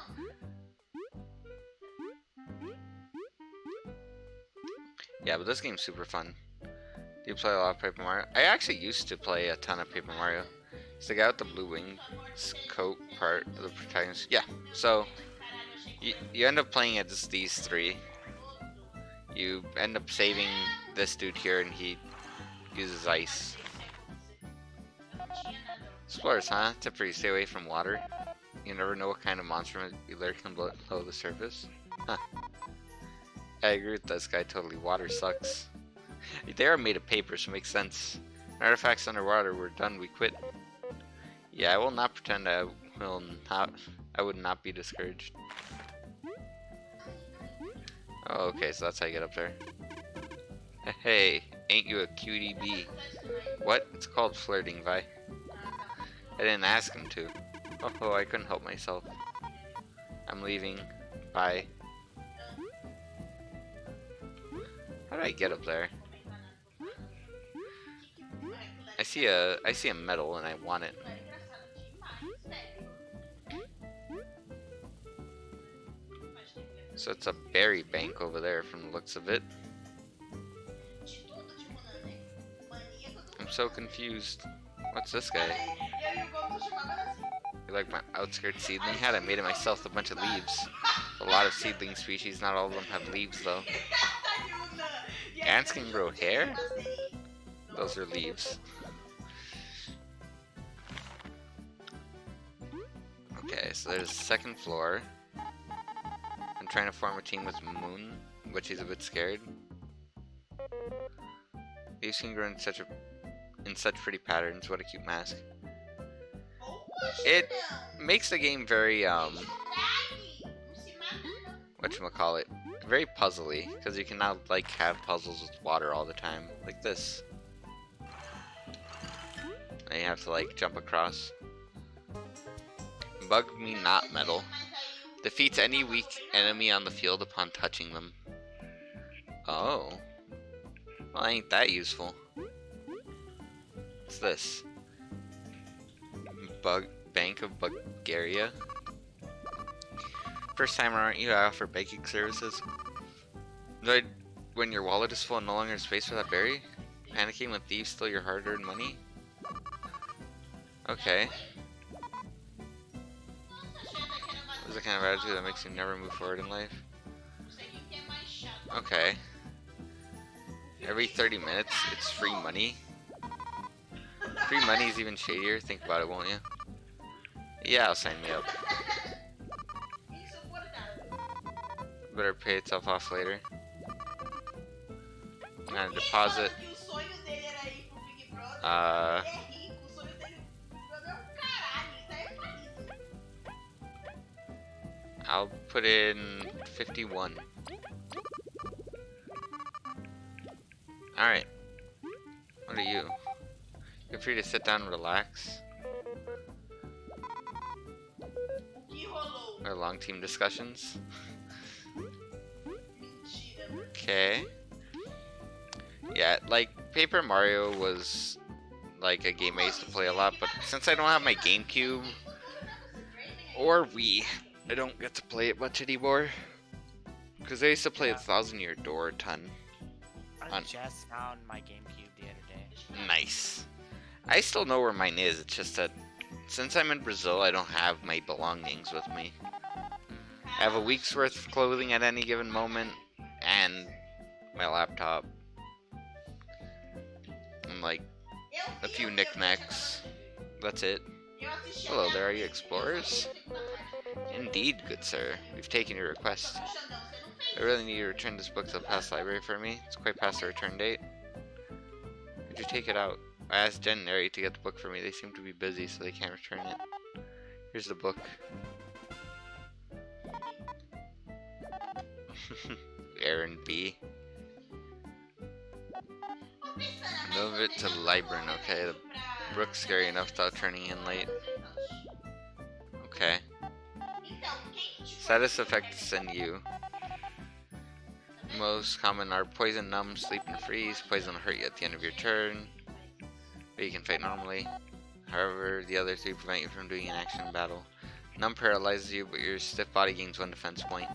Yeah, but this game's super fun. Do you play a lot of Paper Mario? I actually used to play a ton of Paper Mario. It's the guy with the blue wings coat part of the protagonist. Yeah, so you end up playing as these 3. You end up saving this dude here, and he uses ice. Explorers, huh? Tip for you, stay away from water. You never know what kind of monster you lurking below the surface. Huh. I agree with this guy, totally. Water sucks. They are made of paper, so it makes sense. Artifacts underwater, we're done, we quit. Yeah, I will not pretend I would not be discouraged. Oh, okay, so that's how you get up there. Hey, ain't you a cutie bee? What? It's called flirting, Vi. I didn't ask him to. Oh, I couldn't help myself. I'm leaving. Bye. How do I get up there? I see a medal and I want it. So it's a berry bank over there from the looks of it. I'm so confused. What's this guy? You like my outskirt seedling hat? I made it myself with a bunch of leaves. A lot of seedling species, not all of them have leaves though. Ants can grow hair? Those are leaves. Okay, so there's the 2nd floor. I'm trying to form a team with Moon, but she's a bit scared. Leaves can grow in such pretty patterns. What a cute mask. It makes the game very whatchamacallit, very puzzly, because you can now like have puzzles with water all the time, like this. And you have to like jump across. Bug me not metal. Defeats any weak enemy on the field upon touching them. Oh. Well, ain't that useful. What's this? Bank of Bulgaria. First time around, you offer banking services. When your wallet is full and no longer has space for that berry? Panicking when thieves steal your hard-earned money? Okay. This is the kind of attitude that makes you never move forward in life. Okay. Every 30 minutes, it's free money. Free money is even shadier. Think about it, won't you? Yeah, I'll sign me up. Better pay itself off later. And deposit. I'll put in 51. Alright. What are you? Feel free to sit down and relax. O que rolou? Or long team discussions. Mentira. Okay. Yeah, like Paper Mario was like a game I used to play a lot, but since I don't have my GameCube or Wii, I don't get to play it much anymore. Because I used to play Yeah. 1,000 Year Door a ton. I just found my GameCube the other day. Nice. I still know where mine is, it's just that since I'm in Brazil, I don't have my belongings with me. I have a week's worth of clothing at any given moment, and my laptop. And like a few knickknacks. That's it. Hello there, are you explorers? Indeed, good sir. We've taken your request. I really need you to return this book to the past library for me. It's quite past the return date. Could you take it out? I asked Jen and Ari to get the book for me. They seem to be busy, so they can't return it. Here's the book. Aaron B. Move it to Libran, okay? The brook's scary enough without turning in late. Okay. Status effects and you. Most common are poison, numb, sleep, and freeze. Poison will hurt you at the end of your turn, but you can fight normally. However, the other three prevent you from doing an action in battle. Numb paralyzes you, but your stiff body gains 1 defense point.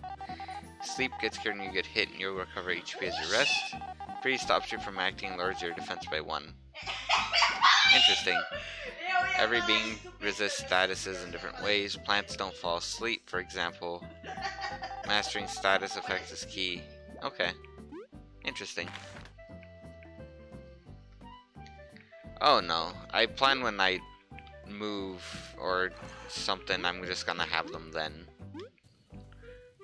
Sleep gets cured when you get hit, and you'll recover HP as you rest. Freeze stops you from acting and lowers your defense by 1. Interesting. Every being resists statuses in different ways. Plants don't fall asleep, for example. Mastering status effects is key. Okay. Interesting. Oh no. I plan when I move or something, I'm just gonna have them then.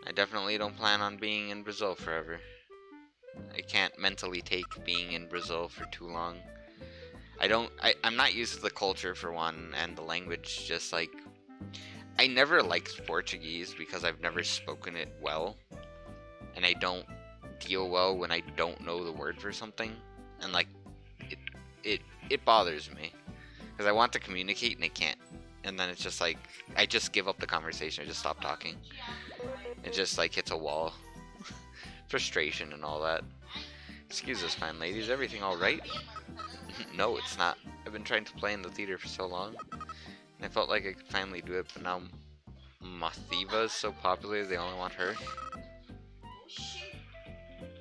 I definitely don't plan on being in Brazil forever. I can't mentally take being in Brazil for too long. I'm not used to the culture for one, and the language, just like, I never liked Portuguese because I've never spoken it well, and I don't deal well when I don't know the word for something, and like, it bothers me, because I want to communicate and I can't, and then it's just like, I just give up the conversation, I just stop talking. It just like hits a wall. Frustration and all that. Excuse us, fine ladies, everything alright? No, it's not. I've been trying to play in the theater for so long, and I felt like I could finally do it, but now Mathiva is so popular, they only want her.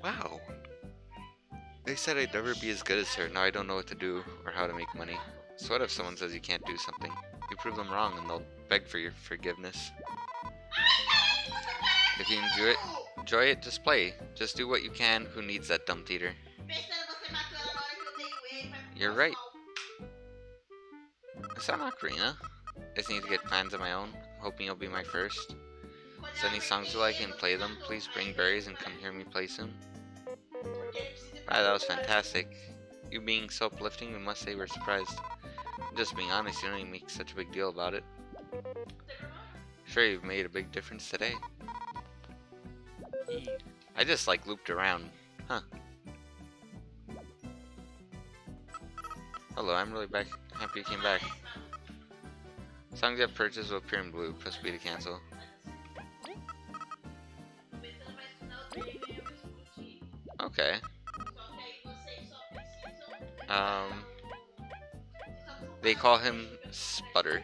Wow. They said I'd never be as good as her, now I don't know what to do, or how to make money. So what if someone says you can't do something? You prove them wrong, and they'll beg for your forgiveness. If you enjoy it, just play. Just do what you can, who needs that dumb theater? You're right. Is that Ocarina? I just need to get fans of my own. I'm hoping you'll be my first. Is there any songs you like and play them? Please bring berries and come hear me play soon. Wow, that was fantastic. You being so uplifting, we must say we're surprised. I'm just being honest, you don't even make such a big deal about it. Sure, you've made a big difference today. I just like looped around. Huh. Hello, I'm really happy you came back. Songs you have purchased will appear in blue. Press B to cancel. Okay. They call him Sputter.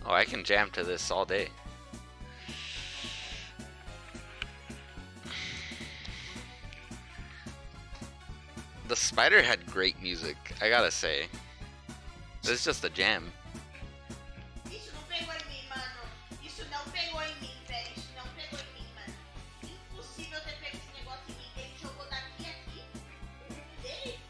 Oh, I can jam to this all day. The Spider had great music, I gotta say. This is just a jam. Isso não pegou em mim, mano. Isso não pegou em mim, velho. Isso não pegou em mim, mano. Impossível ter pego esse negócio em mim. Ele jogou daqui a aqui. O grupo dele.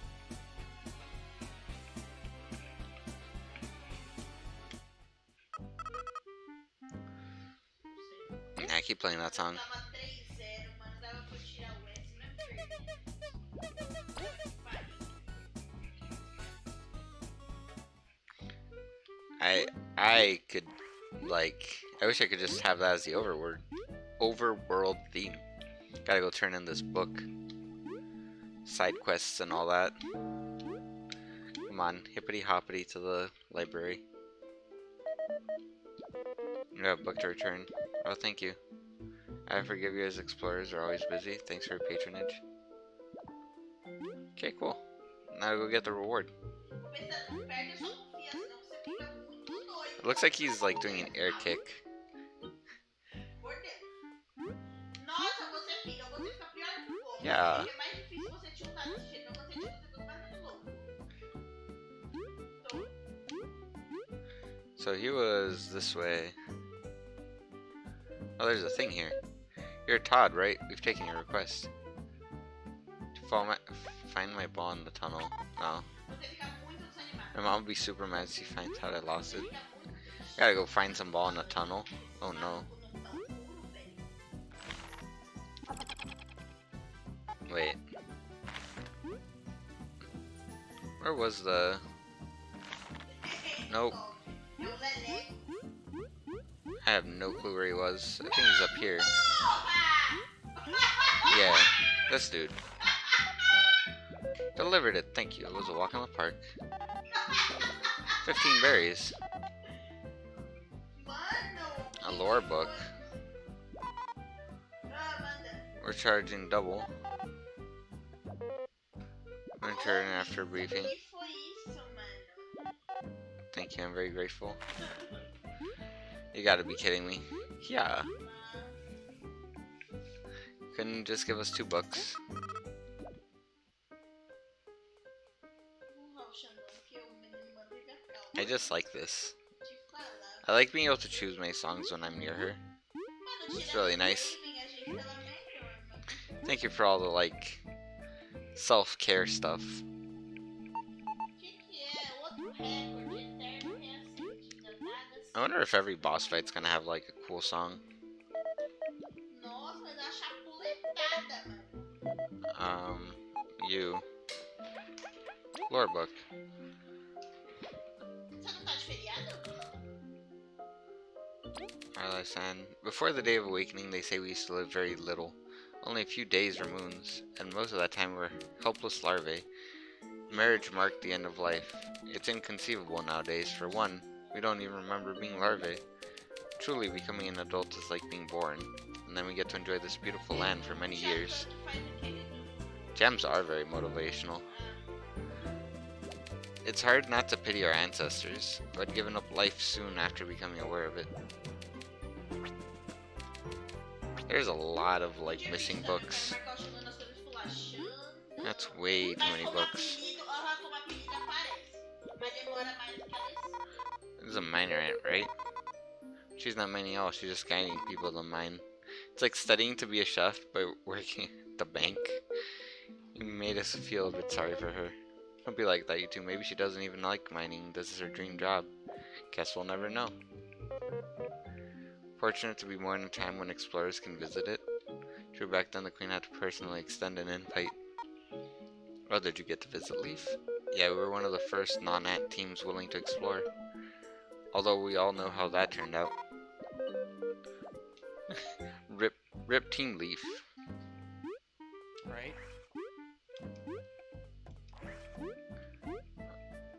I keep playing that song. Tava 3-0, mano. Dava pra eu tirar o S, mesmo perdendo. Vai. I could, like, I wish I could just have that as the overworld theme. Gotta go turn in this book. Side quests and all that. Come on, hippity hoppity to the library. You have a book to return. Oh, thank you. I forgive you as explorers are always busy. Thanks for your patronage. Okay, cool. Now go get the reward. Pensa, não perde a sua confiança, senão você fica muito doido. It looks like he's like doing an air kick. Por Deus. Nossa, você fica pior que o povo. Yeah. Porque é mais difícil você tiltar desse jeito, mas você tilta, você fica mais louco. Então, So he was this way. Oh, there's a thing here. You're Todd, right? We've taken your request. To find my ball in the tunnel. No. você fica muito desanimado. My mom would be super mad if she finds out I lost it. Fica muito triste. Gotta go find some ball in the tunnel. Oh no. Não tão puro, velho. Wait. Where was the... Nope. Eu lelé. I have no clue where he was. I think he's up here. Porra! Yeah, this dude. Delivered it, thank you. It was a walk in the park. 15 berries. Mano! A lore book. Ah, manda. We're charging double. Return after a briefing. Que foi isso, mano? Thank you, I'm very grateful. You gotta be kidding me. Yeah. Couldn't just give us $2. Porra, o Xandão, que o menino manteve a calma. I just like this. Te falar. I like being able to choose my songs when I'm near her. Mano, It's tirando really o nice. briefing, a gente tava melhor, mano. Thank you for all the, like, self-care stuff. Que é? Outro recorde eterno reacende. Nada I wonder if every boss fight's gonna have, like, a cool song. Nossa, vai dar chapuletada, mano. You. Lore book. Você não tá de feriado? And before the Day of Awakening, they say we used to live very little. Only a few days or moons, and most of that time we were helpless larvae. Marriage marked the end of life. It's inconceivable nowadays. For one, we don't even remember being larvae. Truly, becoming an adult is like being born, and then we get to enjoy this beautiful land for many years. Faz o quê? Gems are very motivational. It's hard not to pity our ancestors, who had given up life soon after becoming aware of it. There's a lot of, like, missing books. That's way too many books. This is a miner ant, right? She's not mining at all, she's just guiding people to mine. It's like studying to be a chef, but working at the bank. You made us feel a bit sorry for her. Don't be like that, you two. Maybe she doesn't even like mining. This is her dream job. Guess we'll never know. Fortunate to be born in a time when explorers can visit it. True, back then the queen had to personally extend an invite. Oh, did you get to visit Leaf? Yeah, we were one of the first non-ant teams willing to explore. Although we all know how that turned out. Rip Team Leaf. Right?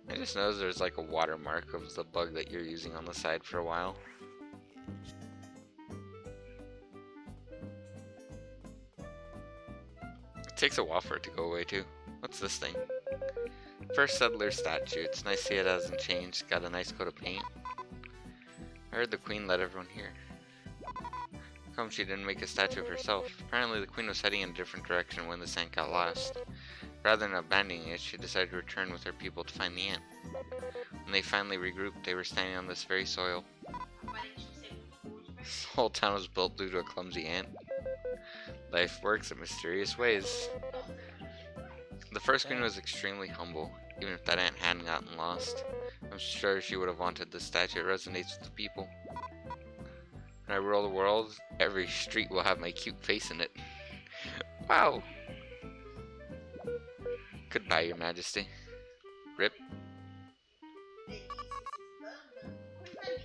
I just noticed there's like a watermark of the bug that you're using on the side for a while. It takes a while for it to go away too. What's this thing? First settler statue. It's nice to see it hasn't changed. Got a nice coat of paint. I heard the queen let everyone here. How come she didn't make a statue of herself? Apparently the queen was heading in a different direction when the ant got lost. Rather than abandoning it, she decided to return with her people to find the ant. When they finally regrouped, they were standing on this very soil. This whole town was built due to a clumsy ant. Life works in mysterious ways. The first queen was extremely humble, even if that ant hadn't gotten lost. I'm sure she would have wanted this statue. It resonates with the people. When I rule the world, every street will have my cute face in it. Wow! Goodbye, Your Majesty. Rip. Delícia esses bambas.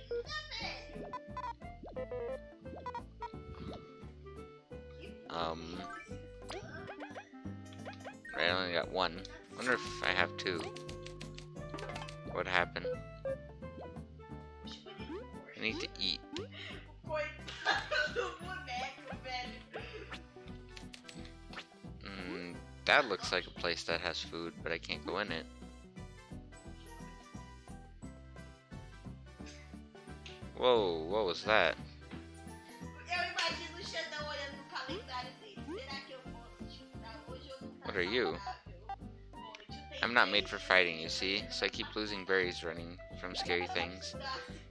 only got one. Wonder if I have two. What happened? I need to eat. Coitado do boneco, velho. That looks like a place that has food, but I can't go in it. Whoa, what was that? Eu imagino o Xandão olhando no calendário dele. Será que eu posso chutar hoje ou não tá What are you? saudável? I'm not made for fighting, you see, so I keep losing berries running from scary things.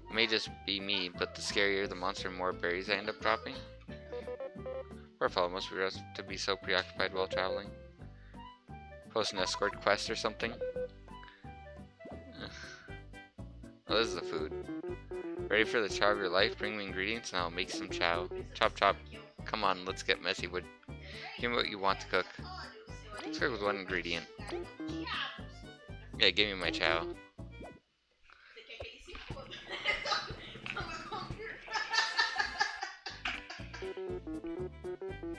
It may just be me, but the scarier the monster, the more berries I end up dropping. Poor fellow must be to be so preoccupied while traveling. Post an escort quest or something. Oh, this is the food. Ready for the chow of your life? Bring me ingredients and I'll make some chow. Chop chop. Come on, let's get messy. Give me what you want to cook. Let's cook with one ingredient. Yeah, give me my chow. Você quer que ele se foda?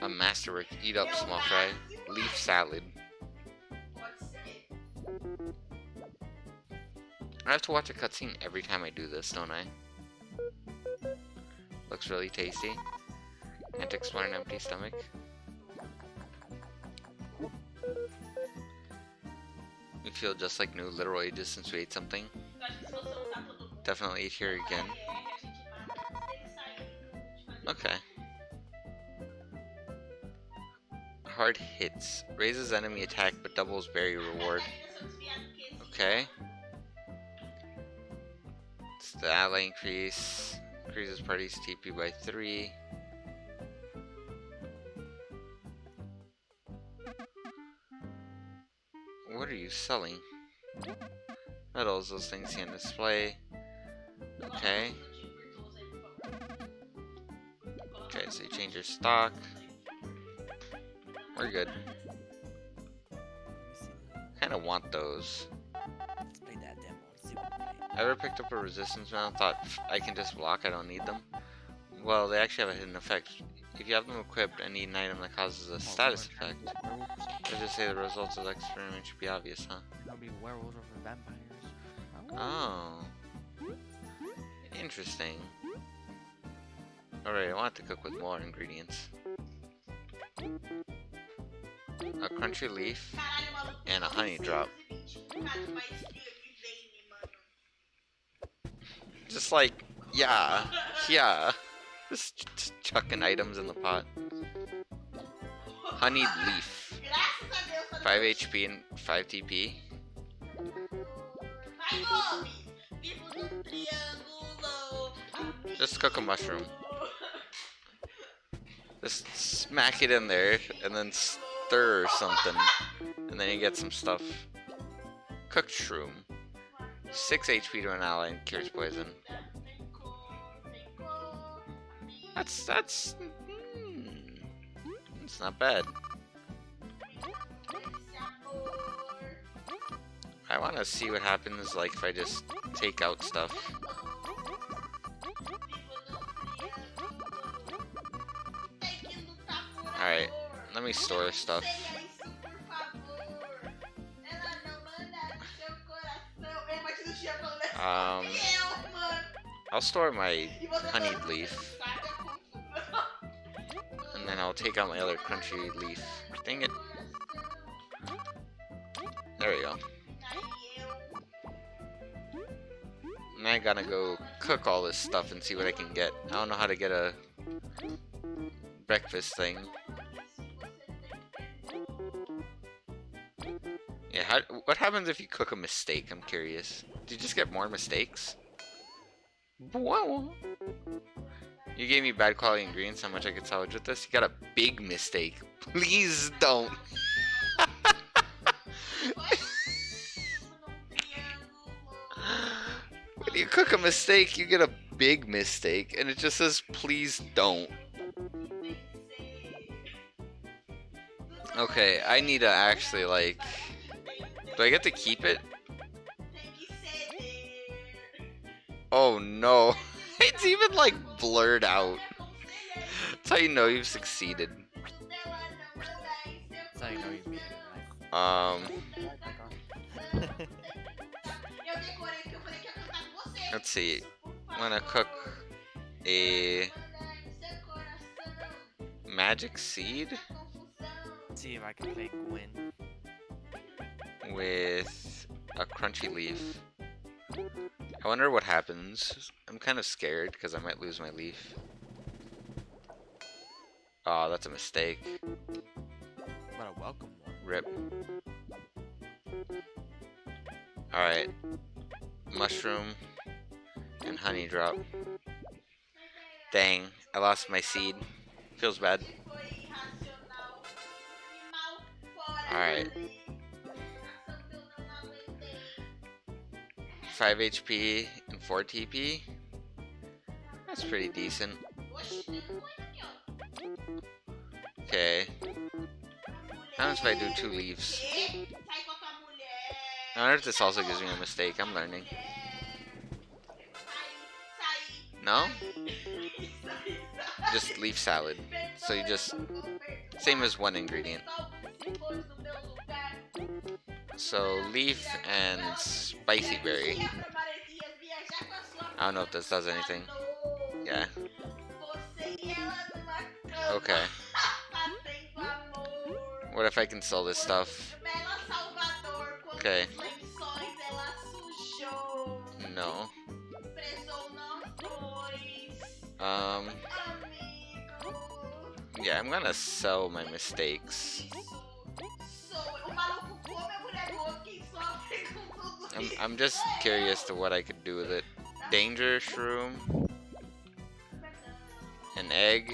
A masterwork. Eat up, small fry. Leaf salad. Pode ser. I have to watch a cutscene every time I do this, don't I? Looks really tasty. Can't explain an empty stomach. We feel just like new literal ages since we ate something. Eu acho que se você lutar todo mundo, Definitely eat here again. a gente mata antes dele sair de fazer. Okay. Hard hits. Raises enemy attack but doubles berry reward. Okay. It's the ally increase. Increases party's TP by 3. What are you selling? Medals, those things you can display. Okay. Okay, so you change your stock. We're good. Kinda want those. Let's play that demo and see what we play. I ever picked up a resistance mount, thought I can just block, I don't need them. Well, they actually have a hidden effect. If you have them equipped and need an item that causes a status effect, let's just say the results of the experiment should be obvious, huh? There'll be werewolves over vampires. Oh. Interesting. Alright, I want to cook with more ingredients. A crunchy leaf and a honey drop. Just like, yeah, yeah. Just chucking items in the pot. Honeyed leaf. 5 HP and 5 TP. Just cook a mushroom. Just smack it in there and then stir or something. And then you get some stuff. Cooked shroom. 6 HP to an ally and cures poison. That's it's not bad. I want to see what happens like if I just take out stuff. Alright, let me store stuff. I'll store my honeyed leaf. And then I'll take out my other crunchy leaf. Dang it. There we go. And I gotta go cook all this stuff and see what I can get. I don't know how to get a breakfast thing. Yeah, what happens if you cook a mistake? I'm curious. Do you just get more mistakes? Whoa. You gave me bad quality ingredients, how much I could salvage with this? You got a big mistake. Please don't. When you cook a mistake, you get a big mistake, and it just says, please don't. Okay, I need to actually, like... Do I get to keep it? Oh no. It's even, like, blurred out. That's how you know you've succeeded. That's how you know you've made it, right? Vai, Michael. Eu decorei porque eu falei que ia cantar com você. let's see. Isso, por I'm gonna favor. cook a Mandar em seu coração, magic seed essa confusão. See if I can make Gwen. with a crunchy leaf. I wonder what happens. I'm kind of scared because I might lose my leaf. Oh, that's a mistake. But a welcome one. Rip. Alright. Mushroom and honey drop. Dang, I lost my seed. Feels bad. Foi irracional e mal fora Alright. de lei. Ação que eu não aguentei. 5 HP and 4 TP. That's pretty decent. Oxi, tem coisa aqui, ó. Okay. A How much if I do mulher. 2 leaves? Quê? Sai com a tua mulher. I wonder if this also gives me a mistake. I'm learning. Sai. No? Sai. Just leaf salad. So you just... Same as one ingredient. So leaf and spicy berry. I don't know if this does anything. Yeah. Okay. What if I can sell this stuff? Okay. No. Yeah, I'm gonna sell my mistakes. I'm just curious to what I could do with it. Danger shroom. An egg.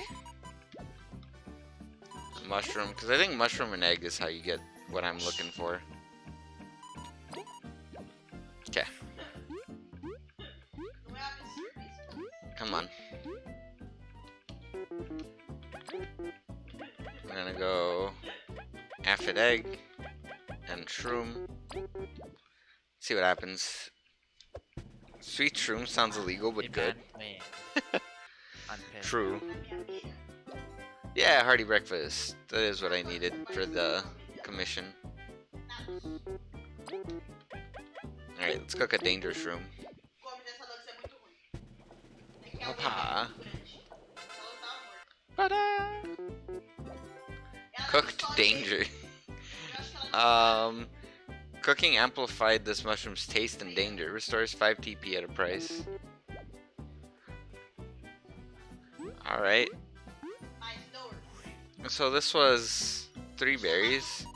A mushroom. Because I think mushroom and egg is how you get what I'm looking for. Okay. Come on. I'm gonna go aphid egg and shroom. See what happens. Sweet shroom sounds illegal but good. I'm pissed. True. Yeah, hearty breakfast. That is what I needed for the commission. Alright, let's cook a danger shroom. Opa. Ta-da! Cooked danger. Cooking amplified this mushroom's taste and danger. Restores 5 TP at a price. Alright. So this was 3 berries.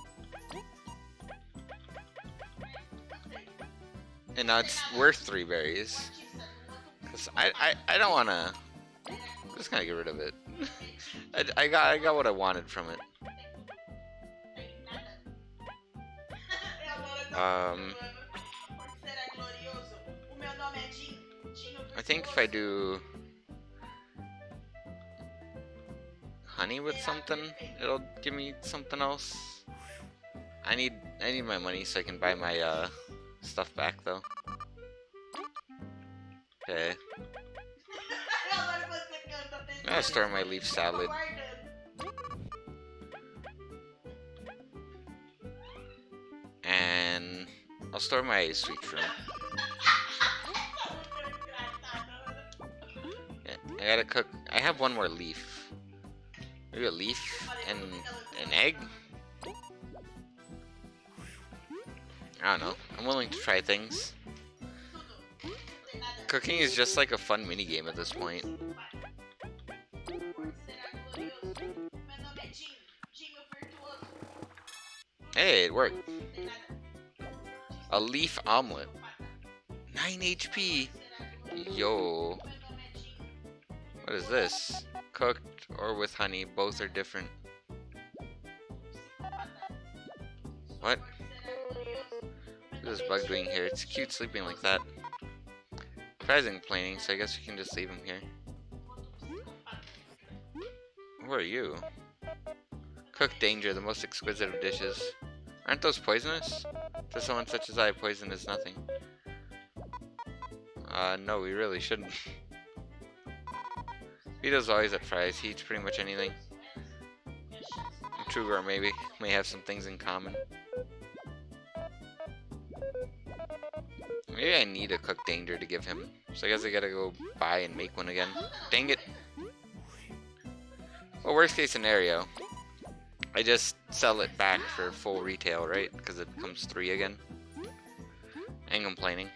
And now it's worth 3 berries. Cause I don't wanna... I'm just gonna get rid of it. I got what I wanted from it. I think if I do honey with something, it'll give me something else. I need my money so I can buy my stuff back though. Okay. I'm gonna store my leaf salad. And I'll store my sweet shroom. Yeah, I gotta cook. I have one more leaf. Maybe a leaf and an egg? I don't know. I'm willing to try things. Cooking is just like a fun minigame at this point. Hey, it worked. A leaf omelet. 9 HP. Yo. What is this? Cooked or with honey, both are different. What? What is this bug doing here? It's cute sleeping like that. Fry's complaining, so I guess we can just leave him here. Who are you? Cooked danger, the most exquisite of dishes. Aren't those poisonous? To someone such as I, poison is nothing. No, we really shouldn't. Vito's always at Fry's, he eats pretty much anything. And Trugar maybe, may have some things in common. Maybe I need a cooked danger to give him. So I guess I gotta go buy and make one again. Dang it. Well, worst case scenario, I just sell it back for full retail, right? Because it becomes 3 again. I ain't complaining.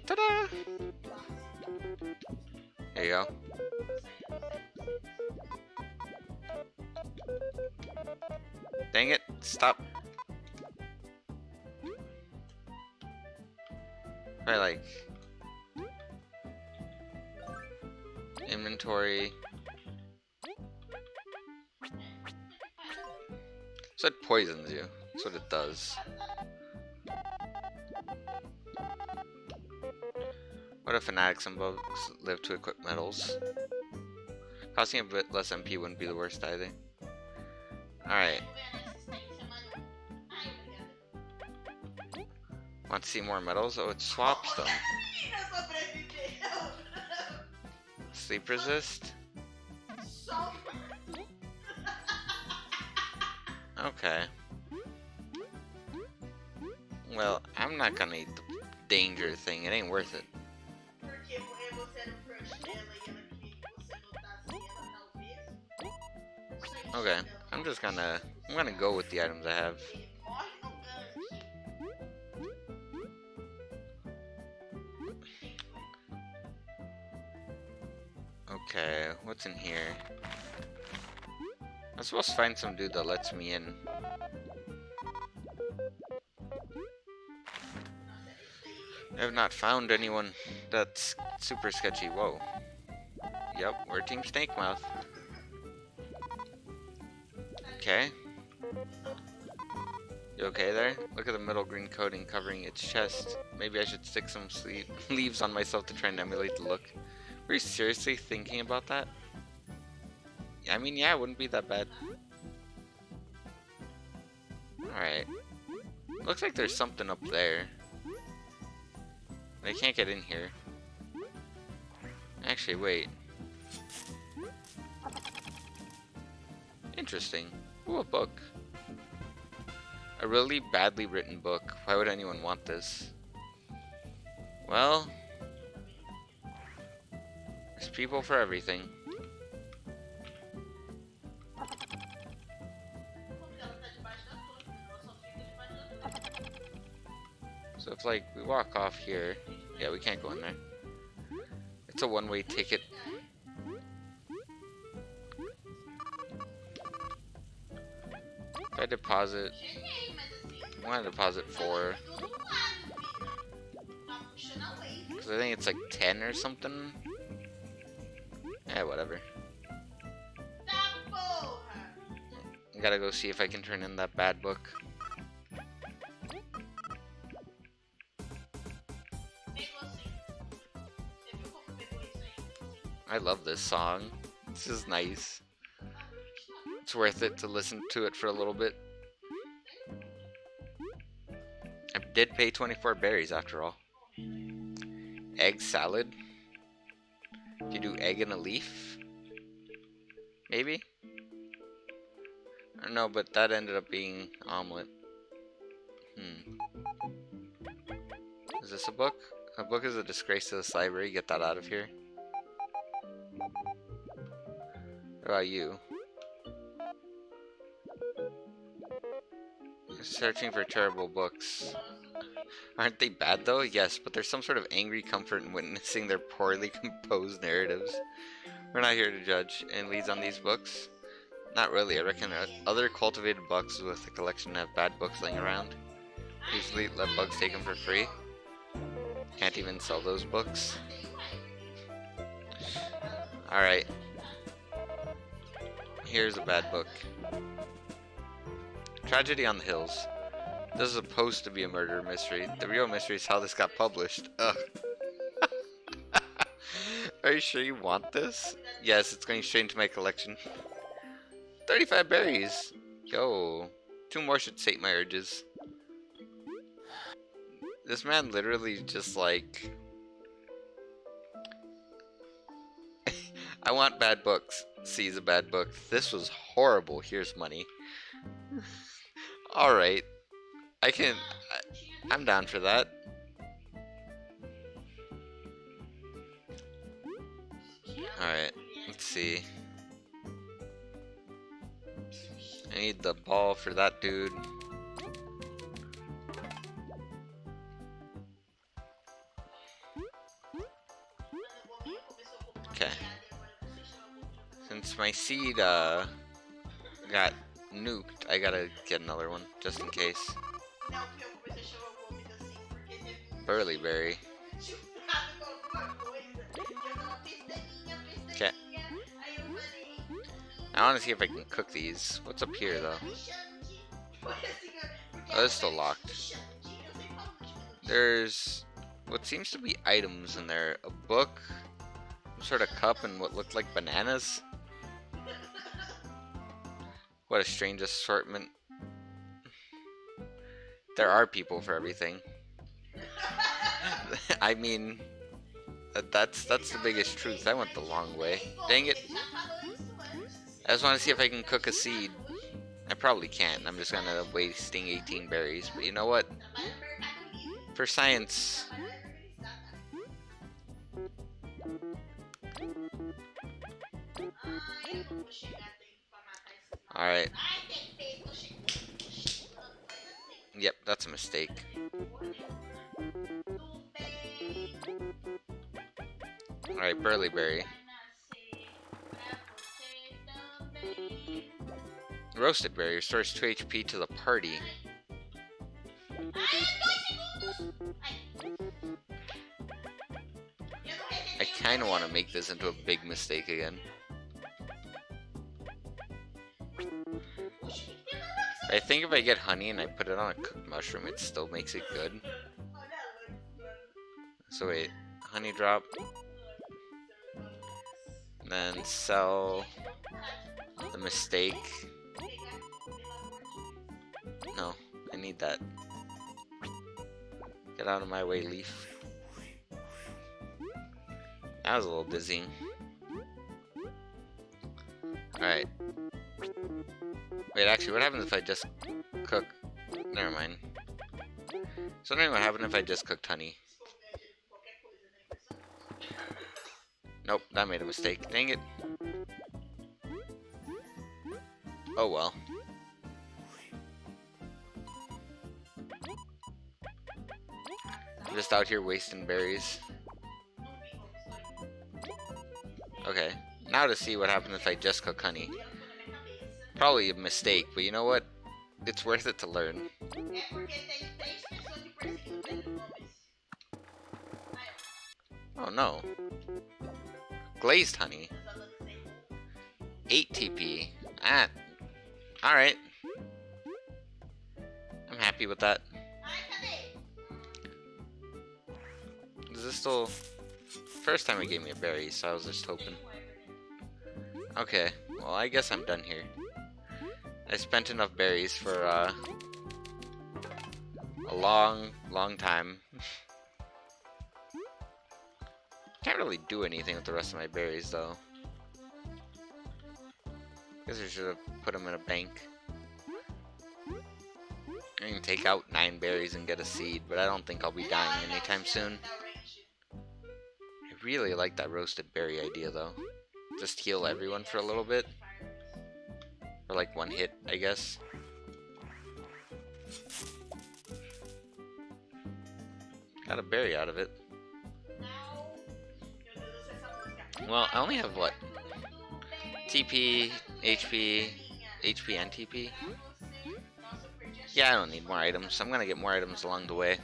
Ta-da! There you go. Dang it, stop. I like inventory. So it poisons you. That's what it does. What if fanatics and bugs live to equip medals? Costing a bit less MP wouldn't be the worst either. Alright. Want to see more medals? Oh, it swaps them. Sleep resist? Okay. Well, I'm not gonna eat the danger thing. It ain't worth it. Okay, I'm gonna go with the items I have. Okay, what's in here? I'm supposed to find some dude that lets me in. I have not found anyone that's super sketchy. Whoa. Yep, we're Team Snake Mouth. Okay. You okay there? Look at the middle green coating covering its chest. Maybe I should stick some leaves on myself to try and emulate the look. Were you seriously thinking about that? I mean, yeah, it wouldn't be that bad. Alright. Looks like there's something up there. I can't get in here. Actually, wait. Interesting. Ooh, a book. A really badly written book. Why would anyone want this? Well, there's people for everything. So if, like, we walk off here... Yeah, we can't go in there. It's a one-way ticket. If I deposit... I want to deposit 4. Because I think it's like 10 or something. Yeah, whatever. I gotta go see if I can turn in that bad book. I love this song. This is nice. It's worth it to listen to it for a little bit. I did pay 24 berries after all. Egg salad? You do egg in a leaf? Maybe? I don't know, but that ended up being omelet. Is this a book? A book is a disgrace to this library. Get that out of here. What about you? You're searching for terrible books. Aren't they bad though? Yes, but there's some sort of angry comfort in witnessing their poorly composed narratives. We're not here to judge. And leads on these books? Not really. I reckon other cultivated bugs with a collection have bad books laying around. Usually let bugs take them for free. Can't even sell those books. Alright. Here's a bad book. Tragedy on the Hills. This is supposed to be a murder mystery. The real mystery is how this got published. Ugh. Are you sure you want this? Yes, it's going straight into my collection. 35 berries! Yo. 2 more should sate my urges. This man literally just like... I want bad books. Sees a bad book. This was horrible. Here's money. Alright. I'm down for that. Alright, let's see. I need the ball for that dude. Okay. Since my seed got nuked, I gotta get another one just in case. Não, fui eu comecei a chamar o Gomes assim, porque teve um Burlyberry. chutado com alguma coisa. E eu tava pestaninha, Okay. Aí eu falei. I want to see if I can cook these. What's up here though? Foi assim, porque Oh, it's still locked. eu sei falar muito. There's what seems to be items in there. A book, some sort of cup, and what looked like bananas. What a strange assortment. There are people for everything. I mean, that's the biggest truth. I went the long way. Dang it. I just want to see if I can cook a seed. I probably can't. I'm just gonna wasting 18 berries. But you know what? For science. Alright. Yep, that's a mistake. Alright, Burlyberry. Roasted berry restores 2 HP to the party. I kinda want to make this into a big mistake again. I think if I get honey and I put it on a cooked mushroom, it still makes it good. So wait, honey drop. And then sell the mistake. No, I need that. Get out of my way, leaf. That was a little dizzying. Alright. Wait, actually, what happens if I just cook? Never mind. So wondering what happened if I just cooked honey. Nope, that made a mistake. Dang it. Oh well. I'm just out here wasting berries. Okay, now to see what happens if I just cook honey. Probably a mistake, but you know what? It's worth it to learn. Oh no. Glazed honey. 8 TP. Ah. Alright. I'm happy with that. Is this still... First time it gave me a berry, so I was just hoping. Okay, well I guess I'm done here. I spent enough berries for a long time. Can't really do anything with the rest of my berries though. Guess I should have put them in a bank. I can take out 9 berries and get a seed, but I don't think I'll be dying anytime soon. I really like that roasted berry idea though. Just heal everyone for a little bit. Or like one hit, I guess. Got a berry out of it. Well, I only have what? TP, HP, HP and TP? Yeah, I don't need more items. I'm gonna get more items along the way.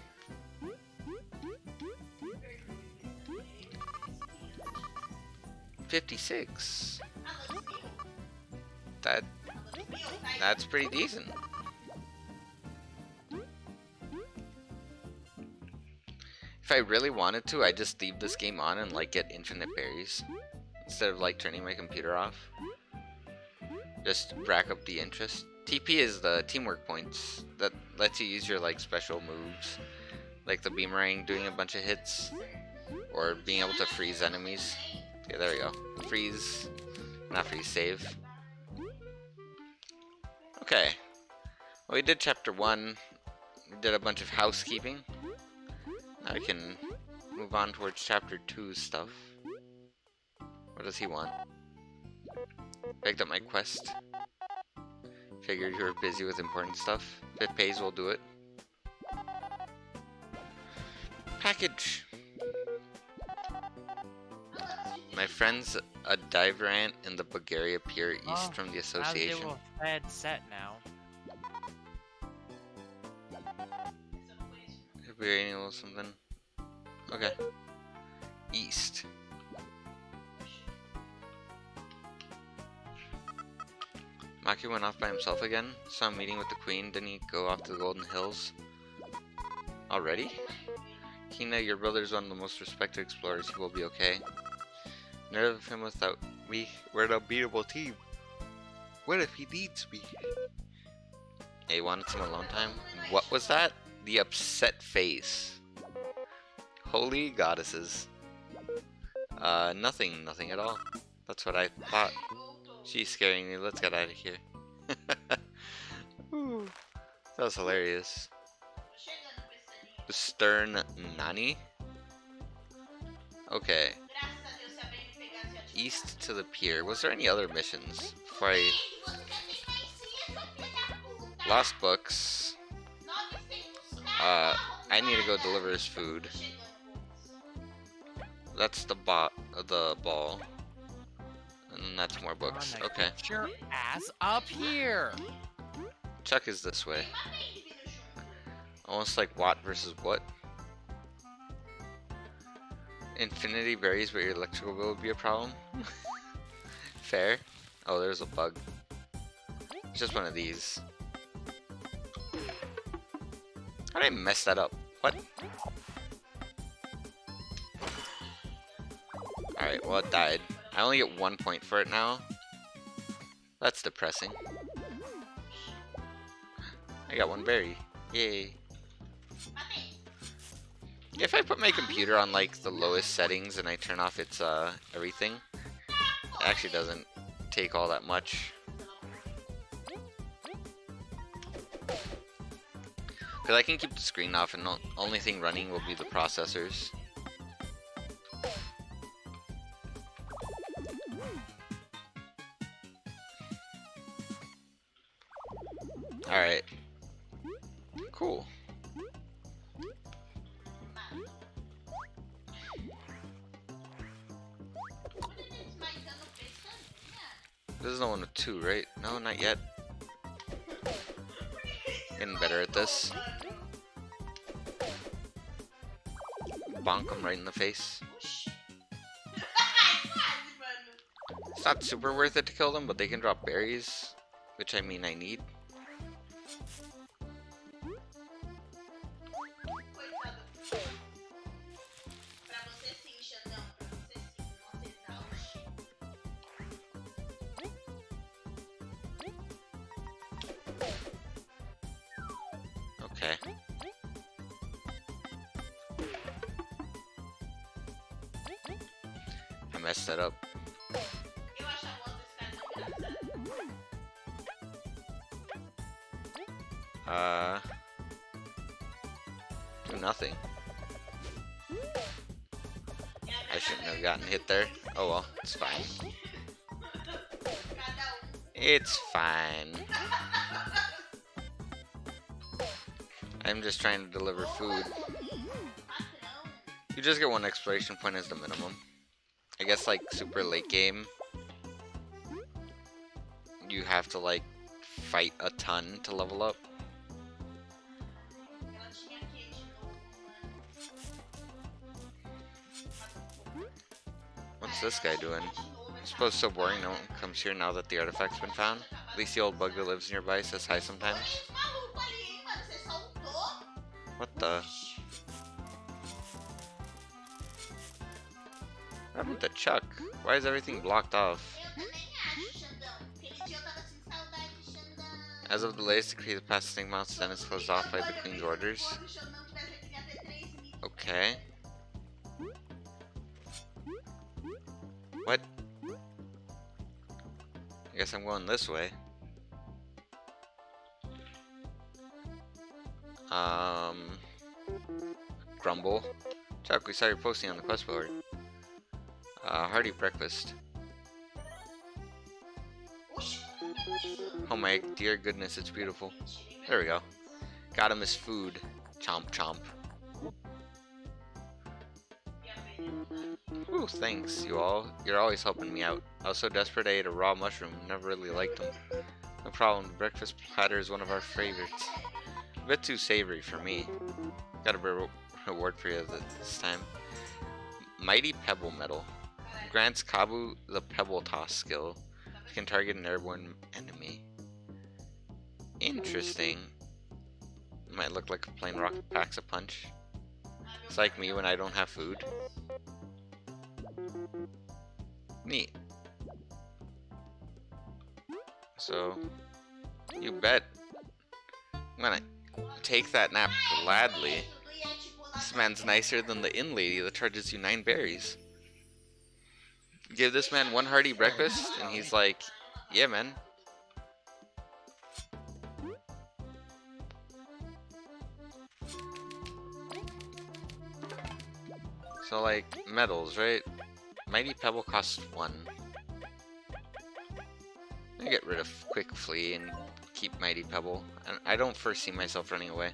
$56. That's pretty decent. If I really wanted to, I'd just leave this game on and like get infinite berries instead of like turning my computer off. Just rack up the interest. TP is the teamwork points that lets you use your like special moves, like the beamerang doing a bunch of hits, or being able to freeze enemies. Okay, there we go. Freeze, not freeze, save. Okay, Well, we did chapter 1. We did a bunch of housekeeping. Now we can move on towards chapter 2 stuff. What does he want? Picked up my quest. Figured you were busy with important stuff. If it pays, we'll do it. Package! My friend's a diver ant in the Bulgaria Pier east Oh, from the How's association. it with Fed set now? If we're any little something. Okay. East. Maki went off by himself again. Saw him meeting with the queen. Didn't he go off to the Golden Hills? Already? Kina, your brother is one of the most respected explorers. He will be okay. None of him without me. We're an unbeatable team. What if he needs me? Hey, wanted some alone time? What was that? The upset face. Holy goddesses. Nothing at all. That's what I thought. She's scaring me. Let's get out of here. Whew. That was hilarious. The stern Nani? Okay. East to the pier. Was there any other missions? Before I... Lost books. I need to go deliver his food. That's the ball. And then that's more books. Anna, Okay. Get your ass up here! Chuck is this way. Almost like Watt versus what? Infinity varies, but your electrical bill would be a problem. Fair. Oh, there's a bug. It's just one of these. How did I mess that up? What? Alright, well it died. I only get 1 point for it now. That's depressing. I got 1 berry. Yay. If I put my computer on like the lowest settings and I turn off its everything, it actually doesn't take all that much. Because I can keep the screen off and the only thing running will be the processors. Alright. Cool. This is the one with 2, right? No, not yet. Getting better at this. Bonk him right in the face. It's not super worth it to kill them, but they can drop berries. Which I mean I need. Okay. I messed that up. Do nothing. I shouldn't have gotten hit there. Oh well, it's fine. It's fine. I'm just trying to deliver food. You just get 1 exploration point as the minimum. I guess like super late game, you have to like fight a ton to level up. What's this guy doing? I suppose it's so boring no one comes here now that the artifact's been found. At least the old bug that lives nearby says hi sometimes. What the? What happened to Chuck? Why is everything blocked off? As of the latest decree, the passing Mount Sten is closed off by the Queen's orders. Okay. What? I guess I'm going this way. Um, Grumble. Chuck, we saw your posting on the quest board. Hearty breakfast. Oxi, como é que é isso? Oh my dear goodness, it's beautiful. There we go. Got him his food. Chomp chomp. Ooh, thanks, you all. You're always helping me out. I was so desperate I ate a raw mushroom. Never really liked them. No problem. The breakfast platter is one of our favorites. A bit too savory for me. Got a reward for you this time. Mighty Pebble Medal. Grants Kabu the Pebble Toss skill. You can target an airborne enemy. Interesting. Might look like a plain rock packs a punch. It's like me when I don't have food. Neat. So, you bet. I'm gonna take that nap gladly. This man's nicer than the inn lady that charges you 9 berries. Give this man one hearty breakfast, and he's like, yeah, man. So, like, medals, right? Mighty Pebble costs 1. I get rid of Quick Flee and keep Mighty Pebble. And I don't foresee myself running away.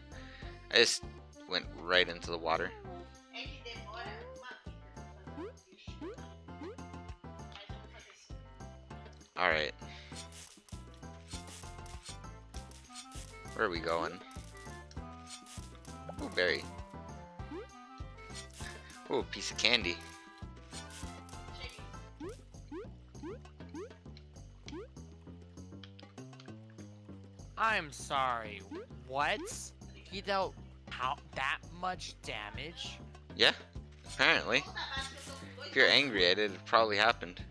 I just went right into the water. É que demora uma vida pra fazer um bicho. Mas vamos fazer isso. Alright. Where are we going? Ooh, berry. Ooh, piece of candy. I'm sorry. What? He dealt how that much damage? Yeah, apparently. If you're angry at it, it probably happened.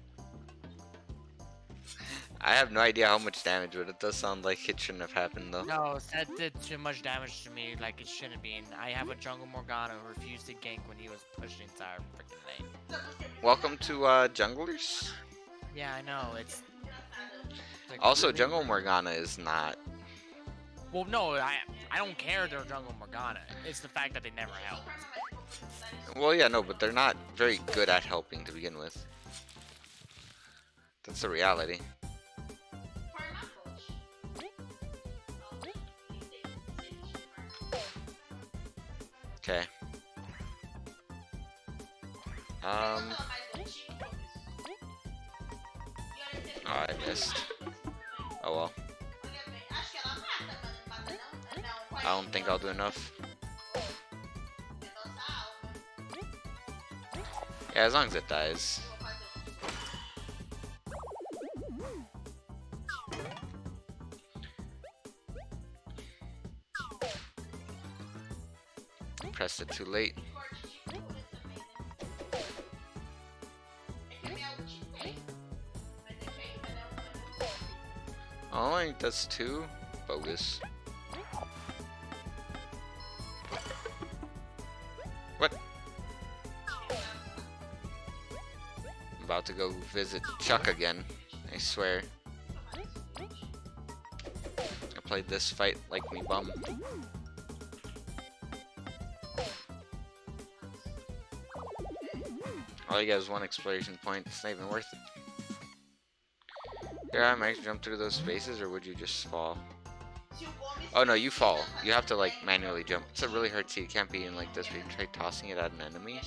I have no idea how much damage, but it does sound like it shouldn't have happened though. No, that did too much damage to me like it shouldn't be. I have a Jungle Morgana who refused to gank when he was pushed the entire freaking lane. Welcome to Junglers. Yeah, I know, it's... like, Also, really- Jungle Morgana is not. Well, no, I don't care they're Jungle Morgana. It's the fact that they never help. Well, yeah, no, but they're not very good at helping to begin with. That's the reality. Okay. Oh, I missed. Oh well. I don't think I'll do enough. Yeah, as long as it dies. Pressed it too late. Oh, I think that's 2. Bogus. What? I'm about to go visit Chuck again. I swear. I played this fight like me bum. All you get is 1 exploration point. It's not even worth it. Here, I might jump through those spaces, or would you just fall? Oh no, you fall. You have to like manually jump. It's a really hard seat. It can't be in like this where you try tossing it at an enemy.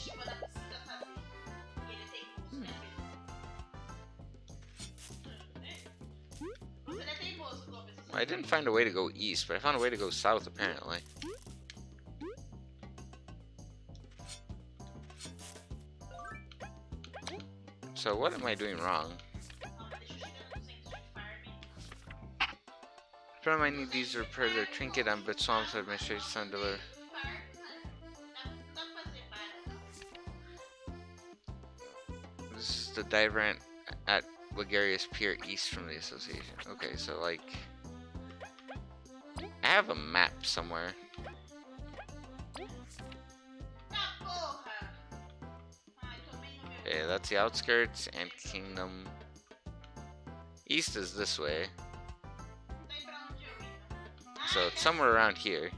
I didn't find a way to go east, but I found a way to go south apparently. So what am I doing wrong? From I need these to repair their trinket on Bitswam's administration son deliver. This is the dive ramp at Ligarius Pier east from the association. Okay, so like I have a map somewhere. Okay, that's the outskirts and Kingdom. East is this way. So it's somewhere around here.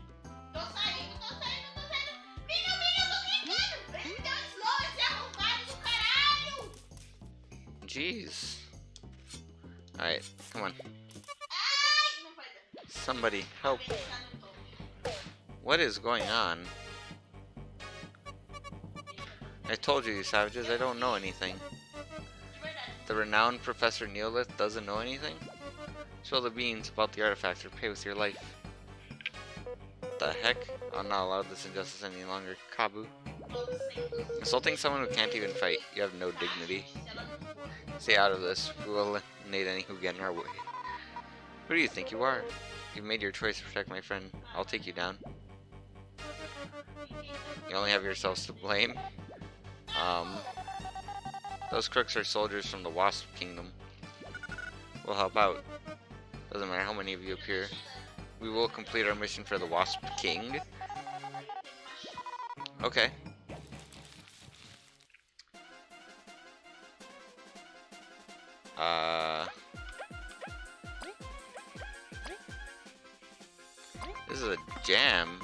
jeez. Alright, come on. Ai, não vai dar. Somebody help. Acabei de dar no topo. What is going on? I told you, you savages, I don't know anything. De verdade. The renowned Professor Neolith doesn't know anything? Spill the beans about the artifact or pay with your life. What the heck? I'm not allowed this injustice any longer. Kabu. Insulting someone who can't even fight. You have no dignity. Se ela não for. Stay out of this. We will eliminate any who get in our way. Who do you think you are? You've made your choice to protect my friend. I'll take you down. You only have yourselves to blame. Those crooks are soldiers from the Wasp Kingdom. We'll help out. Doesn't matter how many of you appear. We will complete our mission for the Wasp King. Okay. This is a jam.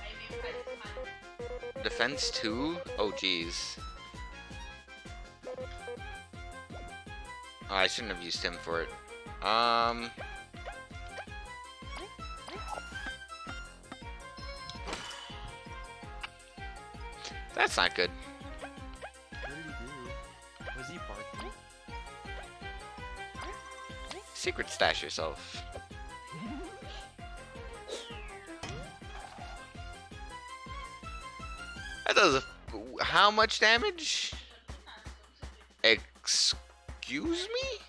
Aí vem o carismático. Defense 2? Oh, jeez. Oh, I shouldn't have used him for it. That's not good. What did he do? Was he barking? Secret stash yourself. That does how much damage? Excuse me?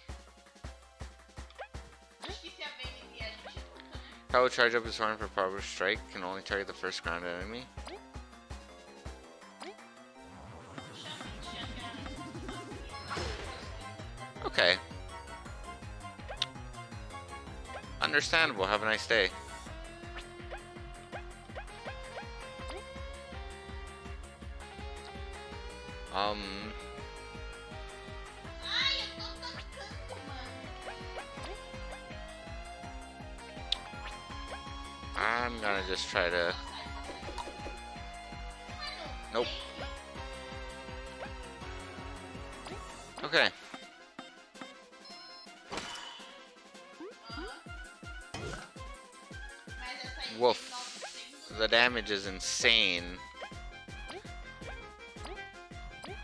Acho que se a Vayne vier, a gente luta, né? How will charge up his horn for proper strike? Can only target the first ground enemy. Okay. Understandable. Have a nice day. Ai, eu tô tancando, mano. I'm gonna just try to. Nope. Okay. Mas essa aí Woof. tem 900. The damage is insane.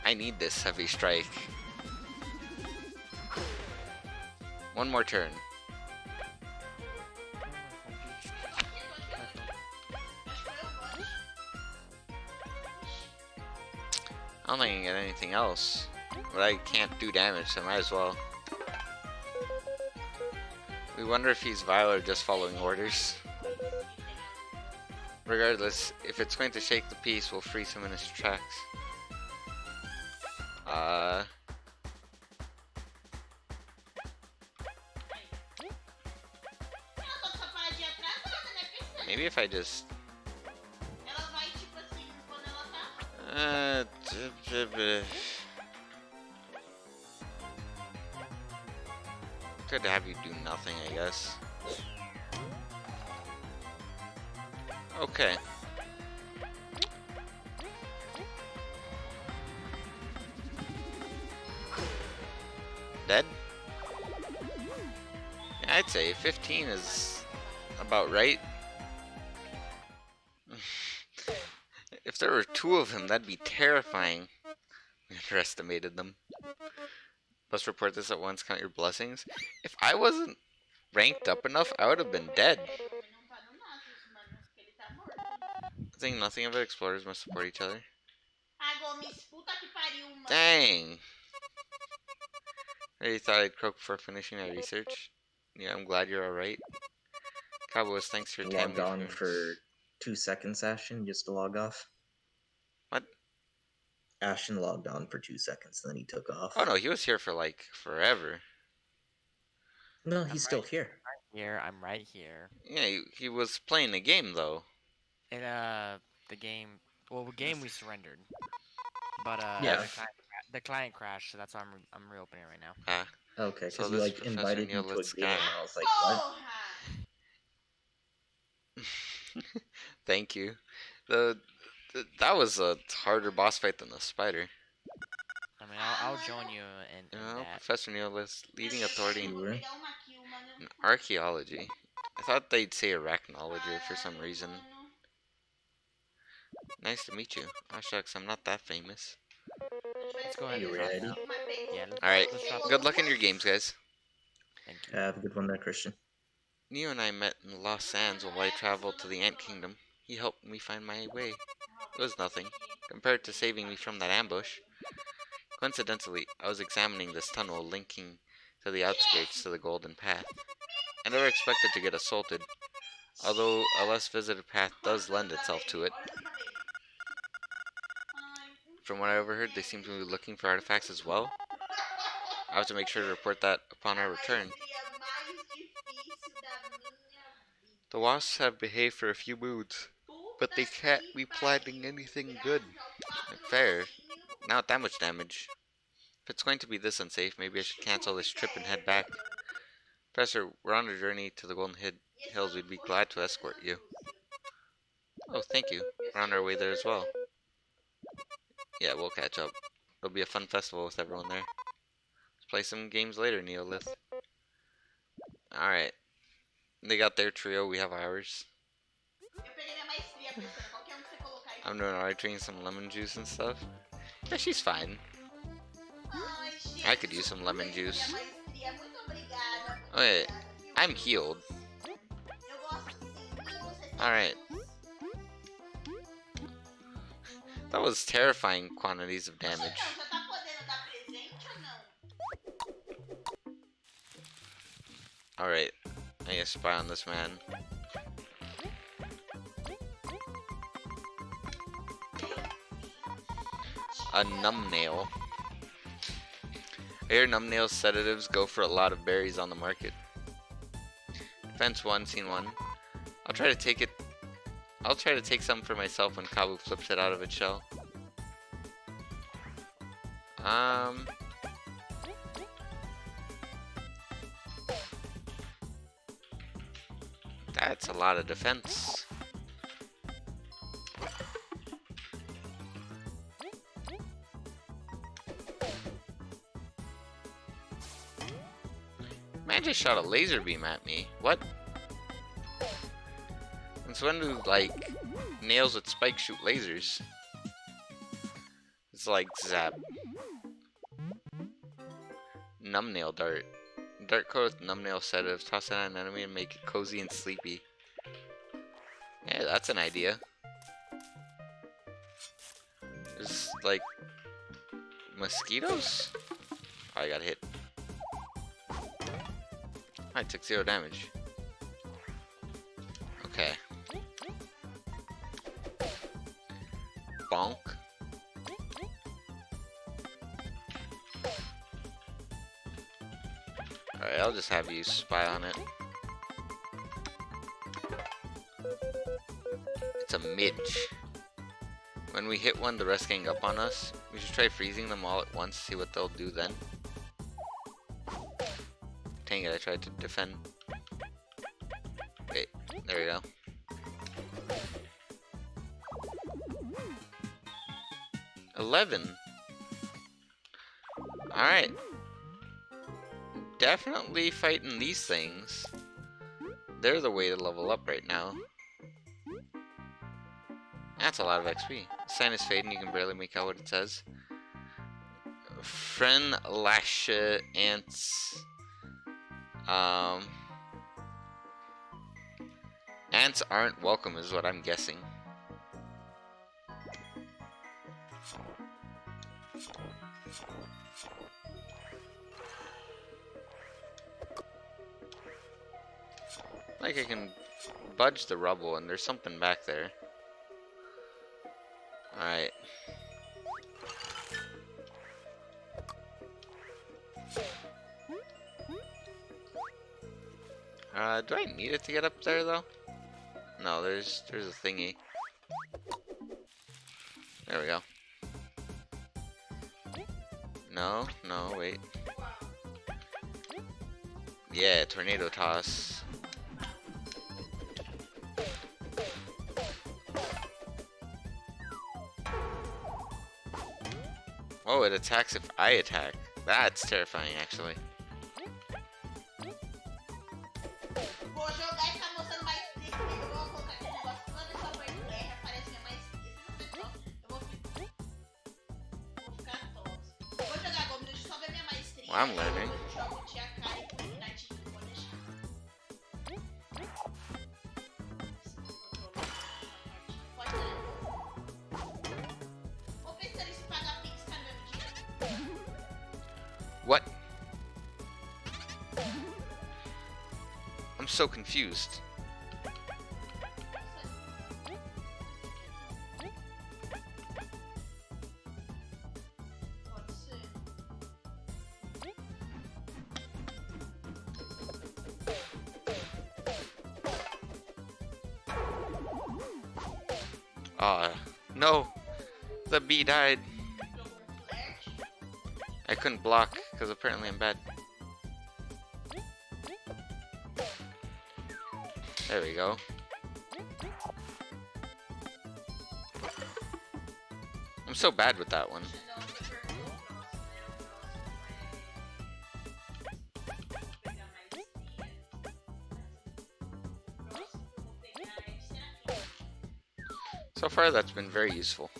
I need this heavy strike. One more turn. I don't think I can get anything else. But I can't do damage, so might as well. We wonder if he's vile or just following orders. Regardless, if it's going to shake the peace, we'll freeze him in his tracks. Ela só tá paradinha atrasada, né? Pensando. Maybe if I just... Ela vai, tipo assim, quando ela tá. Could have you do nothing, I guess. Okay. Dead? Yeah, I'd say 15 is about right. If there were two of him, that'd be terrifying. We underestimated them. Must report this at once, count your blessings. If I wasn't ranked up enough, I would have been dead. Não tá no Nasus, mano. Que ele tá morto. I think nothing of it. Explorers must support each other. Ah, Gomes, puta que pariu, mano. Dang! I really thought I'd croak before finishing my research. Yeah, I'm glad you're alright. Cowboys, thanks for your time. Logged on for 2 seconds, Ashton, just to log off. What? Ashton logged on for 2 seconds, then he took off. Oh no, he was here for like forever. No, he's still here. Here, I'm right here. Yeah, he was playing the game though. In the game, well, the game we surrendered, but Yeah. the client crashed, so that's why I'm reopening it right now. Ah, Okay, So because you this like Professor invited me to a Neolith's game, guy. and I was like, what? Porra! thank you. That was a harder boss fight than the spider. I mean, I'll join you in that. Professor Neolith, leading authority Eu vou Sure. pegar uma kill, mano. in archaeology. I thought they'd say arachnology for some Caralho, reason. mano. Nice to meet you. Oh shucks, I'm not that famous. Let's go ahead You and drop ready? down. Mas pegou. Yeah, Alright, let's drop good luck in your games, guys. Thank you. Have a good one there, Christian. Neo and I met in the Lost Sands while I traveled to the Ant Kingdom. He helped me find my way. It was nothing, compared to saving me from that ambush. Coincidentally, I was examining this tunnel linking to the outskirts to the Golden Path. I never expected to get assaulted, although a less visited path does lend itself to it. From what I overheard, they seem to be looking for artifacts as well. I have to make sure to report that upon our return. The wasps have behaved for a few moods, but they can't be planning anything good. Fair. Not that much damage. If it's going to be this unsafe, maybe I should cancel this trip and head back. Professor, we're on a journey to the Golden Hills. We'd be glad to escort you. Oh, thank you. We're on our way there as well. Yeah, we'll catch up. It'll be a fun festival with everyone there. Let's play some games later, Neolith. Alright. They got their trio, we have ours. I'm doing alright, drinking some lemon juice and stuff. Yeah, she's fine. I could use some lemon juice. Okay, I'm healed. Alright. That was terrifying quantities of damage. Alright, I need to spy on this man. A numbnail. I hear numbnail sedatives go for a lot of berries on the market. Fence 1, scene 1. I'll try to take some for myself when Kabu flips it out of its shell. That's a lot of defense. Man just shot a laser beam at me. What? Since when do, like, nails with spikes shoot lasers? It's like zap. Numbnail dart. Dart coat with numbnail sedative. Toss it on an enemy and make it cozy and sleepy. Yeah, that's an idea. There's like mosquitoes? Oh, I got hit. I took 0 damage. Okay. Bonk. Alright, I'll just have you spy on it. It's a midge. When we hit one, the rest gang up on us. We should try freezing them all at once, see what they'll do then. Dang it, I tried to defend. Wait, there we go. $11. Alright. Definitely fighting these things. They're the way to level up right now. That's a lot of XP. Sign is fading, you can barely make out what it says. Friend Lasha Ants. Ants aren't welcome is what I'm guessing. Like I can budge the rubble and there's something back there. Alright. Do I need it to get up there though? No, there's a thingy. There we go. No, wait. Yeah, tornado toss. Oh, it attacks if I attack. That's terrifying, actually. Vou jogar e tá mostrando maestria comigo. Eu vou colocar aquele negócio toda vez que eu aperto R, aparece minha maestria. Vocês vão ver só. Eu vou ficar tonto. Eu vou jogar agora, deixa eu só ver minha maestria. Well, I'm learning. Eu jogo tia cara e comunidade, pode deixar. Pode dar. Vou pensar em pagar Pix, tá no mesmo dia? What? I'm so confused. Pode ser. No. The bee died. Jogou flerte. I couldn't block because apparently I'm bad. There we go. I'm so bad with that one. Não, você perdeu o próximo, né? O próximo é... Vou pegar maestria. O próximo que eu vou pegar é Serafim. So far, that's been very useful.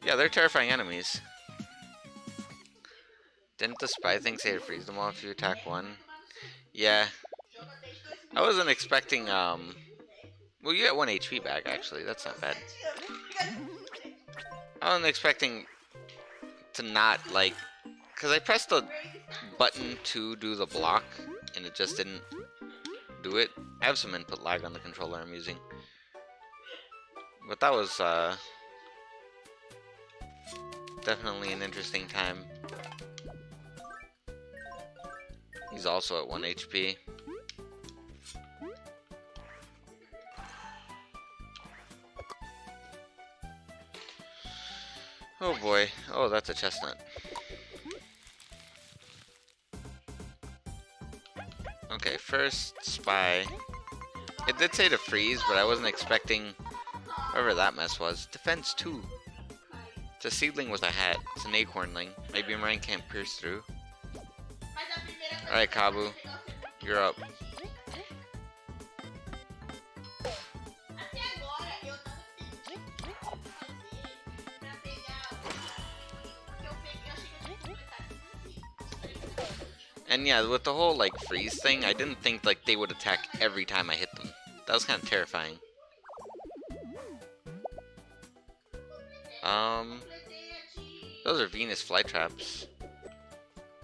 Yeah, they're terrifying enemies. Didn't the spy thing say to freeze them all if you attack one? Yeah. Joga desde 2000. I wasn't expecting, well, you get 1 HP back, actually. That's not bad. 7 anos. I wasn't expecting to not, like... Because I pressed the button to do the block, and it just didn't do it. I have some input lag on the controller I'm using. But that was, definitely an interesting time. He's also at 1 HP. Oh boy. Oh, that's a chestnut. Okay, first spy. It did say to freeze, but I wasn't expecting whatever that mess was. Defense 2. It's a seedling with a hat. It's an acornling. My boomerang can't pierce through. Alright, Kabu. You're up. Até agora eu tava tentando fazer pra pegar o porque eu peguei, eu achei que eu tinha completado. And yeah, with the whole like freeze thing, I didn't think like they would attack every time I hit them. That was kind of terrifying. Completei a de... Those are Venus flytraps.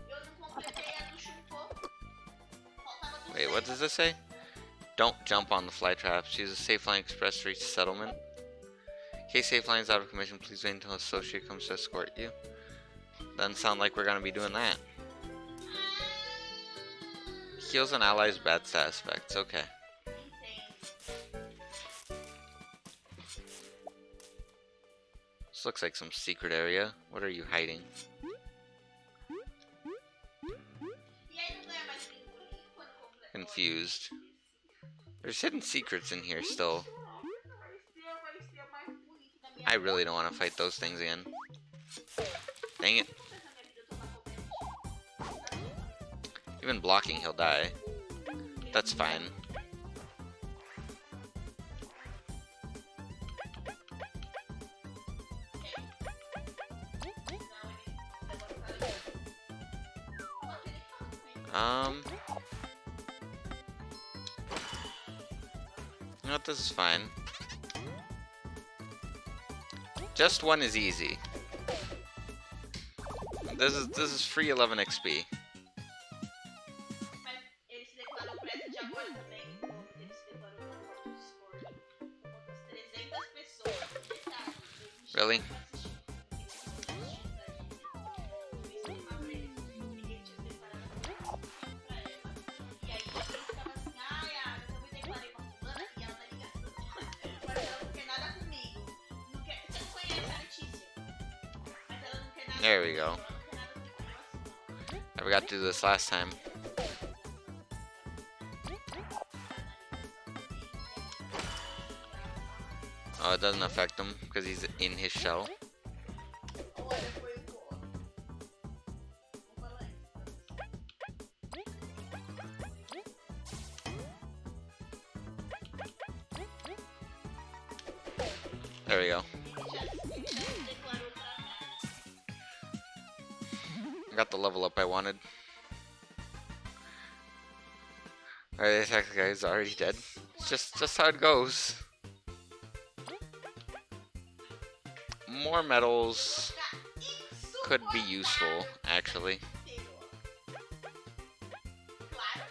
Eu não completei a do chumpô. Faltava do Wait, what does this say? Don't jump on the flytraps. Use a safe line express to reach the settlement. In case safe line is out of commission, please wait until an associate comes to escort you. Doesn't sound like we're gonna be doing that. Heals an ally's bad stat effects. Okay. This looks like some secret area. What are you hiding? E aí não ganha mais pinguim quando completa. Confused. There's hidden secrets in here still. Vai ser mais bonito da minha I really don't want to fight those things again. Dang it. Even blocking, he'll die. That's fine. You know what, this is fine. Just one is easy. This is free 11 XP. Mas ele se declarou pra essa de agora também. Ele se declarou no Discord. Outras 300 pessoas. Detalhe, ele Really? chegou pra assistir. Eu fiz uma pra ele, ele tinha se declarado pra ela. E aí ele ficava assim, ai, eu me declarei pra fulana e ela tá ligação. Mas ela não quer nada comigo. Não quer... Você não conhece a Letícia. Mas ela não quer nada There we comigo. go. Ela não quer nada comigo. Eu assim, I forgot to do this last time. Oh, it doesn't affect him because he's in his shell. Olha, foi o bom. Vou falar isso. There we go. Declarou pra cá. I got the level up I wanted. Alright, the attack guy is already dead. It's just how it goes. More medals could be useful, actually. Claro.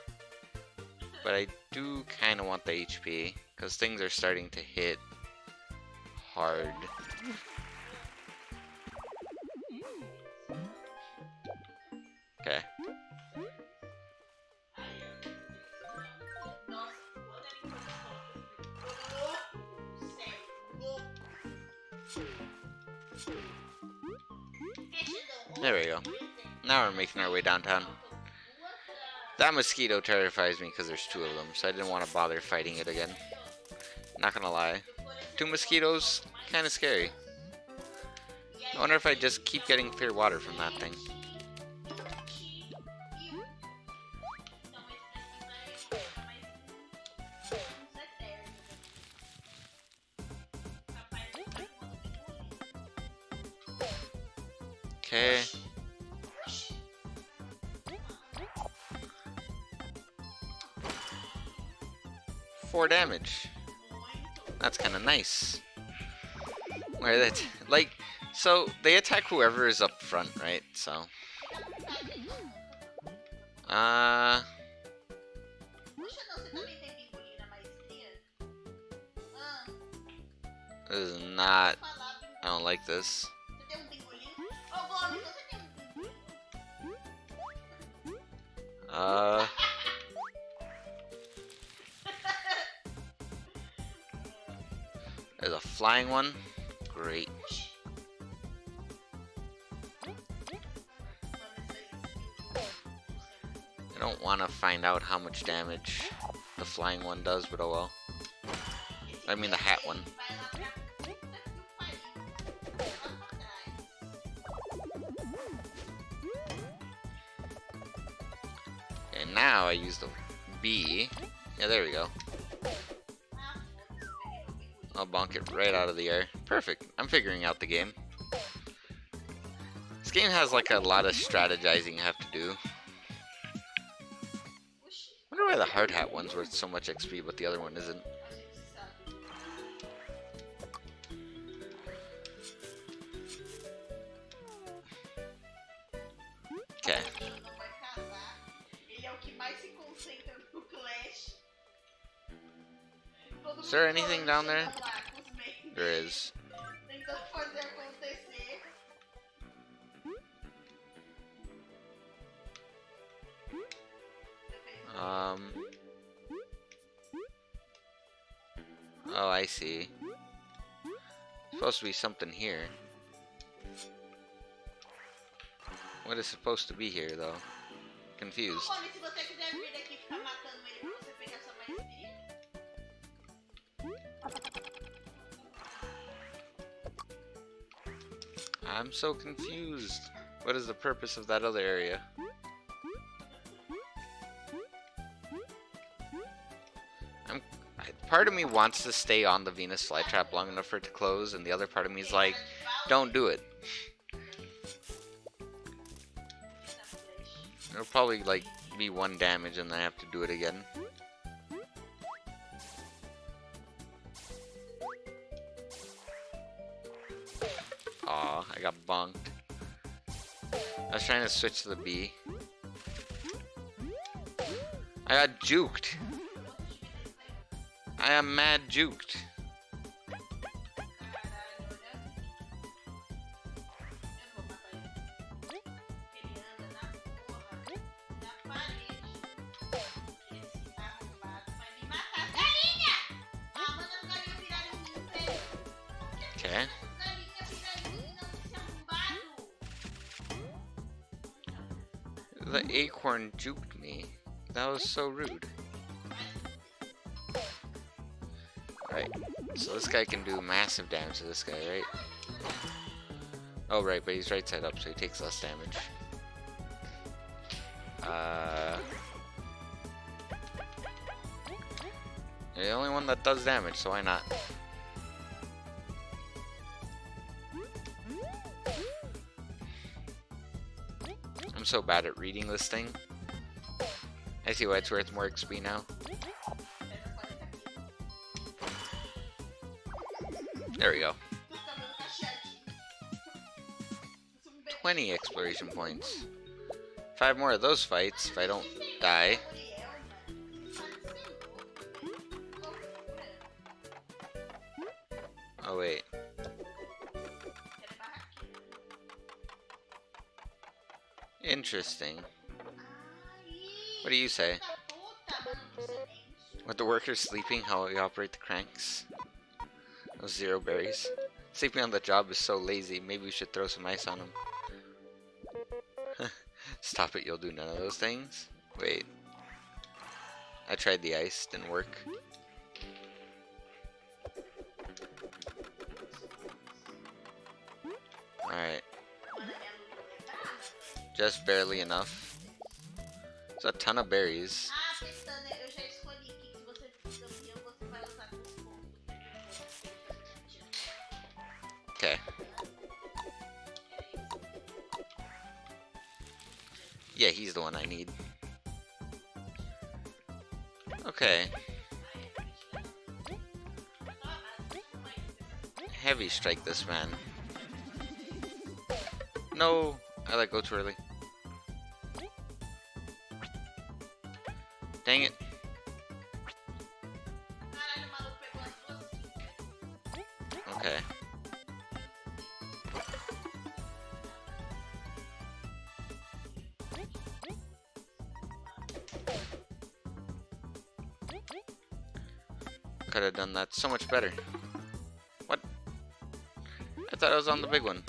But I do kind of want the HP, because things are starting to hit hard. Okay. Nossa, quando ele começou, louco, sério, louco. There we go. Now we're making our way downtown. That mosquito terrifies me because there's two of them, so I didn't want to bother fighting it again. Not gonna lie. Two mosquitoes, kind of scary. I wonder if I just keep getting clear water from that thing. Okay. Four damage. That's kind of nice. Where that, like, so they attack whoever is up front, right? So, Poxa, não, você também tem pingolim na maestria? Ah, this is not. falar, I don't like this. você tem pingolim? Ô, Gomes, você tem pingolim? There's a flying one. Great. I don't want to find out how much damage the flying one does, but oh well. I mean the hat one. Vai lá pra puta que o pariu. Lá pra trás. And now I use the B. Yeah, there we go. Ah, foda-se, peguei meu pingolim. I'll bonk it right out of the air. Perfect. I'm figuring out the game. This game has like a lot of strategizing you have to do. Oxi, I wonder why the hard hat one's worth so much XP, but the other one isn't. a gente sabe. Okay. Ele não vai casar. Ele é o que mais se concentra no Clash. Todo Is there mundo anything chega down there? lá com os main There dele, is. tentando fazer acontecer. Oh, I see. Supposed to be something here. What is supposed to be here, though? Confused. Gomes, se você quiser vir daqui e ficar matando ele pra você pegar sua maestria. I'm so confused. What is the purpose of that other area? Part of me wants to stay on the Venus flytrap long enough for it to close, and the other part of me is like, don't do it. It'll probably like be one damage and then I have to do it again. Aw, I got bonked. I was trying to switch to the B. I got juked. I am mad juked. Okay. The acorn juked me. That was so rude. Alright. So this guy can do massive damage to this guy, right? Oh, right, but he's right side up, so he takes less damage. You're the only one that does damage, so why not? I'm so bad at reading this thing. I see why it's worth more XP now. There we go. 20 exploration points. 5 more of those fights if I don't die. Oh wait. Interesting. What do you say? With the workers sleeping, how we operate the cranks? Those 0 berries. Sleeping on the job is so lazy, maybe we should throw some ice on them. Stop it, you'll do none of those things? Wait. I tried the ice, didn't work. Alright. Just barely enough. There's a ton of berries. Okay. Yeah, he's the one I need. Okay. Heavy strike this man. No! I let go too early. Dang it. Okay. Could have done that so much better. What? I thought I was on the big one.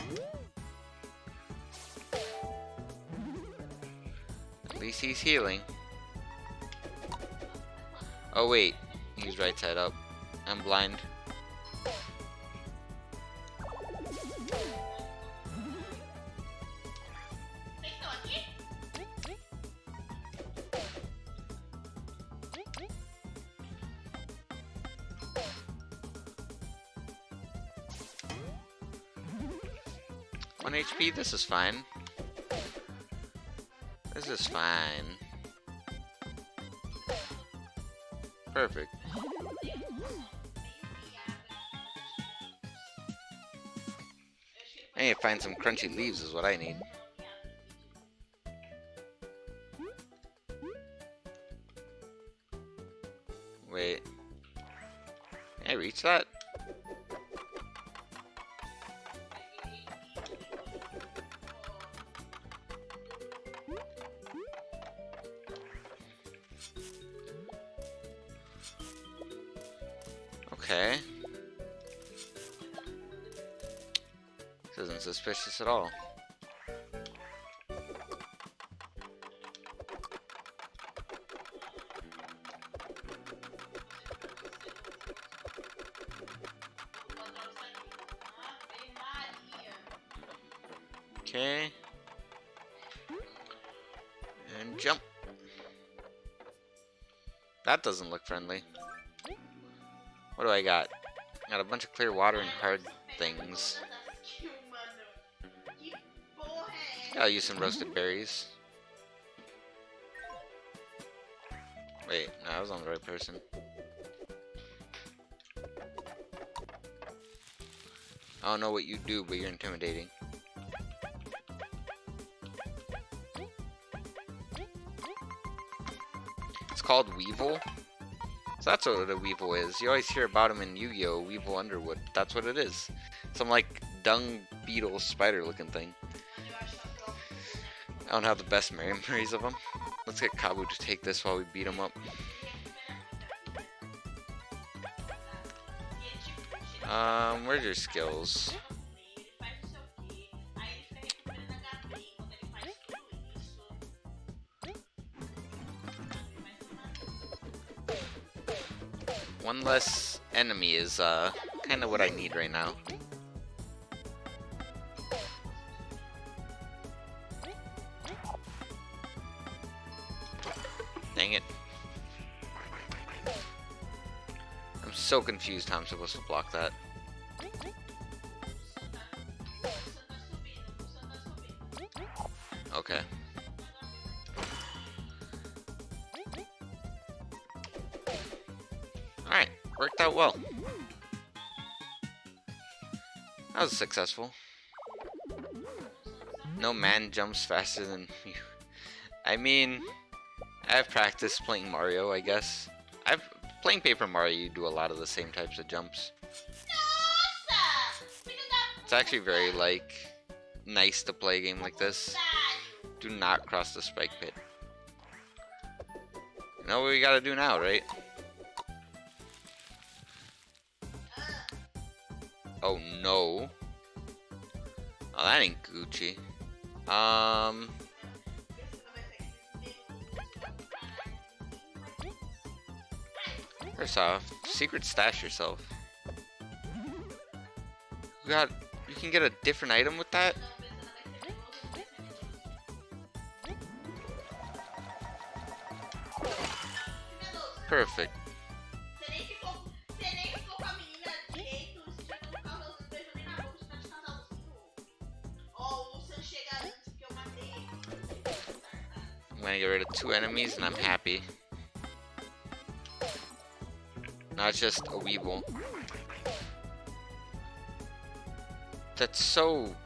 At least he's healing. Oh wait, he's right side up. I'm blind. One HP, this is fine. This is fine. Perfect. I need to find some crunchy leaves is what I need. Wait. Can I reach that? Okay. This isn't suspicious at all. Okay. And jump. That doesn't look friendly. What do I got? Got a bunch of clear water and hard things. I'll use some roasted berries. Wait, no, I was on the right person. I don't know what you do, but you're intimidating. It's called Weevil. So that's what a Weevil is. You always hear about him in Yu-Gi-Oh! Weevil Underwood. That's what it is. Some like dung beetle spider looking thing. I don't have the best memories of him. Let's get Kabu to take this while we beat him up. Where's your skills? One less enemy is kind of what I need right now. Dang it. I'm so confused how I'm supposed to block that. Okay. Alright, worked out well. That was successful. No man jumps faster than you. I mean, I've practiced playing Mario, I guess. Playing Paper Mario, you do a lot of the same types of jumps. It's actually very, like, nice to play a game like this. Do not cross the spike pit. You know what we gotta do now, right? Oh no. Oh, that ain't Gucci. First off, secret stash yourself. You can get a different item with that? Perfect. Você nem ficou com a menina direito, você já não ficava os beijos nem na boca, você tá de casalzinho. Ó, o Lucian chega antes que eu matei ele. I'm gonna get rid of 2 enemies and I'm happy. Not just a Weeble. That's so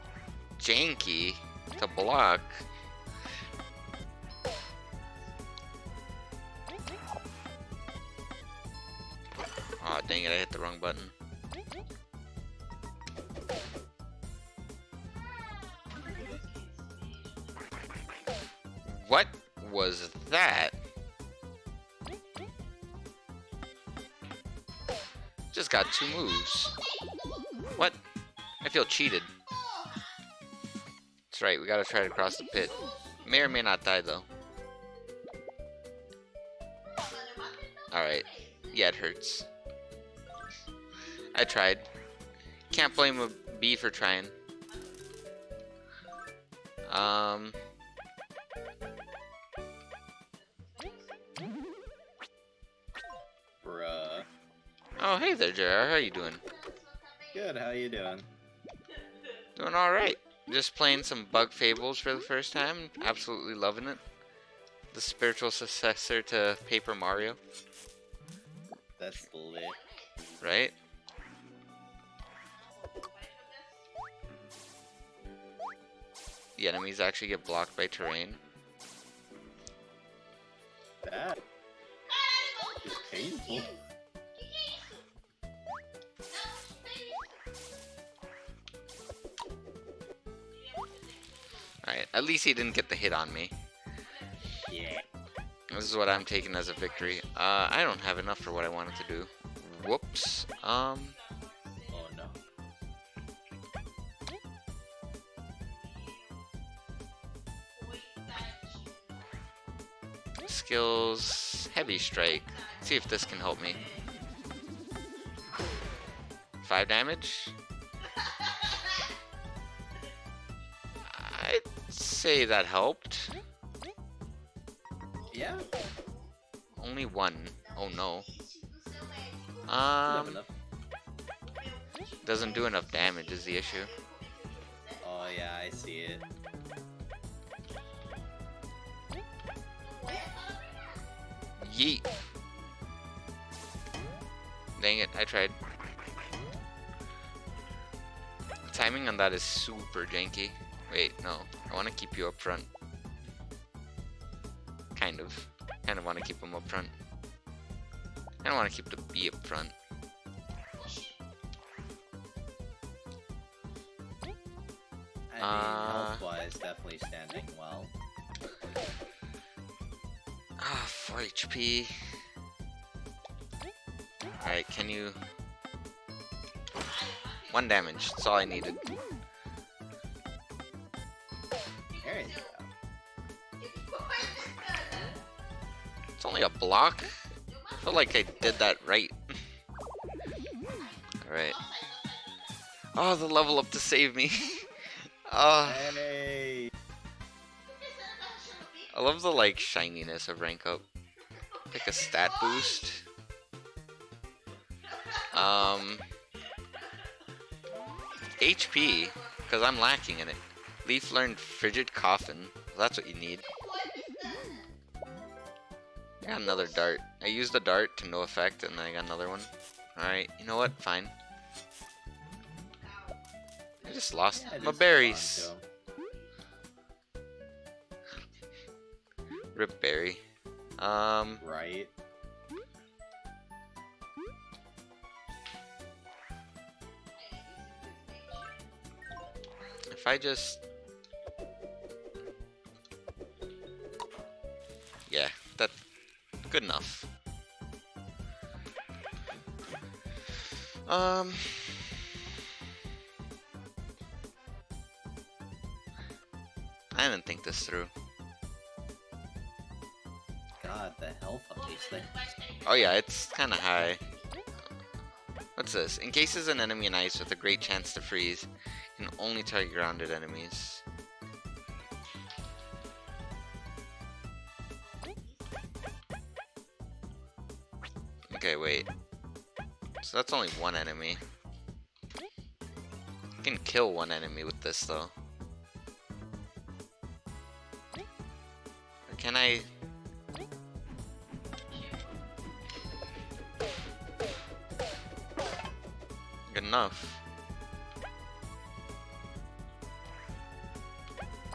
janky to block. Aw, dang it, I hit the wrong button. What was that? Just got 2 moves. What? I feel cheated. That's right, we gotta try to cross the pit. May or may not die though. Alright. Yeah, it hurts. I tried. Can't blame a bee for trying. Bruh. Oh, hey there, JR. How you doing? Good, how you doing? Doing alright. Just playing some Bug Fables for the first time. Absolutely loving it. The spiritual successor to Paper Mario. That's lit. Right? The enemies actually get blocked by terrain. That is painful. Alright, at least he didn't get the hit on me. Yeah. This is what I'm taking as a victory. I don't have enough for what I wanted to do. Whoops. Oh no. Skills, heavy strike. See if this can help me. 5 damage? I'd say that helped. Yeah. Only 1. Oh no. Enough, enough. Doesn't do enough damage is the issue. Oh yeah, I see it. Yeet. Dang it, I tried. The timing on that is super janky. Wait, no. I want to keep you up front. Kind of. Kind of want to keep him up front. I don't want to keep the bee up front. I mean, health-wise, definitely standing well. Ah, 4 HP. Alright, can you... 1 damage, that's all I needed. There you go. It's only a block? I feel like I did that right. Alright. Oh, the level up to save me. Oh, Hey! I love the like shininess of rank up. Like a stat boost. HP, because I'm lacking in it. Leaf learned Frigid Coffin. That's what you need. I got another dart. I used the dart to no effect, and then I got another one. Alright, you know what? Fine. I just lost Yeah, my just berries. hold on, Rip berry. Joe. Right. If I just... Yeah, that's good enough. I didn't think this through. God, the health of these things. Oh yeah, it's kind of high. What's this? Encases an enemy in ice with a great chance to freeze. Can only target grounded enemies. Okay, wait. So that's only one enemy. I can kill one enemy with this though. Or can I... Good enough.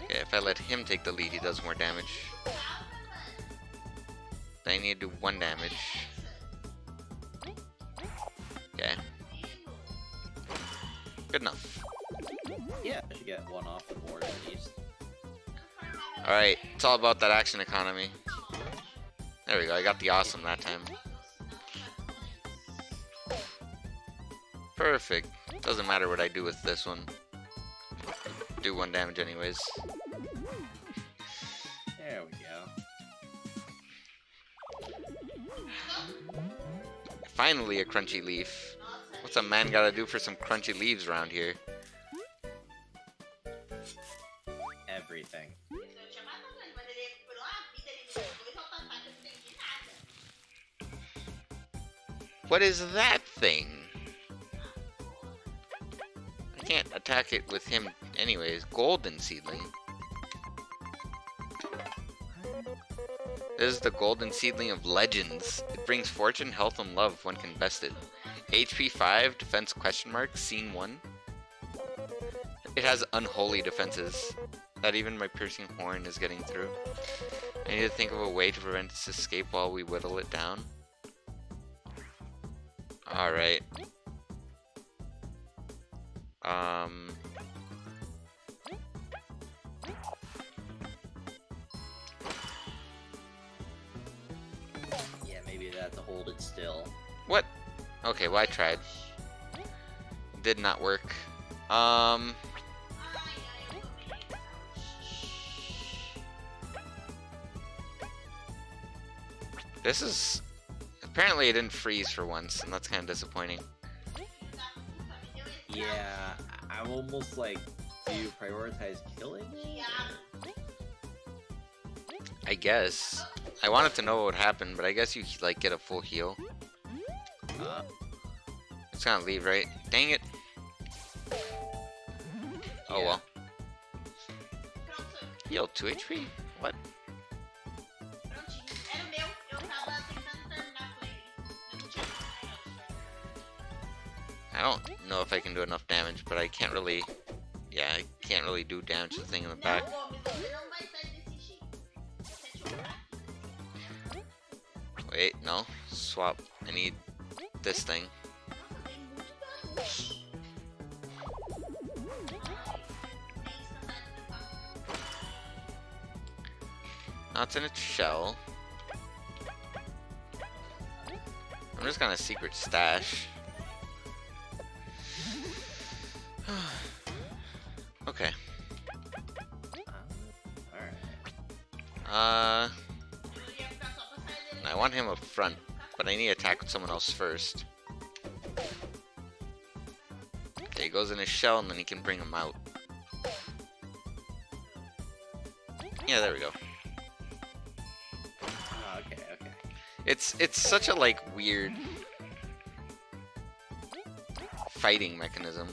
Okay, if I let him take the lead, he does more damage. Then I need to do 1 damage. Okay. Good enough. Yeah, I should get one off the board at least. Alright, it's all about that action economy. There we go, I got the awesome that time. Perfect. Doesn't matter what I do with this one. Do 1 damage anyways. There we go. Finally a crunchy leaf. What's a man gotta do for some crunchy leaves around here? Everything. What is that thing? I can't attack it with him anyways. Golden seedling. This is the golden seedling of legends. It brings fortune, health, and love when can best it. HP 5, defense question mark, scene 1. It has unholy defenses. That even my piercing horn is getting through. I need to think of a way to prevent its escape while we whittle it down. Alright. Yeah, maybe that to hold it still. What? Okay, well I tried. Did not work. This is... Apparently it didn't freeze for once, and that's kind of disappointing. Yeah, I'm almost like, do you prioritize killing it? I guess. I wanted to know what would happen, but I guess you like get a full heal. Uh, It's gonna leave, right? Dang it. Oh Yeah. well. Heal 2 HP? What? Prontinho. Era o meu, eu tava tentando terminar com ele. Eu não tinha I don't know if I can do enough damage, but I can't really... Yeah, I can't really do damage to the thing in the back. Não, Gomes, você não vai sair desse jeito. Você te orar. Wait, no. Swap. I need this thing. Nossa, tem muito dano. Oxi. Tem instantâneo de ataque. Now it's in its shell. I'm just gonna secret stash. Okay. Alright. Eu ia ficar só pra sair dele. I want him up front, but I need to attack with someone else first. goes in his shell, and then he can bring him out. Yeah, there we go. Oh, okay, okay. It's such a like weird fighting mechanism.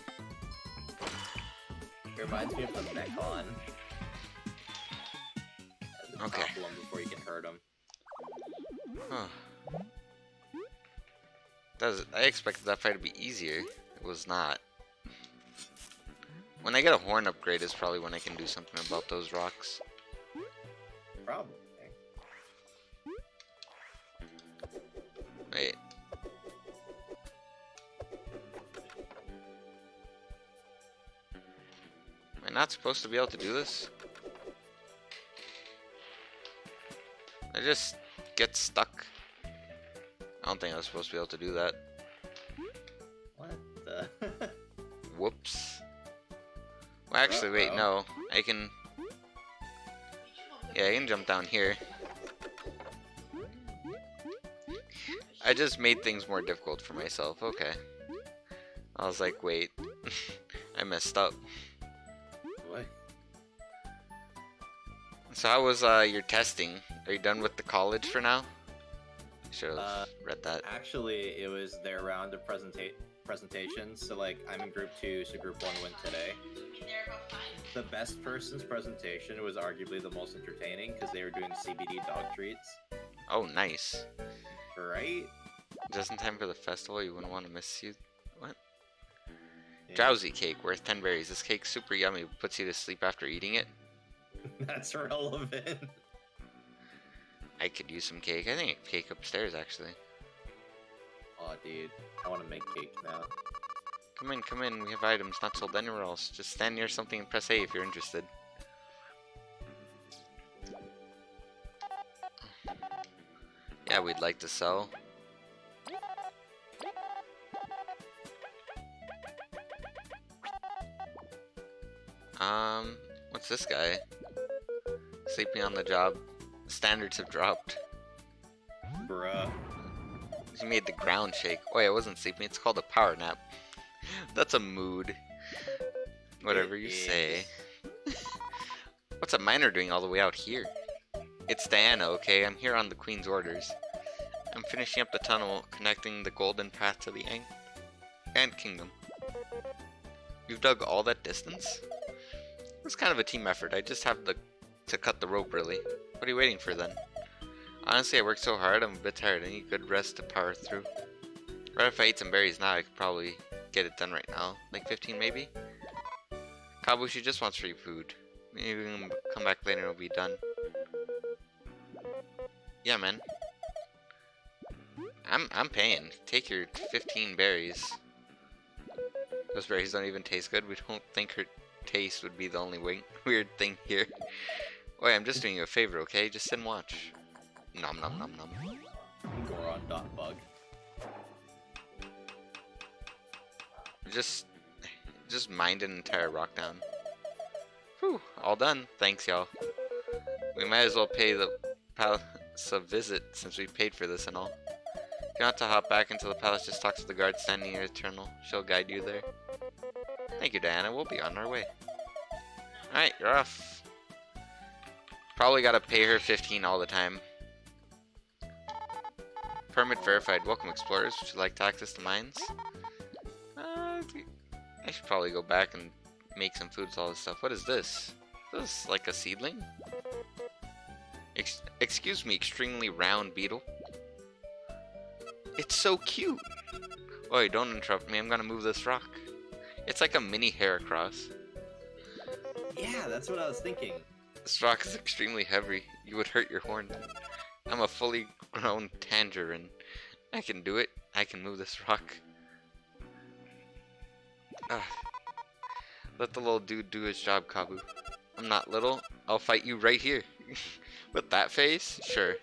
It reminds me of the Mechon. Okay. Topple him before you can hurt him. Huh. I expected that fight to be easier. It was not. When I get a horn upgrade is probably when I can do something about those rocks. Probably. Wait. Am I not supposed to be able to do this? I just get stuck. I don't think I was supposed to be able to do that. What the? Whoops. Well, actually, wait, no. I can... Yeah, I can jump down here. I just made things more difficult for myself. Okay. I was like, wait. I messed up. What? So how was your testing? Are you done with the college for now? Should have read that. Actually, it was their round of presentations. So like, I'm in group 2, so group 1 went today. The best person's presentation was arguably the most entertaining because they were doing CBD dog treats. Oh, nice. Right? Just in time for the festival, you wouldn't want to miss you. What? Yeah. Drowsy cake, worth 10 berries. This cake's super yummy, puts you to sleep after eating it. That's relevant. I could use some cake. I think I have cake upstairs, actually. Oh, dude. I want to make cake now. Come in, we have items not sold anywhere else. Just stand near something and press A if you're interested. Yeah, we'd like to sell. What's this guy? Sleeping on the job. Standards have dropped. Bruh. He made the ground shake. Oh, yeah, I wasn't sleeping. It's called a power nap. That's a mood. Whatever you say. What's a miner doing all the way out here? It's Diana, okay? I'm here on the Queen's orders. I'm finishing up the tunnel connecting the golden path to the Ant Kingdom. You've dug all that distance? It's kind of a team effort. I just have to cut the rope, really. What are you waiting for, then? Honestly, I worked so hard, I'm a bit tired. I need good rest to power through. Right, if I ate some berries now, I could probably get it done right now. Like 15, maybe? Kabushi just wants free food. Maybe we can come back later and it'll be done. Yeah, man. I'm paying. Take your 15 berries. Those berries don't even taste good. We don't think her taste would be the only weird thing here. Wait, I'm just doing you a favor, okay? Just sit and watch. Nom nom nom nom. Goron.bug. Just mined an entire rock down. Whew, all done. Thanks, y'all. We might as well pay the palace a visit since we paid for this and all. If you want to hop back into the palace, just talk to the guard standing near the terminal. She'll guide you there. Thank you, Diana. We'll be on our way. Alright, you're off. Probably gotta pay her 15 all the time. Permit verified. Welcome, explorers. Would you like to access the mines? I should probably go back and make some food with all this stuff. What is this? Is this like a seedling? Excuse me, extremely round beetle. It's so cute. Oi, don't interrupt me. I'm gonna move this rock. It's like a mini Heracross. Yeah, that's what I was thinking. This rock is extremely heavy. You would hurt your horn. I'm a fully grown tangerine. I can do it. I can move this rock. Let the little dude do his job, Kabu. I'm not little. I'll fight you right here. With that face? Sure.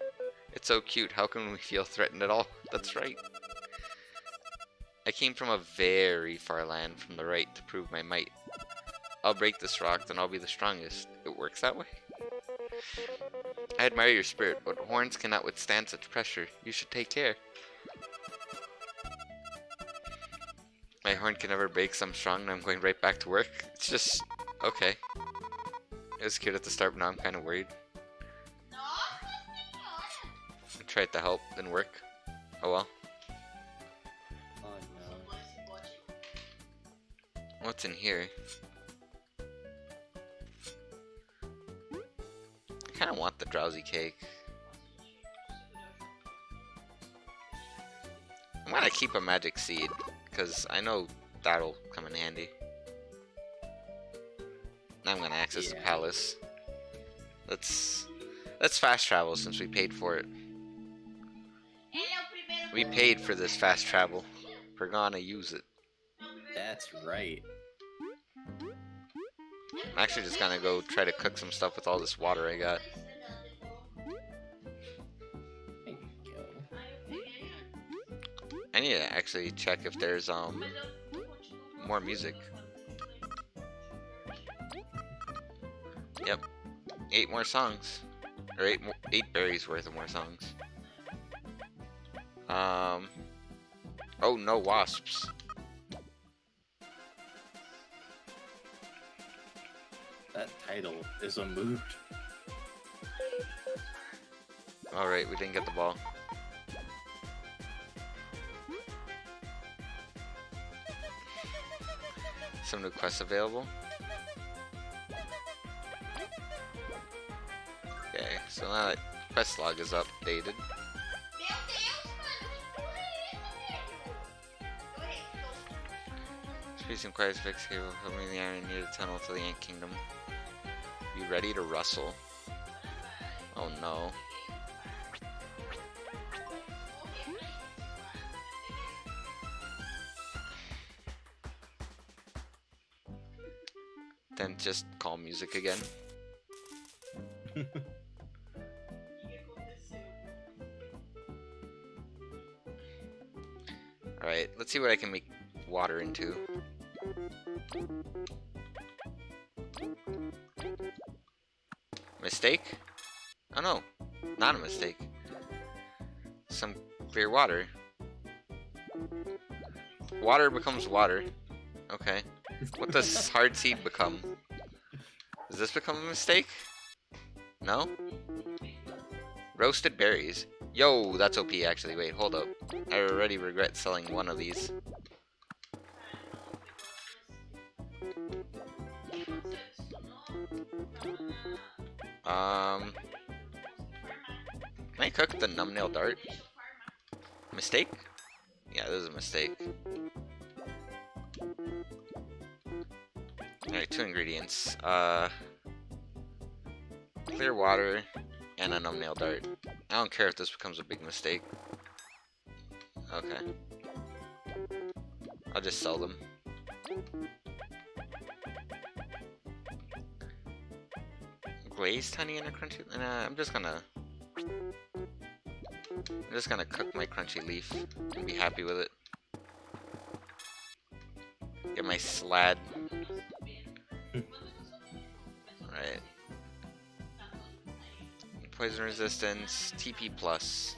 It's so cute. How can we feel threatened at all? That's right. I came from a very far land from the right to prove my might. I'll break this rock, then I'll be the strongest. It works that way. I admire your spirit, but horns cannot withstand such pressure. You should take care. My horn can never break, so I'm strong and I'm going right back to work. It's just... okay. It was cute at the start, but now I'm kind of worried. Nossa senhora! I tried to help, didn't work. Oh well. Oh no. Bora esse bode. What's in here? I kind of want the drowsy cake. I'm gonna keep a magic seed, because I know that'll come in handy. Now I'm gonna access the palace. Let's fast travel since we paid for it. Ele é o primeiro. We paid for this fast travel. We're gonna use it. That's right. I'm actually just gonna go try to cook some stuff with all this water I got. There you go. I need to actually check if there's more music. Yep, 8 more songs, or 8 berries worth of more songs. Oh, no wasps. That title is a mood. Alright, we didn't get the ball. Some new quests available. Okay, so now that quest log is updated. Meu Deus, mano, que porra é essa, velho? Increasing quest fix cable, helping the iron near the tunnel to the Ant Kingdom. Be ready to rustle. Oh no. Then just call music again. Alright, let's see what I can make water into. Mistake? Oh no, not a mistake. Some clear water. Water becomes water. Okay. What does hard seed become? Does this become a mistake? No? Roasted berries. Yo, that's OP actually. Wait, hold up. I already regret selling one of these. Can I cook the numbnail dart? Mistake? Yeah, this is a mistake. Alright, 2 ingredients. Clear water and a numbnail dart. I don't care if this becomes a big mistake. Okay. I'll just sell them. Glazed honey and a crunchy... Nah, I'm just gonna cook my crunchy leaf and be happy with it. Get my slad. Alright. Poison resistance, TP plus.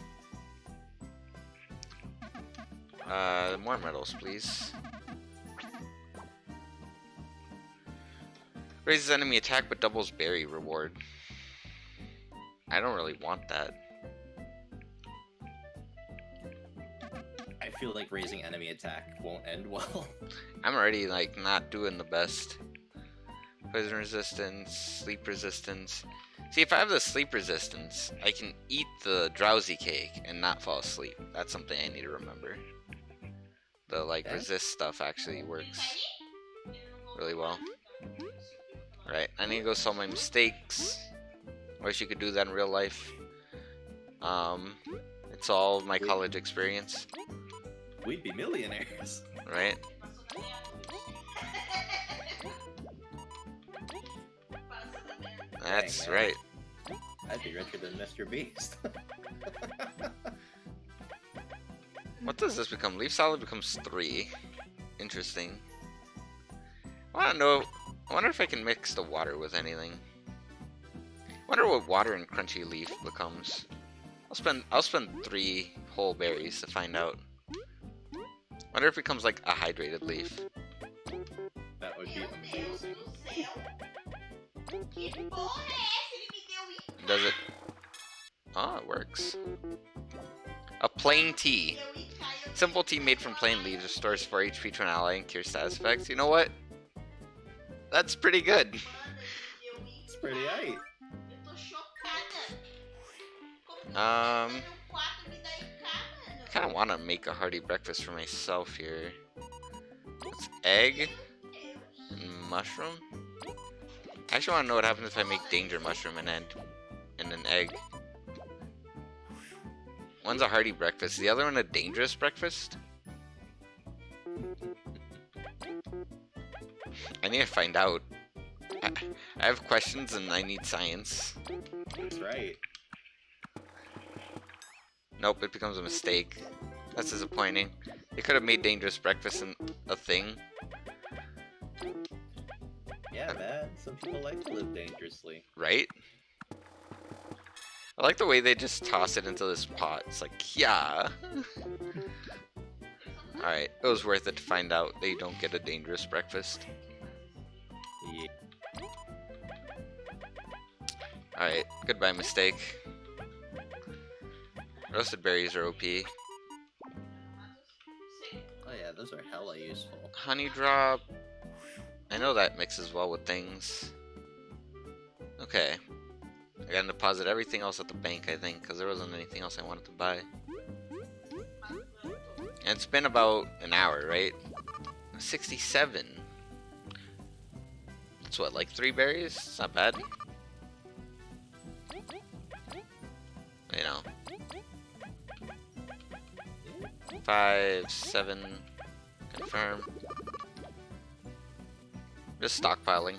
More medals, please. Raises enemy attack but doubles berry reward. I don't really want that. I feel like raising enemy attack won't end well. I'm already like not doing the best. Poison resistance, sleep resistance. See, if I have the sleep resistance, I can eat the drowsy cake and not fall asleep. That's something I need to remember. The like resist stuff actually works really well. Right, I need to go solve my mistakes. Wish you could do that in real life. It's all my college experience. We'd be millionaires. Right? That's Dang, man. right. I'd be richer than Mr. Beast. What does this become? Leaf solid becomes 3. Interesting. I don't know. I wonder if I can mix the water with anything. I wonder what water and crunchy leaf becomes. I'll spend 3 whole berries to find out. Wonder if it becomes like a hydrated leaf. That would be Meu Deus amazing. do céu. Que porra é essa? Ele me deu Icaro. Does it? Oh, it works. A plain tea. Deu Icaro. Simple tea made from plain leaves restores 4 HP to an ally and cures status effects. You know what? That's pretty good. Mano, ele me deu It's pretty Icaro. aight. Eu tô chocada. Como que Um, você deu 4 me dá Icaro, mano? I kind of want to make a hearty breakfast for myself here. It's egg and mushroom. I actually want to know what happens if I make danger mushroom and an egg. One's a hearty breakfast, the other one a dangerous breakfast? I need to find out. I have questions and I need science. That's right. Nope, it becomes a mistake. That's disappointing. They could have made dangerous breakfast a thing. Yeah, man. Some people like to live dangerously. Right? I like the way they just toss it into this pot. It's like, yeah. Alright, it was worth it to find out they don't get a dangerous breakfast. Yeah. Alright, goodbye mistake. Roasted berries are OP. Oh yeah, those are hella useful. Honey drop. I know that mixes well with things. Okay. I gotta deposit everything else at the bank, I think, because there wasn't anything else I wanted to buy. And it's been about an hour, right? 67. That's what, like 3 berries? It's not bad. You know. 5, 7. Confirm. Just stockpiling.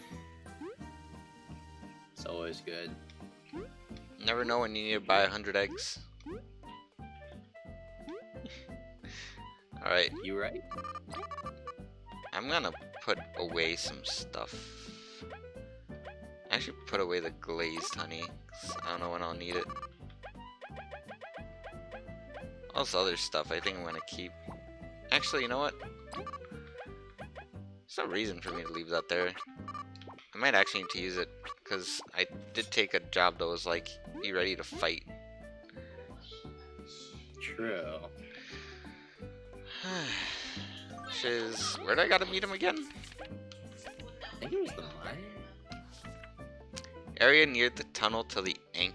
It's always good. Never know when you need to buy 100 eggs. Alright, You right? I'm gonna put away some stuff. Actually put away the glazed honey, 'cause I don't know when I'll need it. All this other stuff I think I'm gonna keep. Actually, you know what? There's no reason for me to leave that there. I might actually need to use it, because I did take a job that was like, be ready to fight. True. Which is, where do I gotta meet him again? I think it was the mine. Area near the tunnel to the Ant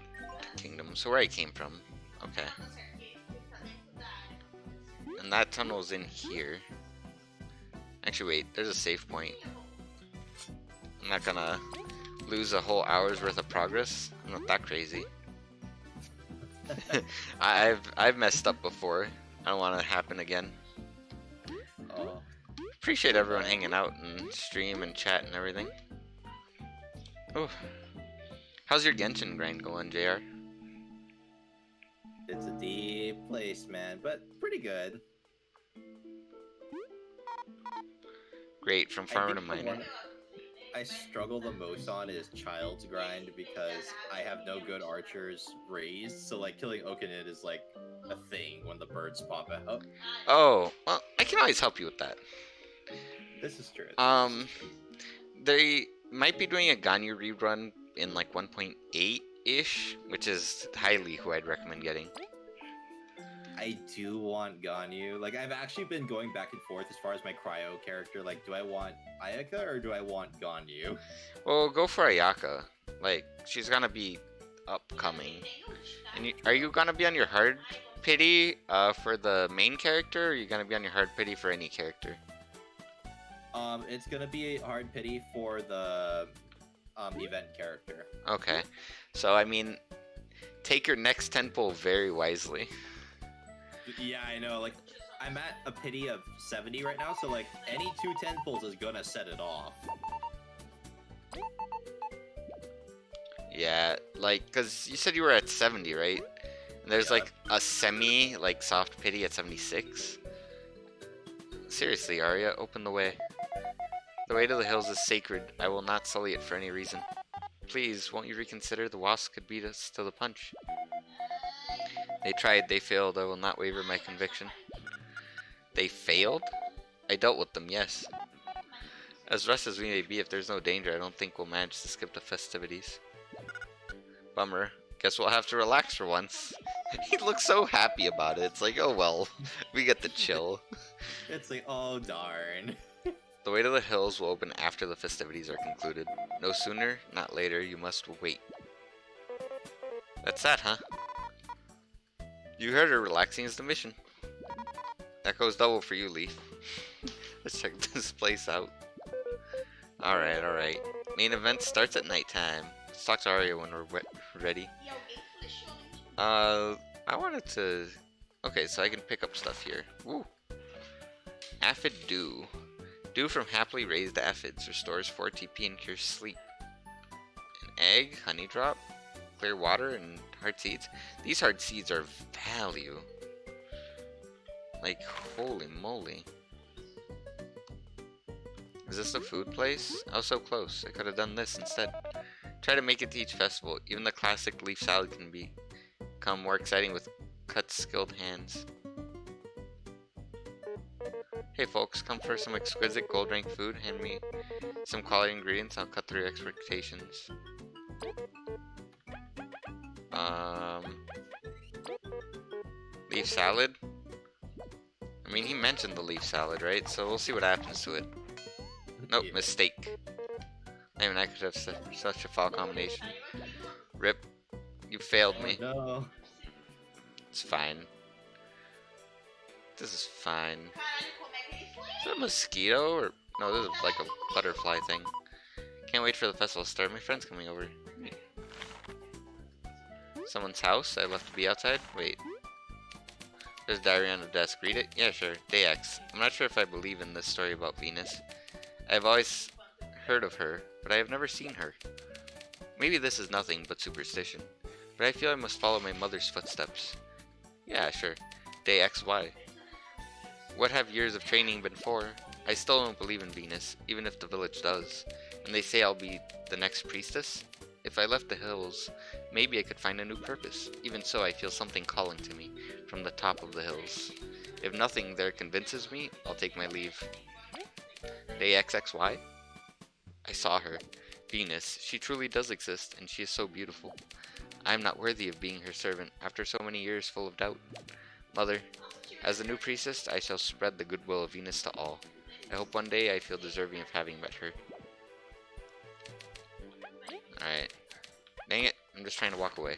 Kingdom. So where I came from. Okay. And that tunnel's in here. Actually, wait. There's a save point. I'm not gonna lose a whole hour's worth of progress. I'm not that crazy. I've messed up before. I don't want it to happen again. Oh, Appreciate everyone hanging out and stream and chat and everything. Oh. How's your Genshin grind going, JR? it's a deep place, man, but pretty good. Great, from I farmer to think the miner. one I struggle the most on is Child's Grind because I have no good archers raised, so like killing Okanid is like a thing when the birds pop out. Oh, well, I can always help you with that. This is true. They might be doing a Ganyu rerun in like 1.8-ish, which is highly who I'd recommend getting. I do want Ganyu. Like, I've actually been going back and forth as far as my cryo character. Like, do I want Ayaka or do I want Ganyu? Well, go for Ayaka. Like, she's gonna be upcoming. And are you gonna be on your hard pity for the main character, or are you gonna be on your hard pity for any character? It's gonna be a hard pity for the event character. Okay. So, I mean, take your next temple very wisely. Yeah, I know. Like, I'm at a pity of 70 right now, so like any 2 tentpoles is gonna set it off. Yeah, like, cause you said you were at 70, right? And there's Yeah. like a semi, like, soft pity at 76. Seriously, Arya, open the way. The way to the hills is sacred. I will not sully it for any reason. Please, won't you reconsider? The wasp could beat us to the punch. They tried, they failed. I will not waver my conviction. They failed? I dealt with them, yes. As rushed as we may be, if there's no danger, I don't think we'll manage to skip the festivities. Bummer. Guess we'll have to relax for once. He looks so happy about it. It's like, oh well, we get to chill. It's like, oh darn. The way to the hills will open after the festivities are concluded. No sooner, not later, you must wait. That's that, huh? You heard her, relaxing is the mission. That goes double for you, Leaf. Let's check this place out. Alright, alright. Main event starts at nighttime. Let's talk to Arya when we're ready. I wanted to... Okay, so I can pick up stuff here. Woo! Aphid Dew. Dew from happily raised aphids restores 4 TP and cures sleep. An egg, honey drop, clear water, and hard seeds. These hard seeds are value. Like, holy moly. Is this a food place? I was so close. I could have done this instead. Try to make it to each festival. Even the classic leaf salad can become more exciting with cut skilled hands. Hey folks, come for some exquisite gold rank food. Hand me some quality ingredients. I'll cut through your expectations. Leaf salad? I mean, he mentioned the leaf salad, right? So we'll see what happens to it. Nope, Yeah. mistake. I mean, I could have such a foul combination. Rip. You failed me. No. It's fine. This is fine. Is that a mosquito? Or no, this is like a butterfly thing. Can't wait for the festival to start. My friend's coming over. Someone's house? I left to be outside? Wait. There's a diary on the desk. Read it? Yeah, sure. Day X. I'm not sure if I believe in this story about Venus. I've always heard of her, but I have never seen her. Maybe this is nothing but superstition, but I feel I must follow my mother's footsteps. Yeah, sure. Day XY. What have years of training been for? I still don't believe in Venus, even if the village does. And they say I'll be the next priestess? If I left the hills, maybe I could find a new purpose. Even so, I feel something calling to me from the top of the hills. If nothing there convinces me, I'll take my leave. Day XXY? I saw her. Venus. She truly does exist, and she is so beautiful. I am not worthy of being her servant, after so many years full of doubt. Mother, as the new priestess, I shall spread the goodwill of Venus to all. I hope one day I feel deserving of having met her. Alright. Dang it, I'm just trying to walk away.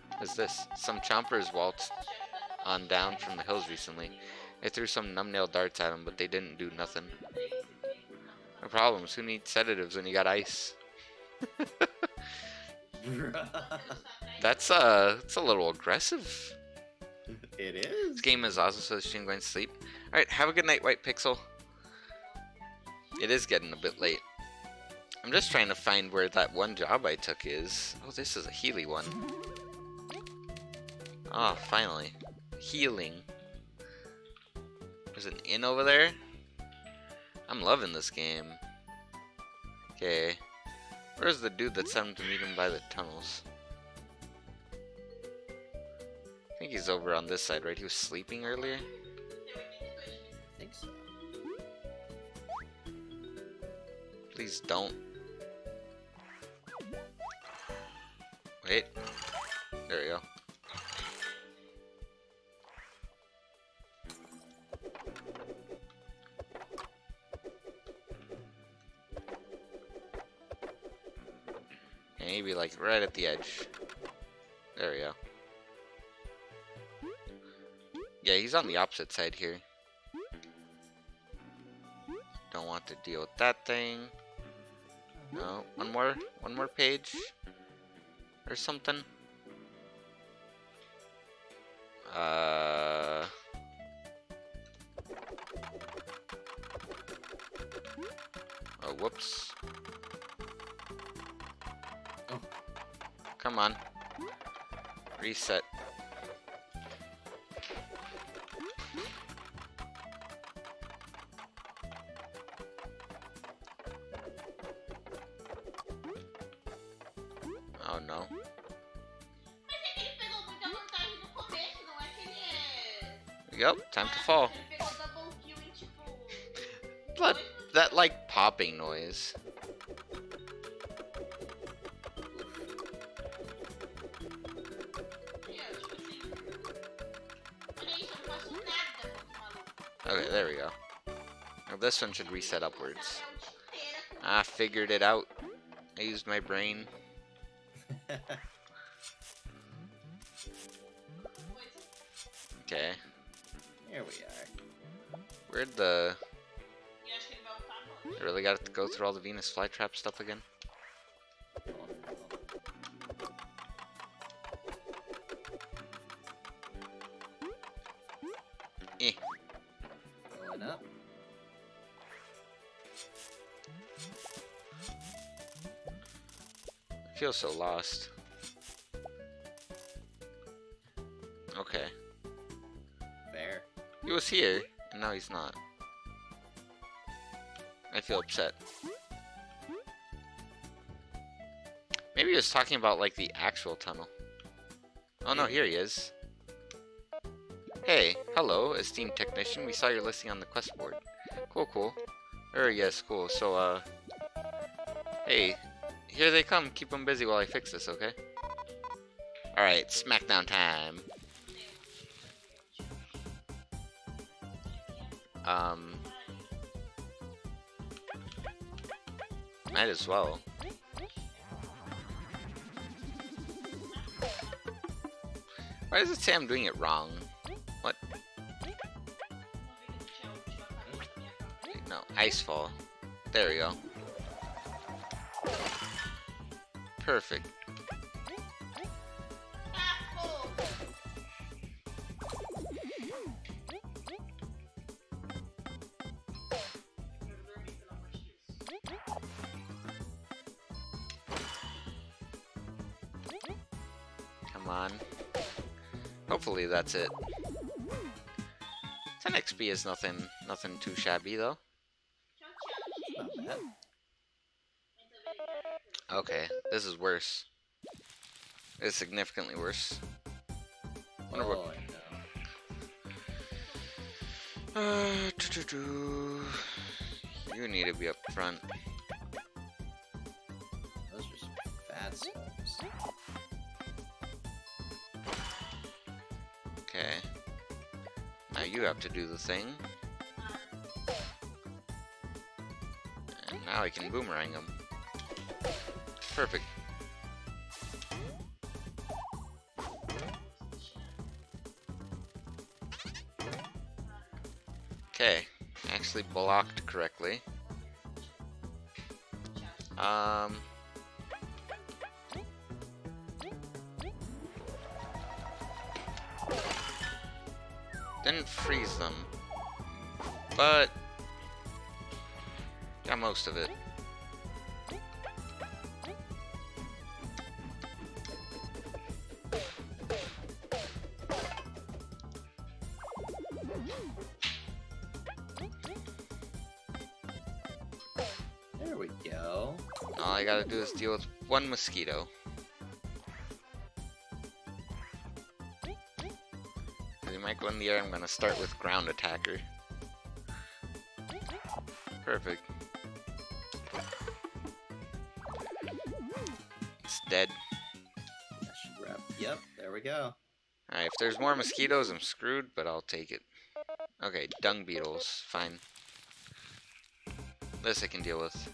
What is this? Some chompers waltzed on down from the hills recently. I threw some numbnail darts at them, but they didn't do nothing. No problems. Who needs sedatives when you got ice? That's it's a little aggressive. It is. This game is awesome, so she's going to sleep. Alright, have a good night, White Pixel. It is getting a bit late. I'm just trying to find where that one job I took is. Oh, this is a Healy one. Oh, finally. Healing. There's an inn over there? I'm loving this game. Okay. Where's the dude that sent him to meet him by the tunnels? I think he's over on this side, right? He was sleeping earlier? I think so. Please don't. Wait. There we go. Maybe like right at the edge. There we go. Yeah, he's on the opposite side here. Don't want to deal with that thing. No, one more page. Or something. Oh, whoops. Oh. Come on. Reset. Oh no. Mas é que ele pegou muita vantagem no começo, não é que ele é... There we go. Time to fall. Ele pegou that like popping noise? Okay, there we go. Now this one should reset upwards. I figured it out. I used my brain. Okay. Here we are. Where'd the... I really got to go through all the Venus flytrap stuff again? Eh. Going up. I feel so lost. Okay. Fair. He was here, and now he's not. I feel upset. Maybe he was talking about, like, the actual tunnel. Oh no, here he is. Hey, hello, esteemed technician. We saw your listing on the quest board. Cool, cool. Yes, cool. So, hey, here they come. Keep them busy while I fix this, okay? Alright, Smackdown time. Might as well. Why does it say I'm doing it wrong? What? No, Icefall. There we go. Perfect. Come on. Hopefully that's it. 10 XP is nothing too shabby though. Not bad. Okay, this is worse. It's significantly worse. Wonder what... Oh, I know. You need to be up front. Those are some fat souls. Okay. Now you have to do the thing. And now I can boomerang him. Perfect. Okay. Actually blocked correctly. Didn't freeze them, but got most of it. There we go. All I gotta do is deal with one mosquito. He might go in the air. I'm gonna start with ground attacker. Perfect. It's dead. That should wrap. Yep, there we go. Alright, if there's more mosquitoes, I'm screwed, but I'll take it. Okay, dung beetles. Fine. This I can deal with.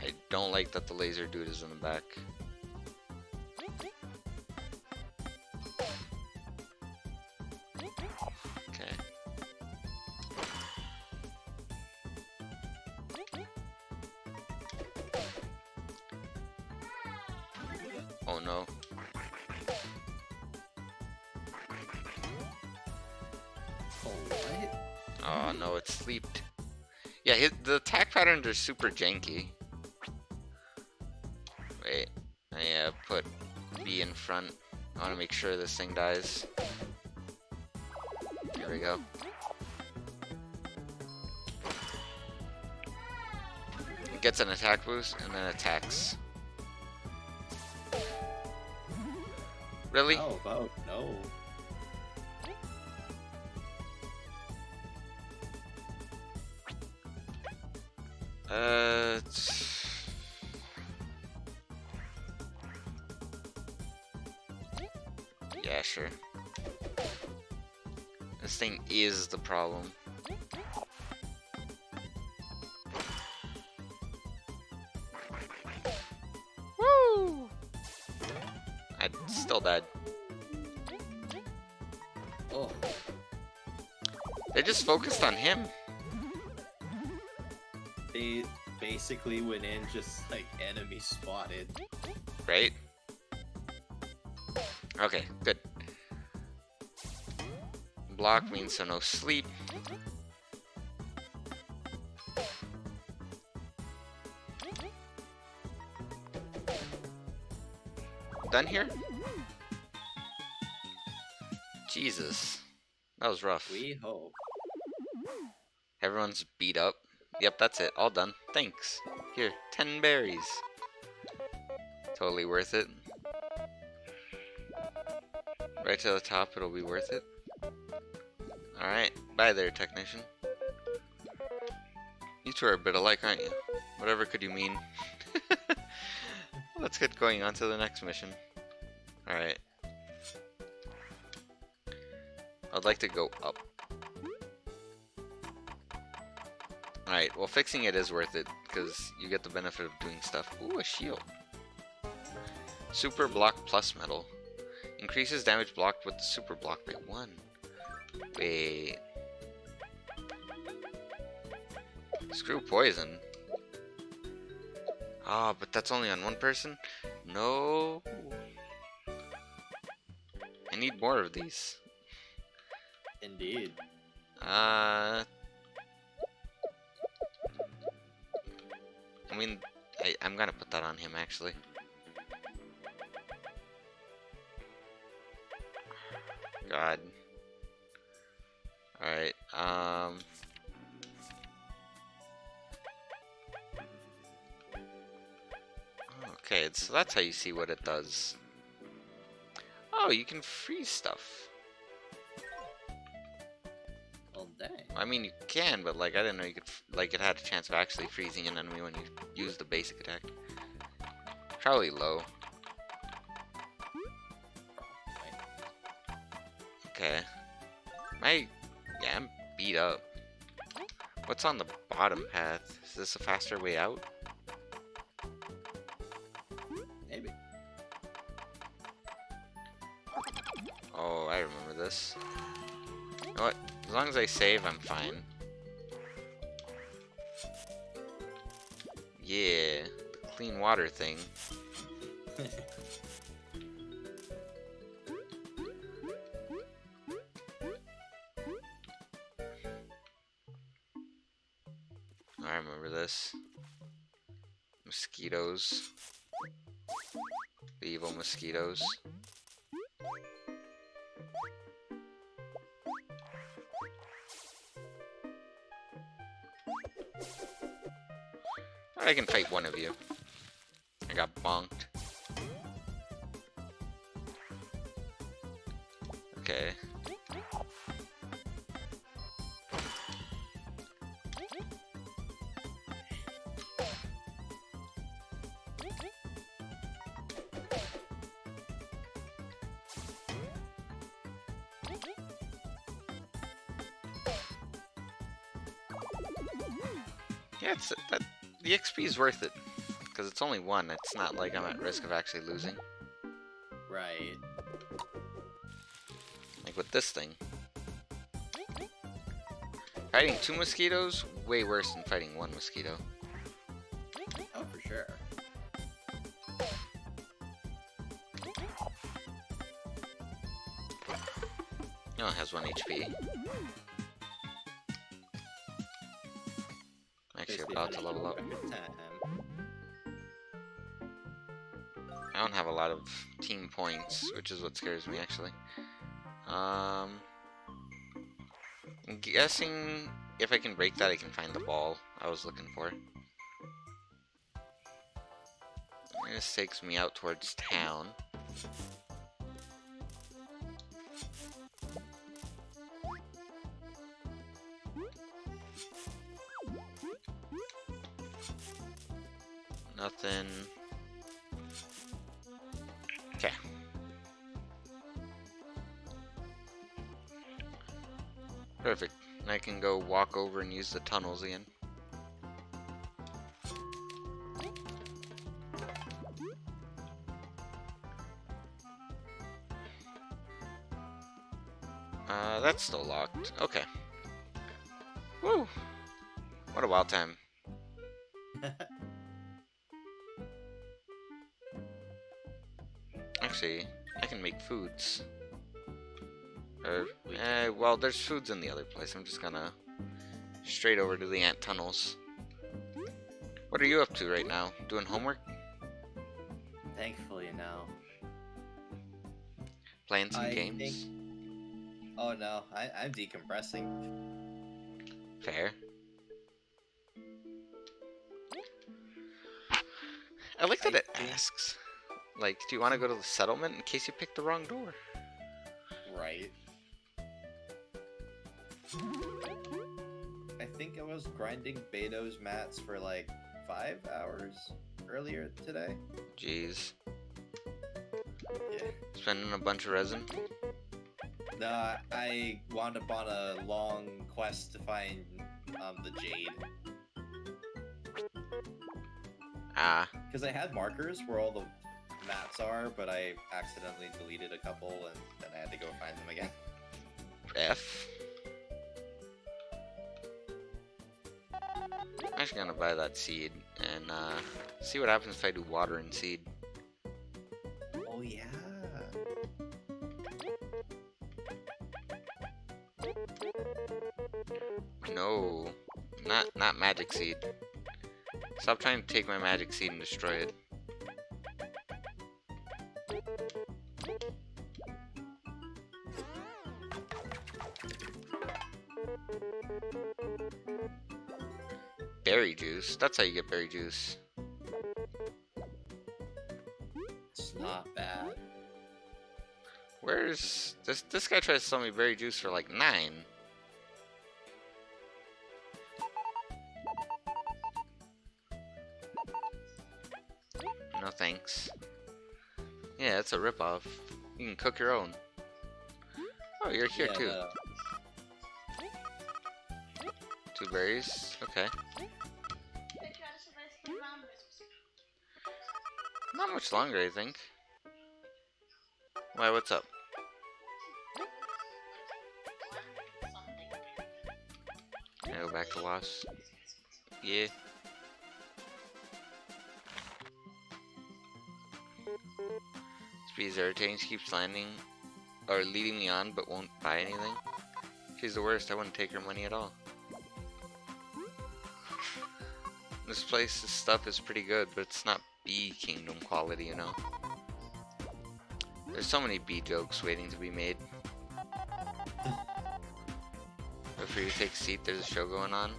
I don't like that the laser dude is in the back. Okay. Oh no. Oh, what? Oh no, it sleeped. Yeah, the attack patterns are super janky. Wait, I put B in front. I want to make sure this thing dies. There we go. It gets an attack boost and then attacks. Really? How about no? Yeah, sure. This thing is the problem. Woo! I still died. Oh, They just focused on him. they basically went in just like enemy spotted. Right? Okay, good. Block means so no sleep. Done here? Jesus. That was rough. We hope. Everyone's beat up. Yep, that's it. All done. Thanks. Here, 10 berries. Totally worth it. Right to the top, it'll be worth it. Alright, bye there, technician. You two are a bit alike, aren't you? Whatever could you mean? Let's get going on to the next mission. Alright. I'd like to go up. Alright, well fixing it is worth it, because you get the benefit of doing stuff. Ooh, a shield. Super block plus metal. Increases damage blocked with the super block by 1. Wait. Screw poison. Ah, but that's only on one person? No. I need more of these. Indeed. I mean, I'm gonna put that on him, actually. God. Alright, okay, so that's how you see what it does. Oh, you can freeze stuff. Well, dang. I mean, you can, but like, I didn't know you could, like, it had a chance of actually freezing an enemy when you use the basic attack. Probably low. Okay. Yeah, I'm beat up. What's on the bottom path? Is this a faster way out? Maybe. Oh, I remember this. You know what? As long as I save, I'm fine. Yeah, the clean water thing. I remember this. Mosquitoes. The evil mosquitoes. I can fight one of you. I got bonked. Okay. Yeah, the XP is worth it, because it's only one. It's not like I'm at risk of actually losing. Right. Like with this thing. Fighting 2 mosquitoes, way worse than fighting 1 mosquito. Oh, for sure. He only has 1 HP. Actually Basically about to finished level up. record time. I don't have a lot of team points, which is what scares me actually. I'm guessing if I can break that I can find the ball I was looking for. This takes me out towards town. Nothing. Okay. Perfect. And I can go walk over and use the tunnels again. That's still locked. Okay. Woo! What a wild time. Actually, I can make foods. Well, there's foods in the other place. I'm just gonna straight over to the ant tunnels. What are you up to right now? Doing homework? Thankfully, no. Playing some I games? Oh no, I'm decompressing. Fair. I like that it asks. Like, do you want to go to the settlement in case you picked the wrong door? Right. I think I was grinding Beto's mats for like 5 hours earlier today. Jeez. Yeah. Spending a bunch of resin? No, I wound up on a long quest to find the jade. Ah, Because I had markers where all the mats are, but I accidentally deleted a couple and then I had to go find them again. F. I'm actually gonna buy that seed and see what happens if I do water and seed. Oh yeah. No, not magic seed. Stop trying to take my magic seed and destroy it. Berry juice? That's how you get berry juice. It's not bad. Where's this guy tries to sell me berry juice for like 9. No thanks. Yeah, that's a ripoff. You can cook your own. Oh, you're here Yeah, too. the- 2 berries. Okay. Até que horas você vai se tornar mesmo? Not much longer, I think. Why, what's up? Can I go back to Lost? Yeah. Speed's irritating. She keeps landing or leading me on but won't buy anything. She's the worst. I wouldn't take her money at all. This place's stuff is pretty good, but it's not Bee Kingdom quality, you know? There's so many bee jokes waiting to be made. Before you take a seat, there's a show going on.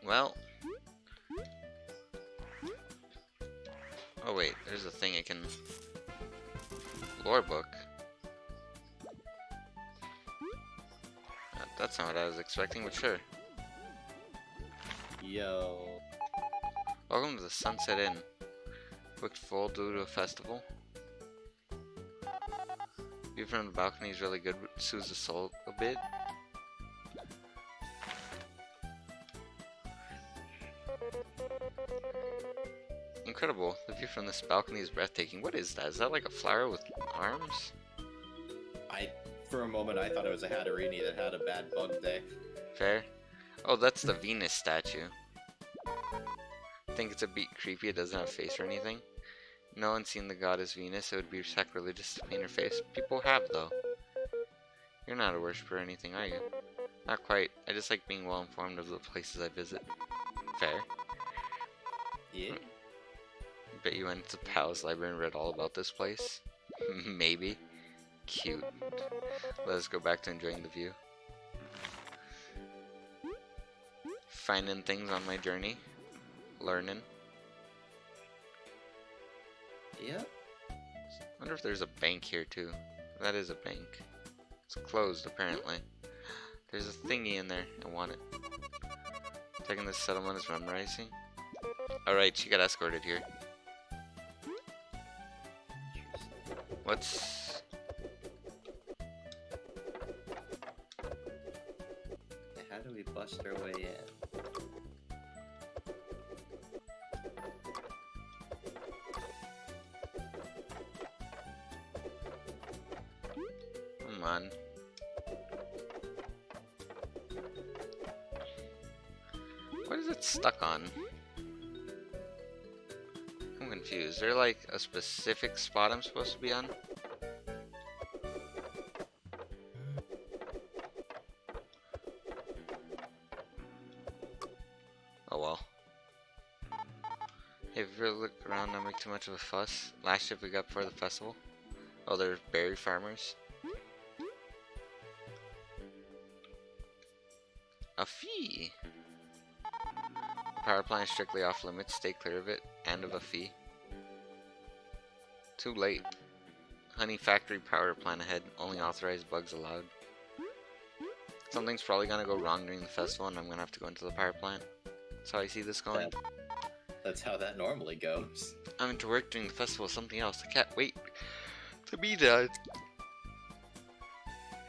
Well. Oh wait, there's a thing I can... Lore book. That's not what I was expecting, but sure. Yo. Welcome to the Sunset Inn. Booked full due to a festival. View from the balcony is really good, soothes the soul a bit. Incredible. The view from this balcony is breathtaking. What is that? Is that like a flower with arms? For a moment, I thought it was a Hatterini that had a bad bug day. Fair. Oh, that's the Venus statue. I think it's a bit creepy. It doesn't have a face or anything. No one's seen the goddess Venus. It would be sacrilegious to paint her face. People have, though. You're not a worshiper or anything, are you? Not quite. I just like being well informed of the places I visit. Fair. Yeah. Bet you went to the Palace Library and read all about this place. Maybe. Cute. Let us go back to enjoying the view. Finding things on my journey. Learning. Yep. Wonder if there's a bank here too. That is a bank. It's closed apparently. There's a thingy in there. I want it. Taking this settlement is memorizing. Alright, she got escorted here. What's... How do we bust our way in? Come on. What is it stuck on? I'm confused. Is there like a specific spot I'm supposed to be on? Oh well. Hey, if you ever look around, not make too much of a fuss. Last ship we got before the festival. Oh, they're berry farmers. A fee. Power plant is strictly off limits. Stay clear of it and of a fee. Too late. Honey factory power plant ahead. Only authorized bugs allowed. Something's probably gonna go wrong during the festival, and I'm gonna have to go into the power plant. That's how I see this going. That's how that normally goes. I'm into work during the festival. Something else. I can't wait to be done.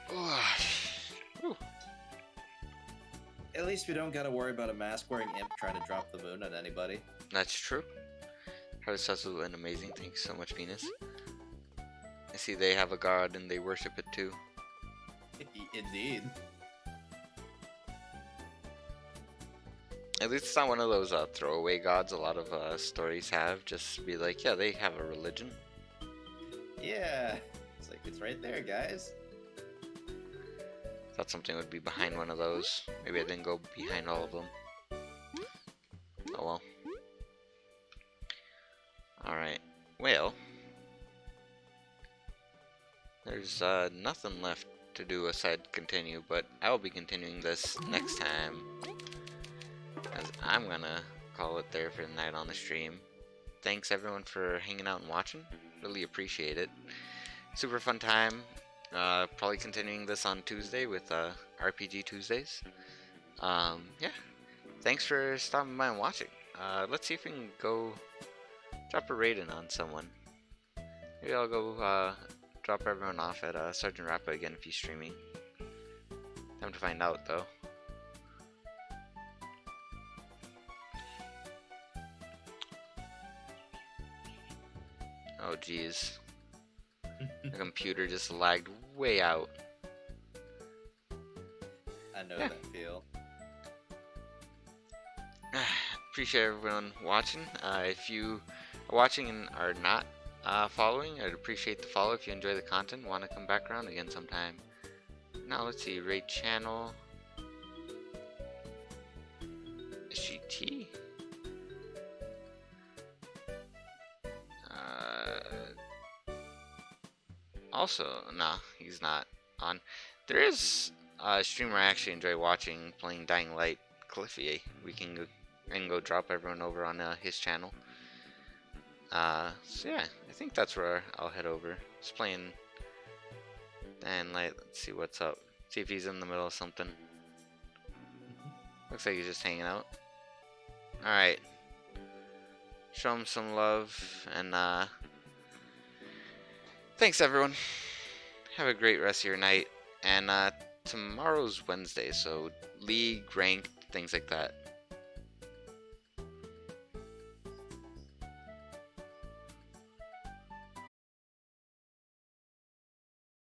Whew. At least we don't gotta worry about a mask-wearing imp trying to drop the moon on anybody. That's true. Harvest Festival went amazing. Thank you so much, Venus. I see they have a god and they worship it too. Indeed. At least it's not one of those throwaway gods a lot of stories have. Just be like, yeah, they have a religion. Yeah. It's like, it's right there, guys. Thought something would be behind one of those. Maybe I didn't go behind all of them. Oh well. Alright. Well. There's nothing left to do aside continue, but I will be continuing this next time. As I'm gonna call it there for the night on the stream. Thanks everyone for hanging out and watching. Really appreciate it. Super fun time. Probably continuing this on Tuesday with RPG Tuesdays. Yeah. Thanks for stopping by and watching. Let's see if we can go drop a rating on someone. Maybe I'll go drop everyone off at Sergeant Rappa again if he's streaming. Time to find out though. Oh geez. The computer just lagged way out. I know Yeah. that feel. Appreciate everyone watching. If you are watching and are not following, I'd appreciate the follow if you enjoy the content. Want to come back around again sometime. Now let's see, raid channel. Is she T? Also, nah, he's not on. There is a streamer I actually enjoy watching playing Dying Light, Cliffy. We can go drop everyone over on his channel. So yeah, I think that's where I'll head over. Just playing Dying Light. Let's see what's up. See if he's in the middle of something. Looks like he's just hanging out. Alright. Show him some love and thanks everyone. Have a great rest of your night. And tomorrow's Wednesday, so league, ranked, things like that.